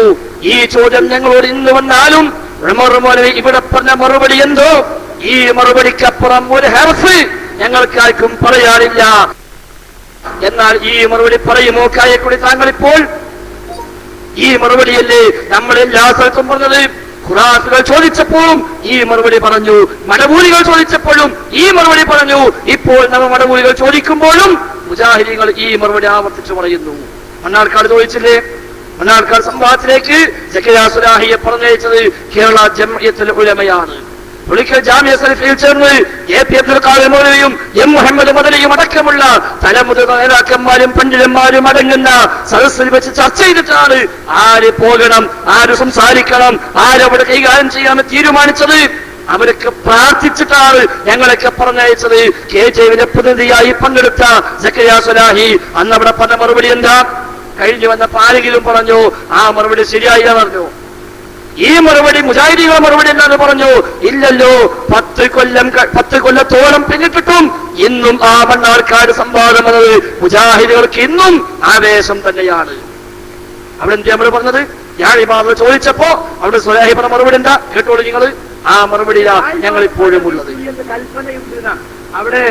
Speaker 2: ഈ ചോദ്യം ഞങ്ങളോട് ഇന്ന് വന്നാലും ഉമർ മൗലവി ഇവിടെ പറഞ്ഞ മറുപടി എന്തോ ഈ മറുപടിക്കപ്പുറം ഒരു ഹർഫ് ഞങ്ങൾക്കാർക്കും പറയാനില്ല. എന്നാൽ ഈ മറുപടി പറയുമോ കായക്കൂടി താങ്കൾ ഇപ്പോൾ? ഈ മറുപടിയല്ലേ നമ്മൾ എല്ലാ സ്ഥലത്തും പറഞ്ഞത്? ഖുറാഫികൾ ചോദിച്ചപ്പോഴും ഈ മറുപടി പറഞ്ഞു, മടവൂരികൾ ചോദിച്ചപ്പോഴും ഈ മറുപടി പറഞ്ഞു. ഇപ്പോൾ നമ്മൾ മടവൂരികൾ ചോദിക്കുമ്പോഴും മുജാഹിദീങ്ങൾ ഈ മറുപടി ആവർത്തിച്ചു പറയുന്നു. മണ്ണാർക്കാട് ചോദിച്ചില്ലേ? മണ്ണാർക്കാട് സംവാദത്തിലേക്ക് സക്കറിയ സുലാഹിയെ പറഞ്ഞയച്ചത് കേരള ജംഇയ്യത്തുൽ ഉലമയാണ്. ഒരിക്കൽ ജാമിഅ സലഫിയിൽ ചേർന്ന് എ.പി. അബ്ദുൽ ഖാദിർ മൗലവിയും എം മുഹമ്മദ് മദനിയും അടക്കമുള്ള തലമുതിർന്ന നേതാക്കന്മാരും പണ്ഡിതന്മാരും അടങ്ങുന്ന സദസ്സിൽ വെച്ച് ചർച്ച ചെയ്തിട്ടാണ് ആര് പോകണം, ആര് സംസാരിക്കണം, ആരവിടെ കൈകാര്യം ചെയ്യാമെന്ന് തീരുമാനിച്ചത്. അവരൊക്കെ പ്രാർത്ഥിച്ചിട്ടാണ് ഞങ്ങളൊക്കെ പറഞ്ഞയച്ചത്. കെ.ജെ.യുടെ പ്രതിനിധിയായി പങ്കെടുത്ത സക്കറിയ സുലാഹി അന്ന് അവിടെ പറഞ്ഞ മറുപടി എന്താ? കഴിഞ്ഞു വന്നപ്പോ ആരെങ്കിലും പറഞ്ഞു ആ മറുപടി ശരിയായില്ല പറഞ്ഞു? ഈ മറുപടി മുജാഹിദീകളുടെ മറുപടി എന്താന്ന് പറഞ്ഞു? ഇല്ലല്ലോ, 10 കൊല്ലത്തോളം പിന്നിട്ടിട്ടും ഇന്നും ആ മണ്ണാർക്കാട് സംവാദം എന്നത് മുജാഹിദുകൾക്ക് ഇന്നും ആവേശം തന്നെയാണ്. അവിടെ എന്താ നമ്മൾ പറഞ്ഞത്? ഞാൻ ഇമാമ ചോദിച്ചപ്പോ അവിടെ സുലാഹി പറഞ്ഞ മറുപടി എന്താ കേട്ടോളൂ നിങ്ങൾ. ആ മറുപടിയിലാ ഞങ്ങൾ ഇപ്പോഴും ഉള്ളത്. അവിടെ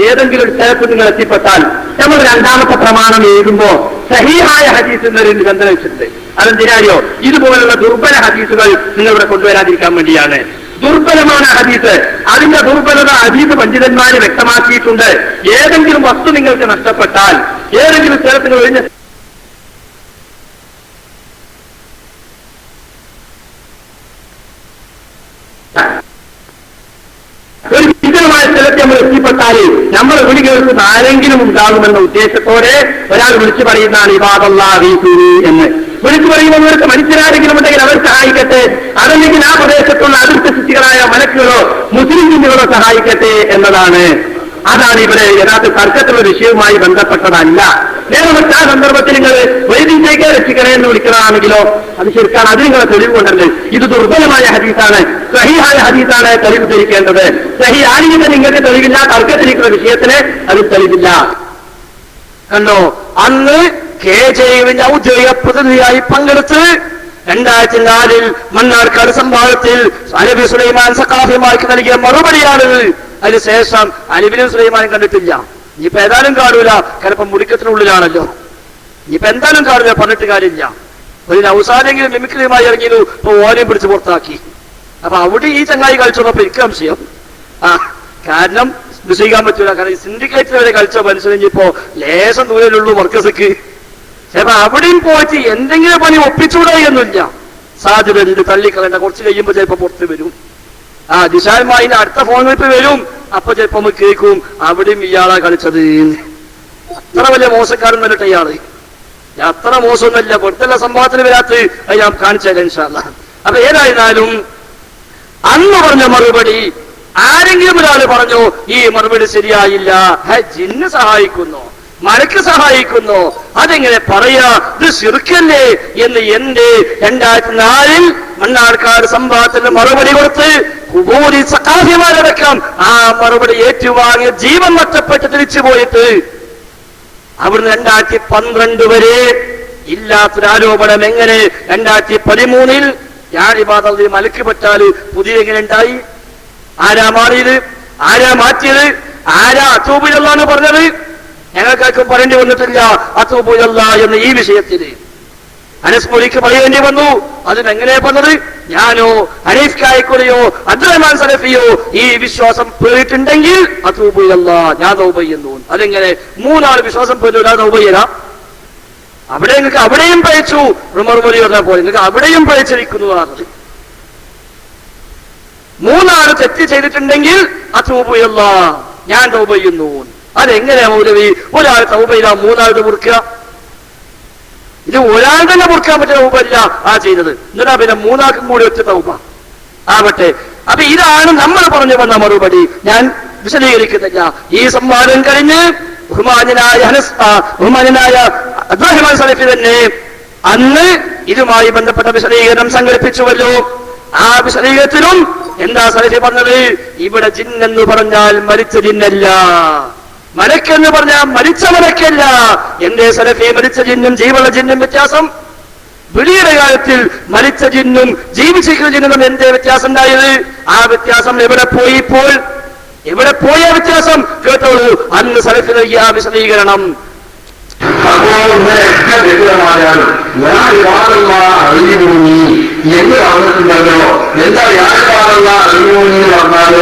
Speaker 2: ഏതെങ്കിലും ഒരു സ്ഥലത്ത് നിങ്ങൾ എത്തിപ്പെട്ടാൽ നമ്മൾ രണ്ടാമത്തെ പ്രമാണം എഴുതുമ്പോ സഹീഹായ ഹദീസ് എന്നൊരു ബന്ധം വെച്ചിട്ടുണ്ട്. അതെന്തിനായോ? ഇതുപോലുള്ള ദുർബല ഹദീസുകൾ നിങ്ങളിവിടെ കൊണ്ടുവരാതിരിക്കാൻ വേണ്ടിയാണ്. ദുർബലമാണ് ഹദീസ്. അതിന്റെ ദുർബലത ഹദീസ് പണ്ഡിതന്മാര് വ്യക്തമാക്കിയിട്ടുണ്ട്. ഏതെങ്കിലും വസ്തു നിങ്ങൾക്ക് നഷ്ടപ്പെട്ടാൽ, ഏതെങ്കിലും സ്ഥലത്ത് നിങ്ങൾ ഒഴിഞ്ഞ ഒരു വിജയമായ സ്ഥലത്ത് നമ്മൾ എത്തിപ്പെട്ടാൽ നമ്മൾ വിളി കേൾക്കുന്ന ആരെങ്കിലും ഉണ്ടാകുമെന്ന ഉദ്ദേശത്തോടെ ഒരാൾ വിളിച്ചു പറയുന്നതാണ് ഇബാദല്ലാഹി എന്ന്. വിളിച്ചു പറയുന്നവർക്ക് മനുഷ്യരാരെങ്കിലും ഉണ്ടെങ്കിൽ അവർ സഹായിക്കട്ടെ, അതല്ലെങ്കിൽ ആ പ്രദേശത്തുള്ള അതിർത്തി സൃഷ്ടികളായ മലക്കുകളോ മുസ്ലിം ജിന്നുകളോ സഹായിക്കട്ടെ എന്നതാണ്. അതാണ് ഇവിടെ യഥാർത്ഥ തർക്കത്തിലുള്ള വിഷയവുമായി ബന്ധപ്പെട്ടതല്ല. നേരെ മറ്റ് ആ സന്ദർഭത്തിൽ നിങ്ങൾ വൈദ്യുതിയെ രക്ഷിക്കണേ എന്ന് വിളിക്കുന്നതാണെങ്കിലോ അത് ശരിക്കാണ്. അത് നിങ്ങളെ തെളിവ് കൊണ്ടല്ലേ. ഇത് ദുർബലമായ ഹദീസാണ്, സഹിഹായ ഹദീസാണ് തെളിവ് ധരിക്കേണ്ടത്. സഹി ആരെങ്കിലും നിങ്ങൾക്ക് തെളിവില്ല, തർക്കത്തിരിക്കുന്ന വിഷയത്തിന് അത് തെളിവില്ല. കണ്ടോ, അന്ന് കെ.ജെ.യുടെ ഔദ്യോഗിക പ്രതിനിധിയായി പങ്കെടുത്ത് 2004 മണ്ണാർക്കാട് സംവാദത്തിൽ അലവി സുലൈമാൻ സഖാഫിമാർക്ക് നൽകിയ മറുപടിയാണ്. അതിനുശേഷം അലിബിനും സുലൈമാനും കണ്ടിട്ടില്ല. ഇനിയിപ്പോ ഏതായാലും കാണൂല, ചിലപ്പോ മുടിക്കത്തിനുള്ളിലാണല്ലോ. ഇനിയിപ്പോ എന്തായാലും കാണൂല, പറഞ്ഞിട്ട് കാര്യമില്ല. ഒരു നൗസാനെങ്കിലും മിമിക്രിയുമായി ഇറങ്ങിയത് ഇപ്പൊ ഓനെയും പിടിച്ച് പുറത്താക്കി. അപ്പൊ അവിടെ ഈ ചങ്ങായി കളിച്ചപ്പോ എനിക്ക് സംശയം. കാരണം വിശ്വസിക്കാൻ പറ്റൂല. കാരണം ഈ സിൻഡിക്കേറ്റ് വരെ കളിച്ച മനുഷ്യനിപ്പോ ലേശം ദൂരമുള്ളൂ വർക്കേഴ്സക്ക്. ചിലപ്പോ അവിടെയും പോയിട്ട് എന്തെങ്കിലും പണി ഒപ്പിച്ചുകൂടായൊന്നുമില്ല. സാധ്യതയുണ്ട്, തള്ളിക്കളയണ്ട. കുറച്ച് കഴിയുമ്പോ ചിലപ്പോ പുറത്ത് വരും. ദിശാൽമായി അടുത്ത ഫോൺ വിളിപ്പ് വരും. അപ്പൊ ചിലപ്പോ നമുക്ക് കേൾക്കും അവിടെയും ഇയാളാ കളിച്ചത്. അത്ര വലിയ മോശക്കാരൻ വന്നിട്ട് ഇയാള് അത്ര മോശമൊന്നുമല്ല. പുറത്തുള്ള സംഭവത്തിന് വരാത്ത അത് ഞാൻ കാണിച്ചാൽ ഇൻഷാ അല്ലാഹ്. അപ്പൊ ഏതായിരുന്നാലും അന്ന് പറഞ്ഞ മറുപടി ആരെങ്കിലും ഒരാൾ പറഞ്ഞു ഈ മറുപടി ശരിയായില്ല, ജിന്ന് സഹായിക്കുന്നു, മലക്ക് സഹായിക്കുന്നു. അതെങ്ങനെ പറയാ? ഇത് ശിർക്കല്ലേ എന്ന് എന്റെ 2004 മണ്ണാർക്കാട് സംഭവത്തിന് മറുപടി കൊടുത്ത് കുബൂരി സഖാഫിമാരടക്കം ആ മറുപടി ഏറ്റുവാങ്ങിയ ജീവൻ നഷ്ടപ്പെട്ട് തിരിച്ചു പോയിട്ട് അവിടുന്ന് 2012 വരെ ഇല്ലാത്തൊരു ആരോപണം എങ്ങനെ 2013 ഞാൻ ഇബാദത്തിൽ മലക്ക് പെട്ടാല് പുതിയ എങ്ങനെ ഉണ്ടായി? ആരാ മാറിയത്? ആരാ മാറ്റിയത്? ആരാ അത്തൂബിലല്ലാന്ന് പറഞ്ഞത്? ഞങ്ങൾക്കാർക്കും പറയേണ്ടി വന്നിട്ടില്ല അത്തൂബുലല്ല എന്ന് ഈ വിഷയത്തിന്. അനസ് മൊലിക്ക് പറയേണ്ടി വന്നു. അതിനെങ്ങനെ പറഞ്ഞത്? ഞാനോ ഹനീഫ് കായക്കുലയോ അബ്ദുറഹ്മാൻ സലഫിയോ ഈ വിശ്വാസം പോയിട്ടുണ്ടെങ്കിൽ അത്തൂബുലല്ല, ഞാൻ തൗബ ചെയ്യുന്നു. അതെങ്ങനെ 3 ആൾ വിശ്വാസം പോയില്ല തൗബ ചെയ്യലാ? അവിടെ നിങ്ങൾക്ക് അവിടെയും പഴിച്ചു. ഉമർ മൊലി പറഞ്ഞ പോലെ നിങ്ങൾക്ക് അവിടെയും പഴിച്ചിരിക്കുന്നു. 3 ആൾ തെറ്റ് ചെയ്തിട്ടുണ്ടെങ്കിൽ അത്തൂബുലല്ല, ഞാൻ തൗബ ചെയ്യുന്നു. അതെങ്ങനെയാ മൗലവി? ഒരാൾ തൗബ ചെയ്താ 3 ആളുടെ മുറിക്കുക? ഇത് ഒരാൾ തന്നെ മുറിക്കാൻ പറ്റിയ തൗബല്ല ആ ചെയ്തത്. എന്നിട്ടാ പിന്നെ 3 ആൾക്കും കൂടി ഒറ്റ തൗബ ആവട്ടെ. അപ്പൊ ഇതാണ് നമ്മൾ പറഞ്ഞു വന്ന മറുപടി. ഞാൻ വിശദീകരിക്കുന്നില്ല. ഈ സംവാദം കഴിഞ്ഞ് ബഹുമാന്യനായ അബ്ദുറഹ്മാൻ സലഫി തന്നെ അന്ന് ഇതുമായി ബന്ധപ്പെട്ട വിശദീകരണം സംഘടിപ്പിച്ചുവല്ലോ. ആ വിശദീകരണത്തിലും എന്താ സലഫി പറഞ്ഞത്? ഇവിടെ ജിന്നെന്ന് പറഞ്ഞാൽ മരിച്ച ജിന്നല്ല, മലക്കെന്ന് പറഞ്ഞാൽ മരിച്ച മലക്കല്ല. എന്റെ സലഫി മരിച്ച ജിന്നും ജീവുള്ള ജിന്നും വ്യത്യാസം? വെളിയുടെ കാലത്തിൽ മരിച്ച ജിന്നും ജീവിച്ചിരിക്കുന്ന ജിന്നും എന്തേ വ്യത്യാസം ഉണ്ടായത്? ആ വ്യത്യാസം എവിടെ പോയി? ഇപ്പോൾ എവിടെ പോയ വ്യത്യാസം കേട്ടോളൂ. അന്ന് സലഫി നൽകിയ ആ വിശദീകരണം.
Speaker 3: വ്യക്തമായാലും ഞാൻ അറിയുമൂനി എന്ന് പറഞ്ഞിട്ടുണ്ടല്ലോ. എന്താ യാതൊരു അറിയുമൂനി എന്ന് പറഞ്ഞാൽ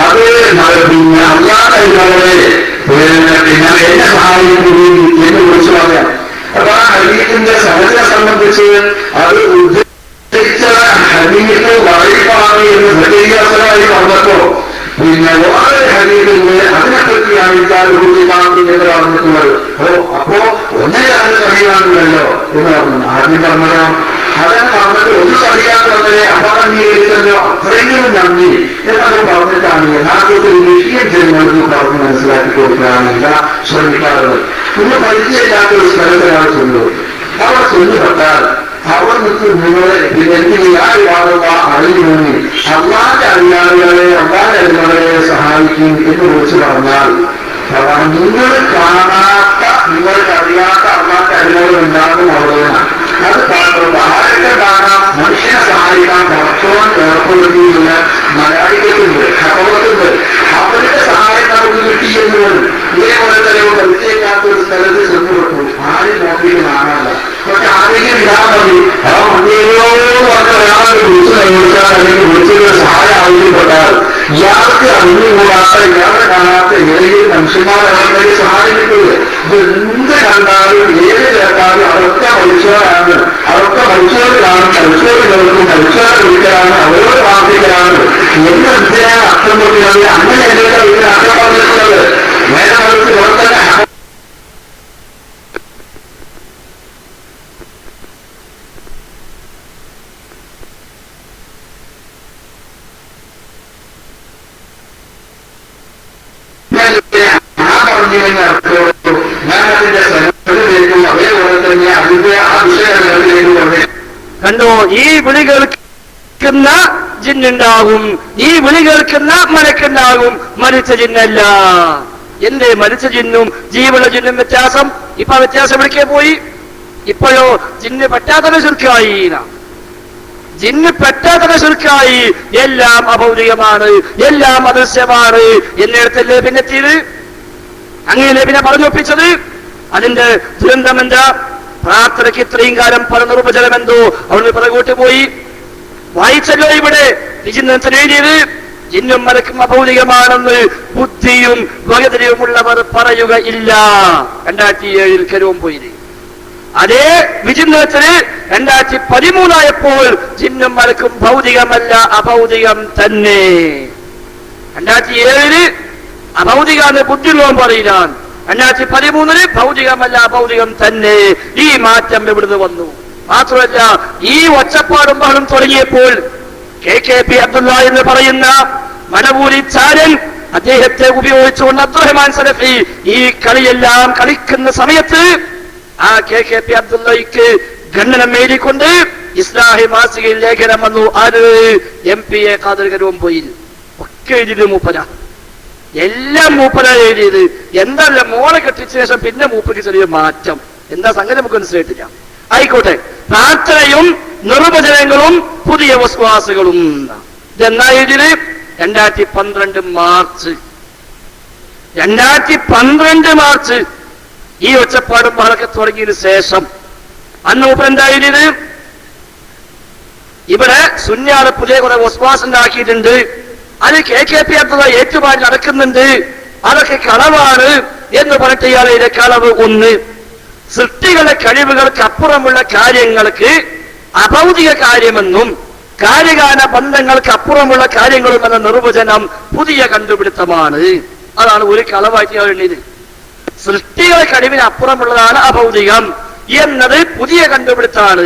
Speaker 3: അത് പിന്നെ അല്ലാതെ പിന്നെ എന്നെ സഹായിക്കുന്നു എന്ന് വിളിച്ചു പറയാം. അപ്പൊ ആ ഹദീസിന്റെ സഹജനെ സംബന്ധിച്ച് അത് ഉദ്ധരിച്ച ഹദീസ് വഴിപ്പാണ് എന്ന് സജീവസമായി പറഞ്ഞപ്പോ പിന്നെ വേറെ ഹദീസിന് അതിനെപ്പറ്റി ആയിട്ടാൽ എന്ന് പറഞ്ഞിട്ടുള്ളത്. അപ്പോ ഒന്നേയാണ് അറിയാനുണ്ടല്ലോ എന്ന് പറഞ്ഞു. ആദ്യം പറഞ്ഞോ അതാണ് പറഞ്ഞത്. ഒന്ന് അറിയാൻ പറഞ്ഞത് അപകടീകരിച്ചല്ലോ, അത്രയെങ്കിലും നന്ദി എന്നൊക്കെ പറഞ്ഞിട്ടാണ് യഥാർത്ഥത്തിൽ വിഷയം ചെയ്യുന്നവർക്ക് പറഞ്ഞ് മനസ്സിലാക്കി കൊടുക്കാനില്ല ശ്രമിക്കാറുള്ളത്. പിന്നെ പരിചയമില്ലാത്ത ഒരു സ്ഥലത്തൊരാൾ ചൊല്ലു. അവർ ചൊല്ലുപെട്ടാൽ അവർ നിങ്ങളെ അറിയുമെങ്കിൽ അള്ളാന്റെ അറിയാളുകളെ അള്ളാന്റെ അടിമകളെ സഹായിക്കും എന്ന് വിളിച്ചു പറഞ്ഞാൽ നിങ്ങൾ കാണാത്ത നിങ്ങൾക്ക് അറിയാത്ത അള്ളാന്റെ അടിമകൾ ഉണ്ടാകും അവിടെയാണ്. അത് ആരൊക്കെ കാണാം? മനുഷ്യനെ സഹായിക്കാൻ ഭക്ഷണം ഏർപ്പെടുത്തിയുള്ള മലയാളികൾക്കുണ്ട്, കടവത്തുണ്ട്. അവരുടെ സഹായം നമുക്ക് കിട്ടിയെന്ന് വരും. ഇതേപോലെ തന്നെ പരിചയമില്ലാത്ത ഒരു സ്ഥലത്ത് ചെന്നുപെട്ടു. ആരും നോക്കിയിട്ട് കാണാനല്ല. പക്ഷെ ആരെങ്കിലും ഇടാൻ മതി. ആ മതിയോ പറഞ്ഞ ഒരാളെ വിളിച്ചു നിർമ്മിച്ചാൽ അല്ലെങ്കിൽ വിളിച്ചൊരു സഹായം ആവശ്യപ്പെട്ടാൽ ഇയാൾക്ക് അറിഞ്ഞുകൂടാത്ത ഇയാളെ കാണാത്ത ഏതെങ്കിലും മനുഷ്യന്മാരെ സഹായം കിട്ടുന്നത്. ഇത് എന്ത് കണ്ടാലും ഏത് കേട്ടാലും അതൊക്കെ മനുഷ്യരാണ്, അതൊക്കെ മനുഷ്യരിലാണ്. മനുഷ്യர்களுക്കും മനുഷ്യരെ വിളിക്കലാണ്, അവരോട് പ്രാർത്ഥിക്കലാണ് എന്ന് എന്തിനാണ് അർത്ഥം കൊടുക്കുന്നത്? അങ്ങനെ എന്തെങ്കിലും ഇതിന് അർത്ഥം പറഞ്ഞിട്ടുള്ളത്. നേരെ മറിച്ച് ഇവിടെ തന്നെ
Speaker 2: കണ്ടോ? ഈ വിളി കേൾക്കുന്ന ജിന്നുണ്ടാകും, ഈ വിളി കേൾക്കുന്ന മലക്കുണ്ടാകും, മരിച്ച ജിന്നല്ല. എന്തേ മരിച്ച ജിന്നും ജീവുള്ള ജിന്നും വ്യത്യാസം? ഇപ്പൊ വ്യത്യാസം എവിടേക്കേ പോയി? ഇപ്പോഴോ ജിന്ന് പറ്റാത്തത് ശിർക്കായി, ജിന്ന് പറ്റാത്തത് ശിർക്കായി. എല്ലാം അഭൗതികമാണ്, എല്ലാം അദൃശ്യമാണ് എന്നിടത്തല്ലേ പിന്നെത്തിയത്? അങ്ങനെ പിന്നെ പറഞ്ഞൊപ്പിച്ചത്. അതിന്റെ ദുരന്തം എന്താ? പ്രാർത്ഥനയ്ക്ക് ഇത്രയും കാലം പല നിർവചനമെന്തോ അവിടുന്ന് പിറകോട്ട് പോയി. വായിച്ചല്ലോ ഇവിടെ എഴുതിയത് ജിന്നും മലക്കും അഭൗതികമാണെന്ന് ബുദ്ധിയും വകതിരിവുമുള്ളവർ പറയുക ഇല്ല. 2007 കരവും പോയി. അതേ വിചിന്തനത്തിന് 2013 ആയപ്പോൾ ജിന്നും മലക്കും ഭൗതികമല്ല, അഭൗതികം തന്നെ. 2007 അഭൗതികാന്ന് ബുദ്ധിയുള്ളവൻ പറയില്ല. 2013 ഭൗതികമല്ല, അഭൗതികം തന്നെ. ഈ മാറ്റം എവിടുന്ന് വന്നു? മാത്രമല്ല ഈ ഒച്ചപ്പാടും ബഹളും തുടങ്ങിയപ്പോൾ KKP അബ്ദുള്ള എന്ന് പറയുന്ന മലവൂരി ചാരൻ അദ്ദേഹത്തെ ഉപയോഗിച്ചുകൊണ്ട് അബ്ദുറഹ്മാൻ സലഫി ഈ കളിയെല്ലാം കളിക്കുന്ന സമയത്ത് ആ KKP അബ്ദുള്ളയ്ക്ക് ഖണ്ഡനം എഴുതിക്കൊണ്ട് ഇസ്ലാഹി മാസികയിൽ ലേഖനം വന്നു. അത് MPA ഖാദർ കരൂം പോയി ഒക്കെ എഴുതിയത് മൂപ്പര, എല്ലാം മൂപ്പര എഴുതിയത്. എന്തല്ല മോളെ കെട്ടിച്ച ശേഷം പിന്നെ മൂപ്പർക്ക് ചെറിയ മാറ്റം, എന്താ സംഗതി നമുക്ക് മനസ്സിലായിട്ടില്ല. ആയിക്കോട്ടെ, പ്രാർത്ഥനയും നിർവചനങ്ങളും പുതിയ വസ്വാസുകളും ഇതെന്നാ എഴുതിയത്? 2012 മാർച്ച് ഈ ഒച്ചപ്പാടും ബഹളൊക്കെ തുടങ്ങിയതിനു ശേഷം അന്ന് മൂപ്പർ എന്താ എഴുതിയത്? ഇവിടെ സുന്നിയാള് പുതിയ കുറെ വസ്വാസ് ഉണ്ടാക്കിയിട്ടുണ്ട്, അത് KKP അബ്ദുള്ള ഏറ്റുപാടി നടക്കുന്നുണ്ട്, അതൊക്കെ കളവാണ് എന്ന് പറഞ്ഞിട്ട് ഇയാളെ കളവ് ഒന്ന്. സൃഷ്ടികളുടെ കഴിവുകൾക്ക് അപ്പുറമുള്ള കാര്യങ്ങൾക്ക് അഭൗതിക കാര്യമെന്നും കാര്യകാല ബന്ധങ്ങൾക്ക് അപ്പുറമുള്ള കാര്യങ്ങളും എന്ന നിർവചനം പുതിയ കണ്ടുപിടുത്തമാണ്. അതാണ് ഒരു കളവായിട്ട് എഴുതിയത്. സൃഷ്ടികളുടെ കഴിവിന് അപ്പുറമുള്ളതാണ് അഭൗതികം എന്നത് പുതിയ കണ്ടുപിടുത്താണ്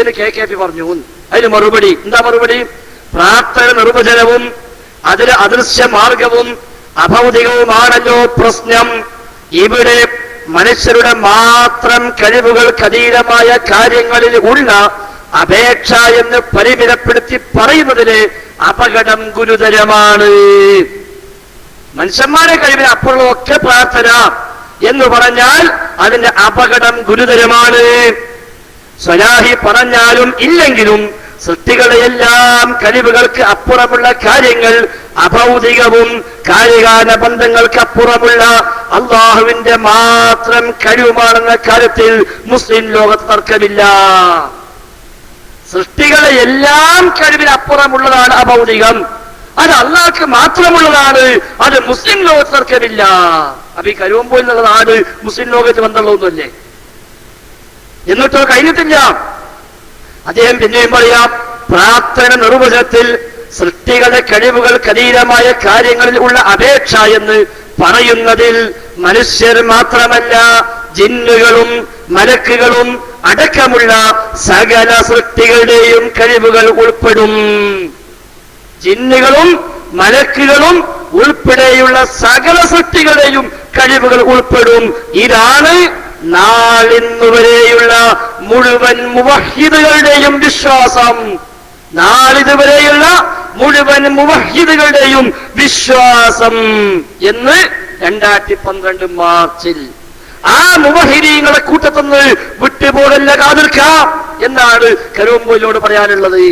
Speaker 2: എന്ന് KKP പറഞ്ഞു. അതിന് മറുപടി എന്താ? മറുപടി പ്രാർത്ഥന നിർവചനവും അതിലെ അദൃശ്യ മാർഗവും അഭൗതികവുമാണല്ലോ പ്രശ്നം. ഇവിടെ മനുഷ്യരുടെ മാത്രം കഴിവുകൾക്ക് അതീതമായ കാര്യങ്ങളിൽ ഉള്ള അപേക്ഷ എന്ന് പരിമിതപ്പെടുത്തി പറയുന്നതിന് അപകടം ഗുരുതരമാണ്. മനുഷ്യന്മാരെ കഴിവിന് അപ്പുറമൊക്കെ പ്രാർത്ഥന എന്ന് പറഞ്ഞാൽ അതിന്റെ അപകടം ഗുരുതരമാണ്. സ്വലാഹി പറഞ്ഞാലും ഇല്ലെങ്കിലും സൃഷ്ടികളുടെ എല്ലാം കഴിവുകൾക്ക് അപ്പുറമുള്ള കാര്യങ്ങൾ അഭൗതികവും കാര്യകാല ബന്ധങ്ങൾക്ക് അപ്പുറമുള്ള അള്ളാഹുവിന്റെ മാത്രം കഴിവുമാണെന്ന കാര്യത്തിൽ മുസ്ലിം ലോകത്ത് തർക്കമില്ല. സൃഷ്ടികളുടെ എല്ലാം കഴിവിന് അപ്പുറമുള്ളതാണ് അഭൗതികം, അത് അള്ളാഹ്ക്ക് മാത്രമുള്ളതാണ്, അത് മുസ്ലിം ലോകത്ത് തർക്കമില്ല. അപ്പൊ ഈ കരുവമ്പോ എന്നുള്ള നാട് മുസ്ലിം ലോകത്ത് ബന്ധമുള്ളതൊന്നുമല്ലേ? എന്നിട്ടോ കഴിഞ്ഞിട്ടില്ല. അദ്ദേഹം പിന്നെയും പറയാം, പ്രാർത്ഥന നിർവചനത്തിൽ സൃഷ്ടികളുടെ കഴിവുകൾക്ക് അതീതമായ കാര്യങ്ങളിൽ ഉള്ള അപേക്ഷ എന്ന് പറയുന്നതിൽ മനുഷ്യർ മാത്രമല്ല ജിന്നുകളും മലക്കുകളും അടക്കമുള്ള സകല സൃഷ്ടികളുടെയും കഴിവുകൾ ഉൾപ്പെടും. ജിന്നുകളും മലക്കുകളും ഉൾപ്പെടെയുള്ള സകല സൃഷ്ടികളുടെയും കഴിവുകൾ ഉൾപ്പെടും. ഇതാണ് നാളിന്നുവരെയുള്ള മുഴുവൻ മുവഹിദുകളുടെയും വിശ്വാസം. നാളിതുവരെയുള്ള മുഴുവൻ മുവഹിദുകളുടെയും വിശ്വാസം എന്ന് 2012 മാർച്ചിൽ ആ മുവഹിദീങ്ങളെ കൂട്ടത്തുനിന്ന് വിട്ടുപോകല്ല കാതിർക്കാം എന്നാണ് കരുവമ്പോയിലോട് പറയാനുള്ളത്.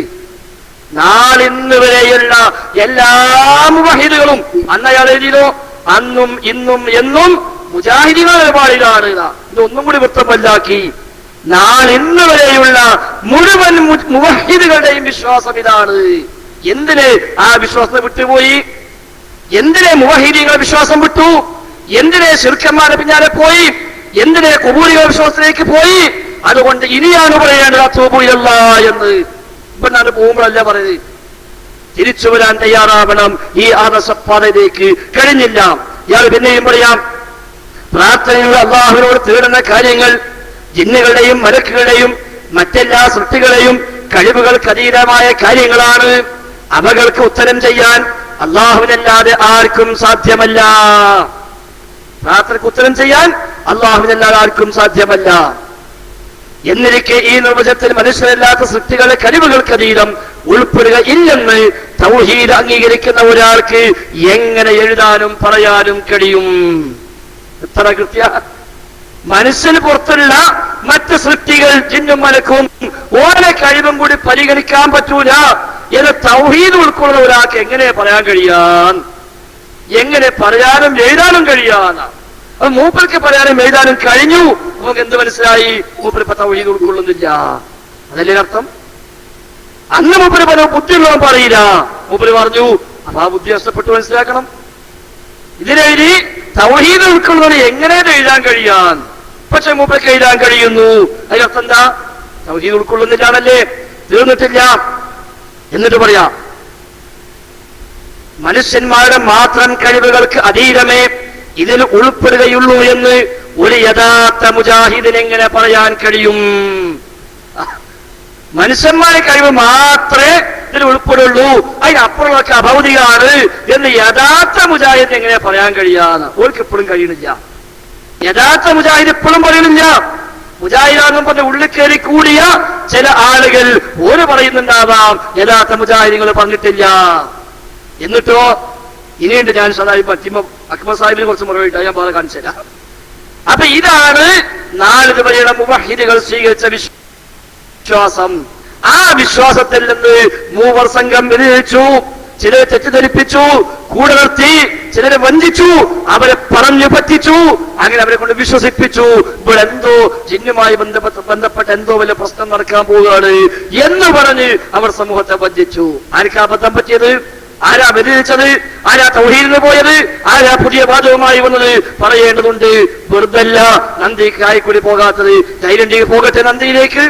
Speaker 2: നാളിന്ന് വരെയുള്ള എല്ലാ മുവഹിദുകളും അന്ന് അയാൾ എഴുതിയോ, അന്നും ഇന്നും എന്നും മുജാഹിദീങ്ങളുടെ നിലപാടിലാണ്. ഇതൊന്നും കൂടി വൃത്തമല്ലാക്കി നാളിന്ന് വരെയുള്ള മുഴുവൻ മുവഹിദുകളുടെയും വിശ്വാസം ഇതാണ്. എന്തിന് ആ വിശ്വാസത്തെ വിട്ടുപോയി? എന്തിനെ മുവഹിദീങ്ങളുടെ വിശ്വാസം വിട്ടു? എന്തിനെ ശിർക്കന്മാരുടെ പിന്നാലെ പോയി? എന്തിനെ ഖുബൂരികളുടെ വിശ്വാസത്തിലേക്ക് പോയി? അതുകൊണ്ട് ഇനിയാണ് പറയേണ്ടത് തൗബ ഇലല്ലാഹ് എന്ന്. ഇപ്പൊ ഞാൻ പോകുമ്പോഴല്ല പറയുന്നത്, തിരിച്ചു വരാൻ തയ്യാറാവണം ഈ ആദർശപ്പാതയിലേക്ക്. കഴിഞ്ഞില്ല. ഇയാൾ പിന്നെയും പറയാം, പ്രാർത്ഥനയുള്ള അള്ളാഹുവിനോട് തേടുന്ന കാര്യങ്ങൾ ജിന്നുകളുടെയും മലക്കുകളുടെയും മറ്റെല്ലാ സൃഷ്ടികളെയും കഴിവുകൾക്ക് അതീതമായ കാര്യങ്ങളാണ്. അവകൾക്ക് ഉത്തരം ചെയ്യാൻ അള്ളാഹുവിനല്ലാതെ ആർക്കും സാധ്യമല്ല. പ്രാർത്ഥനയ്ക്ക് ഉത്തരം ചെയ്യാൻ അള്ളാഹുവിനല്ലാതെ ആർക്കും സാധ്യമല്ല. എന്നിരിക്കെ ഈ നിർവചനത്തിൽ മനുഷ്യരല്ലാത്ത സൃഷ്ടികളുടെ കഴിവുകൾക്ക് അതീതം ഉൾപ്പെടുക ഇല്ലെന്ന് തൗഹീദ് അംഗീകരിക്കുന്ന ഒരാൾക്ക് എങ്ങനെ എഴുതാനും പറയാനും കഴിയും? എത്ര കൃത്യ! മനുഷ്യന് പുറത്തുള്ള മറ്റ് സൃഷ്ടികൾ ജിന്നും മലക്കും ഓരോ കഴിവും കൂടി പരിഗണിക്കാൻ പറ്റൂല എന്ന് തൗഹീദ് ഉൾക്കൊള്ളുന്ന ഒരാൾക്ക് എങ്ങനെ പറയാൻ കഴിയാൻ? എങ്ങനെ പറയാനും എഴുതാനും കഴിയാന്ന? അത് മൂപ്പർക്ക് പറയാനും എഴുതാനും കഴിഞ്ഞു. നമുക്ക് എന്ത് മനസ്സിലായി? മൂപ്പര് ഇപ്പൊ തൗഹീദ് ഉൾക്കൊള്ളുന്നില്ല. അതല്ലേ അർത്ഥം? അന്ന് മൂപ്പര് പറഞ്ഞു ബുദ്ധിയുള്ളവൻ പറയില്ല. മൂപ്പര് പറഞ്ഞു അപ്പൊ ആ ബുദ്ധി നഷ്ടപ്പെട്ടു. മനസ്സിലാക്കണം. ഇതിനെഴുതി തൗഹീദ് ഉൾക്കൊള്ളുന്നതിന് എങ്ങനെ എഴുതാൻ കഴിയാൻ? പക്ഷെ മൂപ്പർക്ക് എഴുതാൻ കഴിയുന്നു. അതിനർത്ഥം എന്താ? തൗഹീദ് ഉൾക്കൊള്ളുന്നില്ലാണല്ലേ? തീർന്നിട്ടില്ല. എന്നിട്ട് പറയാം, മനുഷ്യന്മാരുടെ മാത്രം കഴിവുകൾക്ക് അതീതമേ ഇതിൽ ഉൾപ്പെടുകയുള്ളൂ എന്ന് ഒരു യഥാർത്ഥ മുജാഹിദിന് എങ്ങനെ പറയാൻ കഴിയും? മനുഷ്യന്മാരുടെ കഴിവ് മാത്രമേ ഇതിൽ ഉൾപ്പെടുള്ളൂ, അതിനപ്പുറമൊക്കെ അഭൗതികമാണ് എന്ന് യഥാർത്ഥ മുജാഹിദ് എങ്ങനെ പറയാൻ കഴിയാന്ന് ഓർക്ക് ഇപ്പോഴും കഴിയണില്ല. യഥാർത്ഥ മുജാഹിദ് ഇപ്പോഴും പറയണില്ല. മുജാഹിദാണെന്നും പറഞ്ഞ ഉള്ളിൽ കയറി കൂടിയ ചില ആളുകൾ ഓര് പറയുന്നുണ്ടാവാം, യഥാർത്ഥ മുജാഹിദുകൾ പറഞ്ഞിട്ടില്ല. എന്നിട്ടോ ഇനിയുണ്ട്, ഞാൻ അക്ബർ സാഹിബിനെ കുറച്ച് മറുപടി ഞാൻ പറയാൻ കാണിച്ചു തരാം. അപ്പൊ ഇതാണ് നാല് വരെയുള്ള മുവഹിദുകൾ സ്വീകരിച്ച വിശ്വാസം. ആ വിശ്വാസത്തിൽ നിന്ന് മൂവർ സംഘം വ്യതിചലിച്ചു, ചിലരെ തെറ്റിദ്ധരിപ്പിച്ചു, കൂടെ നിർത്തി, ചിലരെ വഞ്ചിച്ചു, അവരെ പറഞ്ഞു പറ്റിച്ചു, അങ്ങനെ അവരെ കൊണ്ട് വിശ്വസിപ്പിച്ചു ഇവിടെ എന്തോ ജിന്നുമായി ബന്ധപ്പെട്ട എന്തോ വലിയ പ്രശ്നം നടക്കാൻ പോവുകയാണ് എന്ന് പറഞ്ഞ് അവർ സമൂഹത്തെ വഞ്ചിച്ചു. ആർക്കാ അബദ്ധം പറ്റിയത്? ആരാ വ്യതിചലിച്ചത്? ആരാ തൗഹീദിന് പോയത്? ആരാ പുതിയ വാദവുമായി വന്നത്? പറയേണ്ടതുണ്ട്. വെറുതല്ല നന്ദി കായ്ക്കുടി പോകാത്തത്. ധൈര്യം പോകട്ടെ, നന്ദിയിലേക്ക്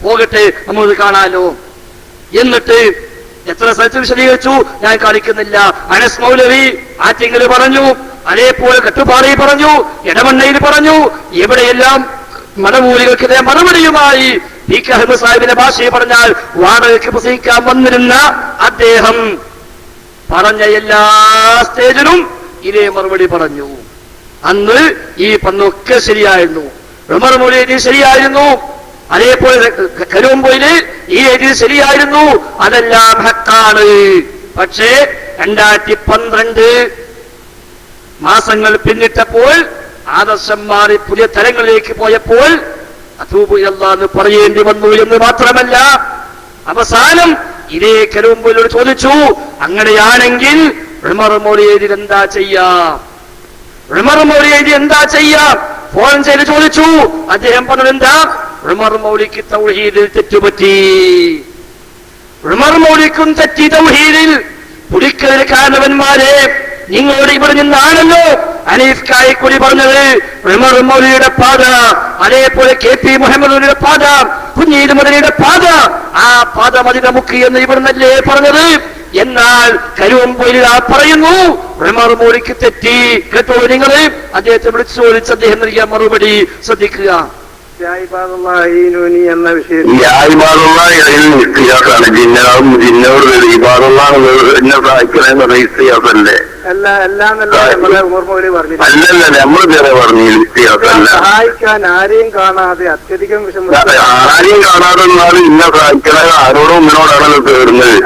Speaker 2: പോകട്ടെ, നമുക്ക് കാണാലോ. എന്നിട്ട് എത്ര സ്ഥലത്ത് വിശദീകരിച്ചു, ഞാൻ കാണിക്കുന്നില്ല. അനസ് മൗലവി ആറ്റിങ്ങൽ പറഞ്ഞു, അതേപോലെ കട്ടുപാറയിൽ പറഞ്ഞു, ഇടമണ്ണയിൽ പറഞ്ഞു, എവിടെയെല്ലാം മടമൂലികൾക്കെതിരെ മറുപടിയുമായി പി കെ അഹമ്മദ് സാഹിബിന്റെ ഭാഷയെ പറഞ്ഞാൽ വാടകയ്ക്ക് പ്രസംഗിക്കാൻ വന്നിരുന്ന അദ്ദേഹം പറഞ്ഞ എല്ലാ സ്റ്റേജിലും ഇതേ മറുപടി പറഞ്ഞു. അന്ന് ഈ പറഞ്ഞൊക്കെ ശരിയായിരുന്നു. ഉമർ മൗലവി ശരിയായിരുന്നു, അതേപോലെ കരുവമ്പോയില് ഈ രീതിയിൽ ശരിയായിരുന്നു, അതെല്ലാം ഹക്കാണ്. പക്ഷേ 2012 മാസങ്ങൾ പിന്നിട്ടപ്പോൾ ആദർശം മാറി പുതിയ തലങ്ങളിലേക്ക് പോയപ്പോൾ അതൂബു ഇലല്ലാഹ് പറയേണ്ടി വന്നു എന്ന് മാത്രമല്ല, അവസാനം ഇതേ കരുവമ്പോയിലോട് ചോദിച്ചു, അങ്ങനെയാണെങ്കിൽ ഉമർ മൗലവി എന്താ ചെയ്യാം? ഉമർ മൗലവി എന്താ ചെയ്യാം? ഫോൺ ചെയ്ത് ചോദിച്ചു. അദ്ദേഹം പറഞ്ഞത് എന്താ? ഉമർ മൗലിക്ക് തൗഹീദിൽ തെറ്റുപറ്റി. ഉമർ മൗലിക്കും തെറ്റി തൗഹീദിൽ. പുലിക്കതിന് കാരണവന്മാരെ, നിങ്ങളോട് ഇവിടെ നിന്നാണല്ലോ അനീഫ് കായിക്കുടി പറഞ്ഞത് ഉമർ മൗലിയുടെ പാത, അതേപോലെ KP മുഹമ്മദിന്റെ പാത, കുഞ്ഞീദ് മദനിയുടെ പാത, ആ പാത മതി നമുക്ക് എന്ന് ഇവിടുന്നല്ലേ പറഞ്ഞത്. എന്നാൽ കരുവമ്പോയിൽ ആ പറയുന്നു ഉമർ മൗലിക്ക് തെറ്റി. കേട്ടോ നിങ്ങൾ? അദ്ദേഹത്തെ വിളിച്ചു ചോദിച്ച് അദ്ദേഹം നൽകിയ മറുപടി ശ്രദ്ധിക്കുക.
Speaker 3: എന്ന വിഷയം
Speaker 1: അല്ലല്ല നമ്മൾ വേറെ പറഞ്ഞു.
Speaker 3: സഹായിക്കാൻ ആരെയും കാണാതെ അത്യധികം വിഷമം,
Speaker 1: ആരെയും കാണാതെ ഇന്ന സഹായിക്കണ ആരോടും ഇന്നോടാണല്ലോ തീർന്നത്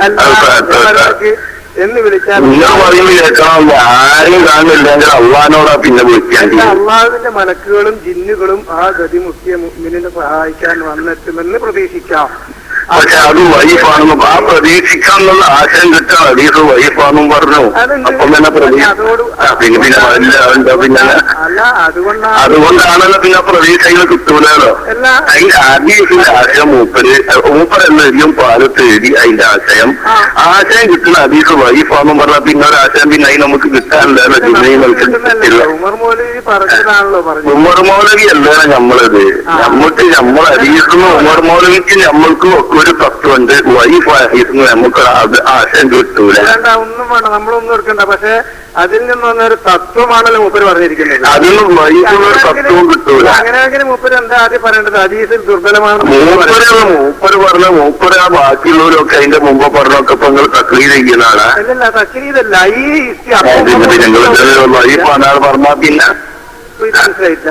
Speaker 3: എന്ന് വിളിച്ചാൽ
Speaker 1: നിങ്ങൾ പറയുമ്പോൾ കേൾക്കണം. ആരെയും കാണില്ലെങ്കിൽ അള്ളഹാനോടാ പിന്നെ വിളിക്കാൻ.
Speaker 3: അള്ളാഹുവിന്റെ മലക്കുകളും ജിന്നുകളും ആ ഗതിമുട്ടിയ മുഅ്മിനിനെ സഹായിക്കാൻ വന്നെത്തുമെന്ന് പ്രതീക്ഷിക്കാം.
Speaker 1: പക്ഷെ അത് വൈഫാണെന്നും ആ പ്രതീക്ഷിക്കാന്നുള്ള ആശയം കിട്ടാൻ ഹദീസ് വൈഫാണെന്നും പറഞ്ഞു. അപ്പം തന്നെ പിന്നെ അതുകൊണ്ടാണല്ലോ പിന്നെ പ്രതീക്ഷകൾ കിട്ടൂലോ. അതിന്റെ ഹദീസിന്റെ ആശയം മൂപ്പരെല്ലാം പാലത്ത് എഴുതി അതിന്റെ ആശയം കിട്ടുന്ന ഹദീസ് വൈഫാണെന്നും പറഞ്ഞാൽ പിന്നെ ഒരു ആശയം പിന്നെ അതിന് നമുക്ക് കിട്ടാനില്ലല്ലോ. ജിന്നയില്ല ഉമർ മൗലവി അല്ലേ നമ്മളത്. നമ്മൾ ഹദീസിന് ഉമർ മൗലവിക്ക് നമ്മൾക്ക് ഒരു തത്വമുണ്ട്. വൈഫ് ഹദീസിന് നമുക്ക് ആശയം കിട്ടൂല.
Speaker 3: ഒന്നും വേണ്ട, നമ്മളൊന്നും എടുക്കണ്ട. പക്ഷെ അതിൽ നിന്ന് വന്നൊരു തത്വമാണല്ലോ മൂപ്പര് പറഞ്ഞിരിക്കുന്നത്.
Speaker 1: അതിനും വൈഫിനൊരു തത്വവും കിട്ടൂല.
Speaker 3: അങ്ങനെയാണെങ്കിൽ മൂപ്പര് എന്താ ആദ്യം പറയേണ്ടത്? ഹദീസിൽ ദുർബലമാണ്
Speaker 1: മൂപ്പര് പറഞ്ഞ മൂപ്പര് ആ ബാക്കിയുള്ളവരൊക്കെ അതിന്റെ മുമ്പ് പറഞ്ഞൊക്കെ ഇപ്പൊ നിങ്ങൾ തക്ലീദ് ചെയ്യുന്നതാണ്.
Speaker 3: അല്ലല്ല, തക്ലീദല്ല. ഈ
Speaker 1: വൈഫാണ് പറഞ്ഞാൽ പിന്നെ
Speaker 3: മനസ്സിലായില്ല.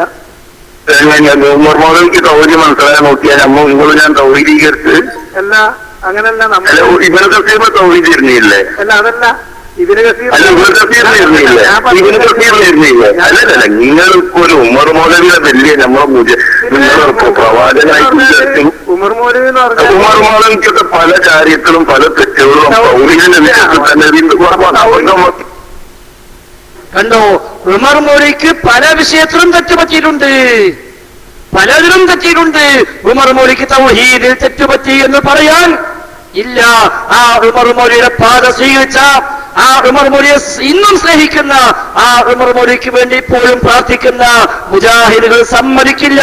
Speaker 1: ഉമർ മൗലവിക്ക് തൗഹീദ് മനസ്സിലായാൽ നോക്കിയാൽ നിങ്ങൾ ഞാൻ തൗഹീദീകരിച്ച്
Speaker 3: അല്ല, അങ്ങനല്ല. നമ്മൾ
Speaker 1: ഇവനെ തഫ്സീറിന് തൗഹീദ് ഇരുന്നില്ലേ?
Speaker 3: അല്ല, അതല്ല.
Speaker 1: അല്ല ഇവന് തഫ്സീറിന് ഇരുന്നില്ലേ? ഇവന് തഫ്സീറിന് ഇരുന്നില്ലേ? അല്ലല്ല, നിങ്ങളിപ്പോ ഒരു ഉമർ മൗലവിയുടെ വലിയ നമ്മളെ നിങ്ങളിപ്പോ പ്രവാചകനായിട്ട്
Speaker 3: ഉമർ മൗലവി എന്ന് പറഞ്ഞാൽ
Speaker 1: ഉമർ മൗലവിക്കൊക്കെ പല കാര്യത്തിലും പല തെറ്റുകളും തൗഹീദിന്റെ വിഷയത്തിൽ തന്നെ
Speaker 2: കണ്ടോ? ഉമർ മൗലവിക്ക് പല വിഷയത്തിലും തെറ്റുപറ്റിയിട്ടുണ്ട്, പലതിലും തെറ്റിയിട്ടുണ്ട്. ഉമർ മൗലവിക്ക് തൗഹീദിൽ തെറ്റുപറ്റി എന്ന് പറയാൻ ഇല്ല. ആ ഉമർ മൗലവിയുടെ പാത സ്വീകരിച്ച, ആ ഉമർ മൗലവിയെ ഇന്നും സ്നേഹിക്കുന്ന, ആ ഉമർ മൗലവിക്ക് വേണ്ടി ഇപ്പോഴും പ്രാർത്ഥിക്കുന്ന മുജാഹിദുകൾ സമ്മതിക്കില്ല.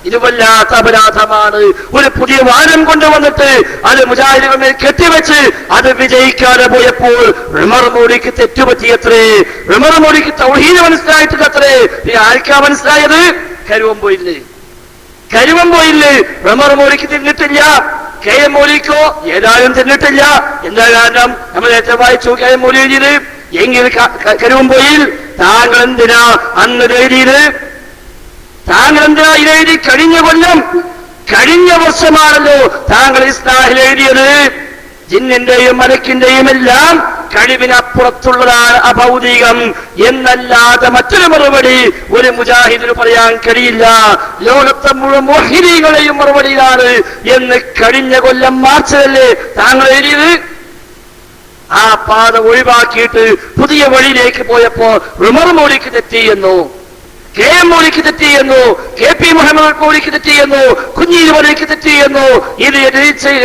Speaker 2: ഇത് വല്ലാത്ത അപരാധമാണ്. ഒരു പുതിയ വാനം കൊണ്ടുവന്നിട്ട് അത് മുജാഹിദുകളെ കെട്ടിവെച്ച് അത് വിജയിക്കാതെ പോയപ്പോൾ ഉമർ മൗലവിക്ക് തെറ്റുപറ്റിയത്രേ. ഉമർ മൗലവിക്ക് തൗഹീദ് മനസ്സിലായിട്ടില്ലത്രേ. ആർക്കാ മനസ്സിലായത്? കരുവമ്പോയില് ഉമർ മൗലവിക്ക് തിരിഞ്ഞിട്ടില്ല. കെ എം മൗലിക്കോ ഏതായാലും തിന്നിട്ടില്ല. എന്താ കാരണം? നമ്മൾ ഏറ്റവും വായിച്ചു കെ എം മൗലി എഴുതിയത്. എങ്കിൽ കരുവമ്പോയിൽ താങ്കൾ എന്തിനാ അന്ന് എഴുതിയത്? താങ്കൾ എന്തിനാ ഇതെഴുതി? കഴിഞ്ഞ കൊല്ലം, കഴിഞ്ഞ വർഷമാണല്ലോ താങ്കൾ ഇസ്ലാഹിൽ എഴുതിയത്. ജിന്നിന്റെയും മലക്കിന്റെയും എല്ലാം കഴിവിനപ്പുറത്തുള്ളതാണ് അഭൗതികം എന്നല്ലാതെ മറ്റൊരു മറുപടി ഒരു മുജാഹിദിന് പറയാൻ കഴിയില്ല. ലോകത്തെ മുഴുവൻ മുഅ്മിനീങ്ങളെയും മറുപടിയിലാണ് എന്ന് കഴിഞ്ഞ കൊല്ലം മാർച്ചിലല്ലേ താങ്കൾ എഴുതിയത്. ആ പാത ഒഴിവാക്കിയിട്ട് പുതിയ വഴിയിലേക്ക് പോയപ്പോ ഉമർ മൗലിക്ക് തെറ്റിയെന്നു, കെ എം മൗലിക്ക് തെറ്റിയെന്നു, കെ പി മുഹമ്മദ് മൗലിക്ക് തെറ്റിയെന്നു, കുഞ്ഞീര് മൗലിക്ക് തെറ്റിയെന്നു, ഇത്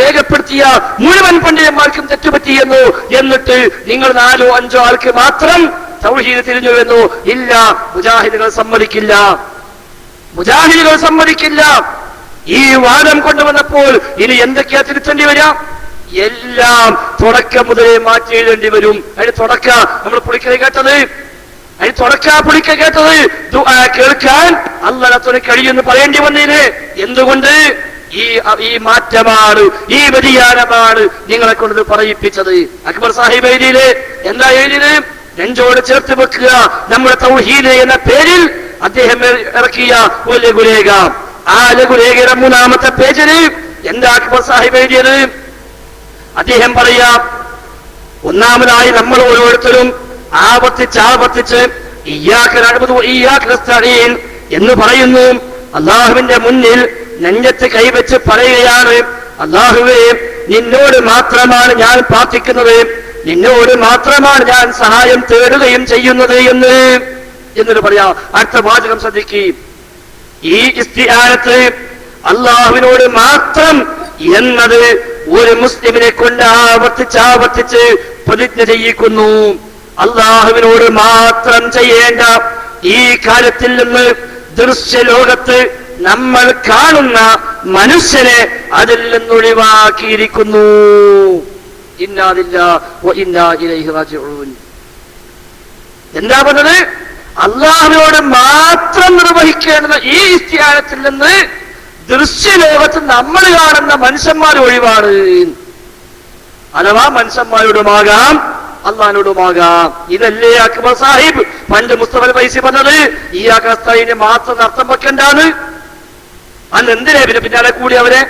Speaker 2: രേഖപ്പെടുത്തിയ മുഴുവൻ പണ്ഡിതന്മാർക്കും തെറ്റുപറ്റിയെന്നു. എന്നിട്ട് നിങ്ങൾ 4 or 5 ആൾക്ക് മാത്രം തൗഹീദ് തിരിഞ്ഞുവെന്നു. ഇല്ല, മുജാഹിദുകൾ സമ്മതിക്കില്ല, മുജാഹിദുകൾ സമ്മതിക്കില്ല. ഈ വാദം കൊണ്ടുവന്നപ്പോൾ ഇനി എന്തൊക്കെയാ തിരുത്തേണ്ടി വരാം? എല്ലാം തുടക്കം മുതലേ മാറ്റി എഴുതേണ്ടി വരും. അതിന് തുടക്ക നമ്മൾ പുളിക്കൽ കേട്ടത്, അതിന് തുടക്ക പുളിക്ക കേട്ടത് കേൾക്കാൻ അല്ലാഹുവിന് കഴിയുമെന്ന് പറയേണ്ടി വന്നതിന്. എന്തുകൊണ്ട്? ഈ മാറ്റമാണ്, ഈ വ്യതിയാനമാണ് നിങ്ങളെ കൊണ്ട് പറയിപ്പിച്ചത്. അക്ബർ സാഹിബ് എഴുതിയില് എന്താ എഴുതിയത്? നെഞ്ചോട് ചേർത്ത് വെക്കുക നമ്മുടെ തൗഹീദ് എന്ന പേരിൽ അദ്ദേഹം ഇറക്കിയ ഒരു ലഘുലേഖ. ആ ലഘുലേഖയുടെ 3-ാമത്തെ പേജിൽ എന്താ അക്ബർ സാഹിബ് എഴുതിയത്? അദ്ദേഹം പറയാം, ഒന്നാമതായി നമ്മൾ ഓരോരുത്തരും ആവർത്തിച്ച് ഇയ്യാക നഅ്ബുദു വ ഇയ്യാക നസ്തഈൻ എന്ന് പറയുന്നു. അല്ലാഹുവിന്റെ മുന്നിൽ നെഞ്ചത്ത് കൈവച്ച് പറയുകയാണ്, അല്ലാഹുവേ, നിന്നോട് മാത്രമാണ് ഞാൻ പ്രാർത്ഥിക്കുന്നത്, നിന്നോട് മാത്രമാണ് ഞാൻ സഹായം തേടുകയും ചെയ്യുന്നത് എന്നൊരു പറയാം. അടുത്ത വാചകം ശ്രദ്ധിക്കുകയും, ഈ ഇസ്തിആനത്ത് അല്ലാഹുവിനോട് മാത്രം എന്നത് ഒരു മുസ്ലിമിനെ കൊണ്ട് ആവർത്തിച്ച് പ്രതിജ്ഞ ചെയ്യിക്കുന്നു. അല്ലാഹുവിനോട് മാത്രം ചെയ്യേണ്ട ഈ കാര്യത്തിൽ നിന്ന് ദൃശ്യലോകത്ത് നമ്മൾ കാണുന്ന മനുഷ്യനെ അതിൽ നിന്നൊഴിവാക്കിയിരിക്കുന്നു. ഇന്നാ ലില്ലാഹി വ ഇന്നാ ഇലൈഹി റാജിഊൻ. എന്താ പറഞ്ഞത്? അല്ലാഹുവിനോട് മാത്രം നിർവഹിക്കേണ്ടുന്ന ഈ ഇസ്തിആനത്തിൽ നിന്ന് ദൃശ്യലോകത്ത് നമ്മൾ കാണുന്ന മനുഷ്യന്മാർ ഒഴിവാണ്. അഥവാ മനുഷ്യന്മാരോടുമാകാം അള്ളാഹിനോടുമാകാം. ഇതല്ലേ അക്ബർ സാഹിബ് പണ്ട് മുസ്തഫ ഫൈസി പറഞ്ഞത്? ഈ ആകാശത്തിന് മാത്രം അർത്ഥം വെക്കണ്ടാണ്. അന്ന് എന്തിനെ പിന്നാലെ കൂടി അവരെ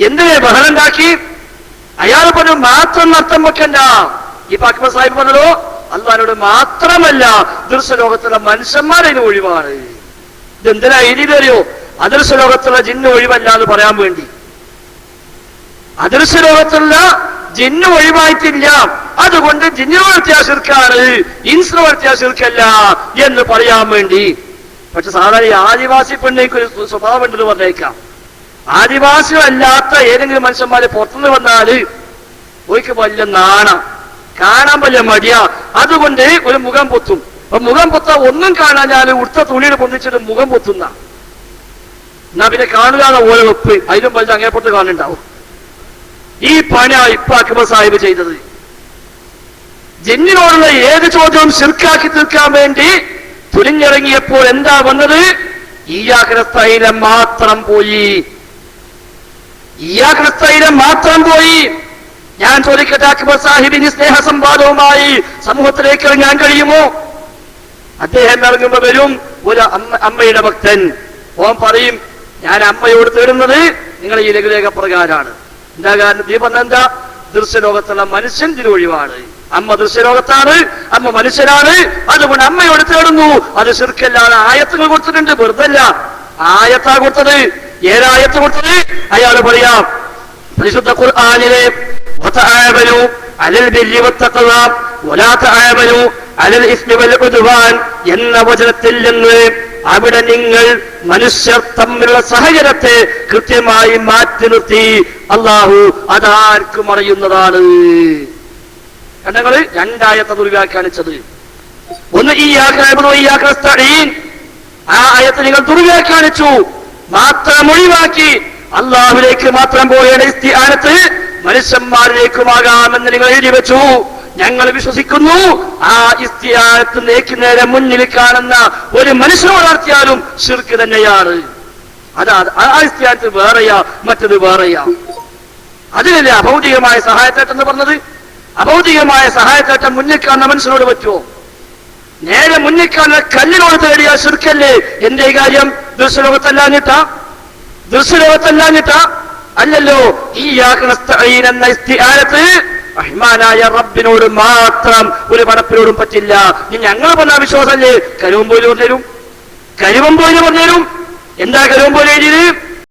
Speaker 2: എന്തിനെ ബഹളുണ്ടാക്കി? അയാൾ പറഞ്ഞു മാത്രം അർത്ഥം വെക്കണ്ട. ഇപ്പൊ അക്ബർ സാഹിബ് പറഞ്ഞതോ അള്ളാഹിനോട് മാത്രമല്ല, ദൃശ്യലോകത്തുള്ള മനുഷ്യന്മാരതിന് ഒഴിവാണ്. ഇതെന്തിനാ എഴുതിയതറിയോ? അദൃശ്യ ലോകത്തുള്ള ജിന്ന് ഒഴിവല്ല എന്ന് പറയാൻ വേണ്ടി. അദൃശ്യ ലോകത്തുള്ള ജിന്ന് ഒഴിവായിട്ടില്ല, അതുകൊണ്ട് ജിന്നിന് വ്യത്യാസമാണ്, ഇൻസിന് വ്യത്യാസമല്ല എന്ന് പറയാൻ വേണ്ടി. പക്ഷെ സാധാരണ ഈ ആദിവാസി പെണ്ണേക്ക് ഒരു സ്വഭാവം ഉണ്ടെന്ന് പറഞ്ഞേക്കാം. ആദിവാസി അല്ലാത്ത ഏതെങ്കിലും മനുഷ്യന്മാരെ പുറത്തുനിന്ന് വന്നാല് ഒരിക്കൽ വലിയ കാണാൻ വലിയ മടിയാ. അതുകൊണ്ട് ഒരു മുഖം പൊത്തും. അപ്പൊ മുഖം പൊത്ത ഒന്നും കാണാൻ ഞാൻ ഉടുത്ത തുണിയുടെ പൊന്നിച്ചിട്ട് മുഖം പൊത്തുന്ന എന്നാ പിന്നെ കാണുകയാണ് ഓരോ വെപ്പ്. അതിലും വലുത് അങ്ങേപ്പുറത്ത് കാണുന്നുണ്ടാവും. ഈ പണിയാ ഇപ്പൊ അക്ബർ സാഹിബ് ചെയ്തത്. ജിന്നിനോടുള്ള ഏത് ചോദ്യവും ശിർക്കാക്കി തീർക്കാൻ വേണ്ടി തുനിഞ്ഞിറങ്ങിയപ്പോൾ എന്താ വന്നത്? ഇയ്യാകനസ്തൈലം മാത്രം പോയി. ഇയ്യാകനസ്തൈലം മാത്രം പോയി. ഞാൻ ചോദിക്കട്ടെ, അക്ബർ സാഹിബിന് സ്നേഹസംവാദവുമായി സമൂഹത്തിലേക്ക് ഇറങ്ങാൻ കഴിയുമോ? അദ്ദേഹം ഇറങ്ങുമ്പോ വരും ഒരു അമ്മയുടെ ഭക്തൻ. ഓൻ പറയും, ഞാൻ അമ്മയോട് തേടുന്നത് നിങ്ങൾ ഈ ലഘുലേഖ പ്രകാരമാണ്. എന്താ കാരണം? നീ പറഞ്ഞെന്താ? ദൃശ്യലോകത്തുള്ള മനുഷ്യൻ ഇതിനൊഴിവാണ്. അമ്മ ദൃശ്യലോകത്താണ്, അമ്മ മനുഷ്യനാണ്, അതുകൊണ്ട് അമ്മയോട് തേടുന്നു. അത് ശിർക്കല്ലാതെ ആയത്തുകൾ കൊടുത്തിട്ടുണ്ട്, വെറുതല്ല. ആയത്താ കൊടുത്തത്. ഏതായത്ത് കൊടുത്തത്? അയാൾ പറയാം, പരിശുദ്ധ ഖുർആനിലെ വതആവനു അലൽ ബിർരി വത്തഖ്വ വലാ തആവനു അലൽ ഇസ്മി വൽ ഉദ്വാൻ എന്ന വചനത്തിൽ നിന്ന് അവിടെ നിങ്ങൾ മനുഷ്യർ തമ്മിലുള്ള സഹകരണത്തെ കൃത്യമായി മാറ്റി നിർത്തി. അല്ലാഹു അതാർക്കും അറിയുന്നതാണ്. കണ്ടങ്ങള് രണ്ടായത്തെ ദുർവ്യാഖ്യാനിച്ചത്. ഒന്ന് ഇയ്യാക നഅ്ബുദു വ ഇയ്യാക നസ്തഈൻ. ആ ആയത്തെ നിങ്ങൾ ദുർവ്യാഖ്യാനിച്ചു, മാത്രം ഒഴിവാക്കി. അല്ലാഹുവിലേക്ക് മാത്രം പോകേണ്ട ഇസ്തിആനത്ത് മനുഷ്യന്മാരിലേക്കുമാകാമെന്ന് നിങ്ങൾ എഴുതി വെച്ചു. ഞങ്ങൾ വിശ്വസിക്കുന്നു ആ ഇസ്തിആനത്ത് നേരെ മുന്നിൽ കാണുന്ന ഒരു മനുഷ്യനോട് നടത്തിയാലും ശിർക്ക് തന്നെയാണ്. അതാ ആ ഇസ്തിആനത്ത് വേറെയാ, മറ്റത് വേറെയാ. അതിനല്ലേ അഭൗതികമായ സഹായത്തേട്ടം എന്ന് പറഞ്ഞത്? അഭൗതികമായ സഹായത്തേട്ടം മുന്നിൽ കാണുന്ന മനുഷ്യനോട് പറ്റുമോ? നേരെ മുന്നിൽ കാണുന്ന കല്ലിനോട് തേടിയാൽ ശിർക്കല്ലേ? എന്റെ കാര്യം ദൃശ്യലോകത്തല്ലാഞ്ഞിട്ടാ അല്ലല്ലോ. ഈ എന്ന ഇസ്തിആനത്ത് റഹ്മാനായ റബ്ബിനോട് മാത്രം, ഒരു പടപ്പിനോടും പറ്റില്ല. ഞങ്ങൾ പറഞ്ഞ വിശ്വാസമല്ലേ? കരുവമ്പോയില് പറഞ്ഞുതരും. എന്താ കരുവമ്പോയില് എഴുതിയത്?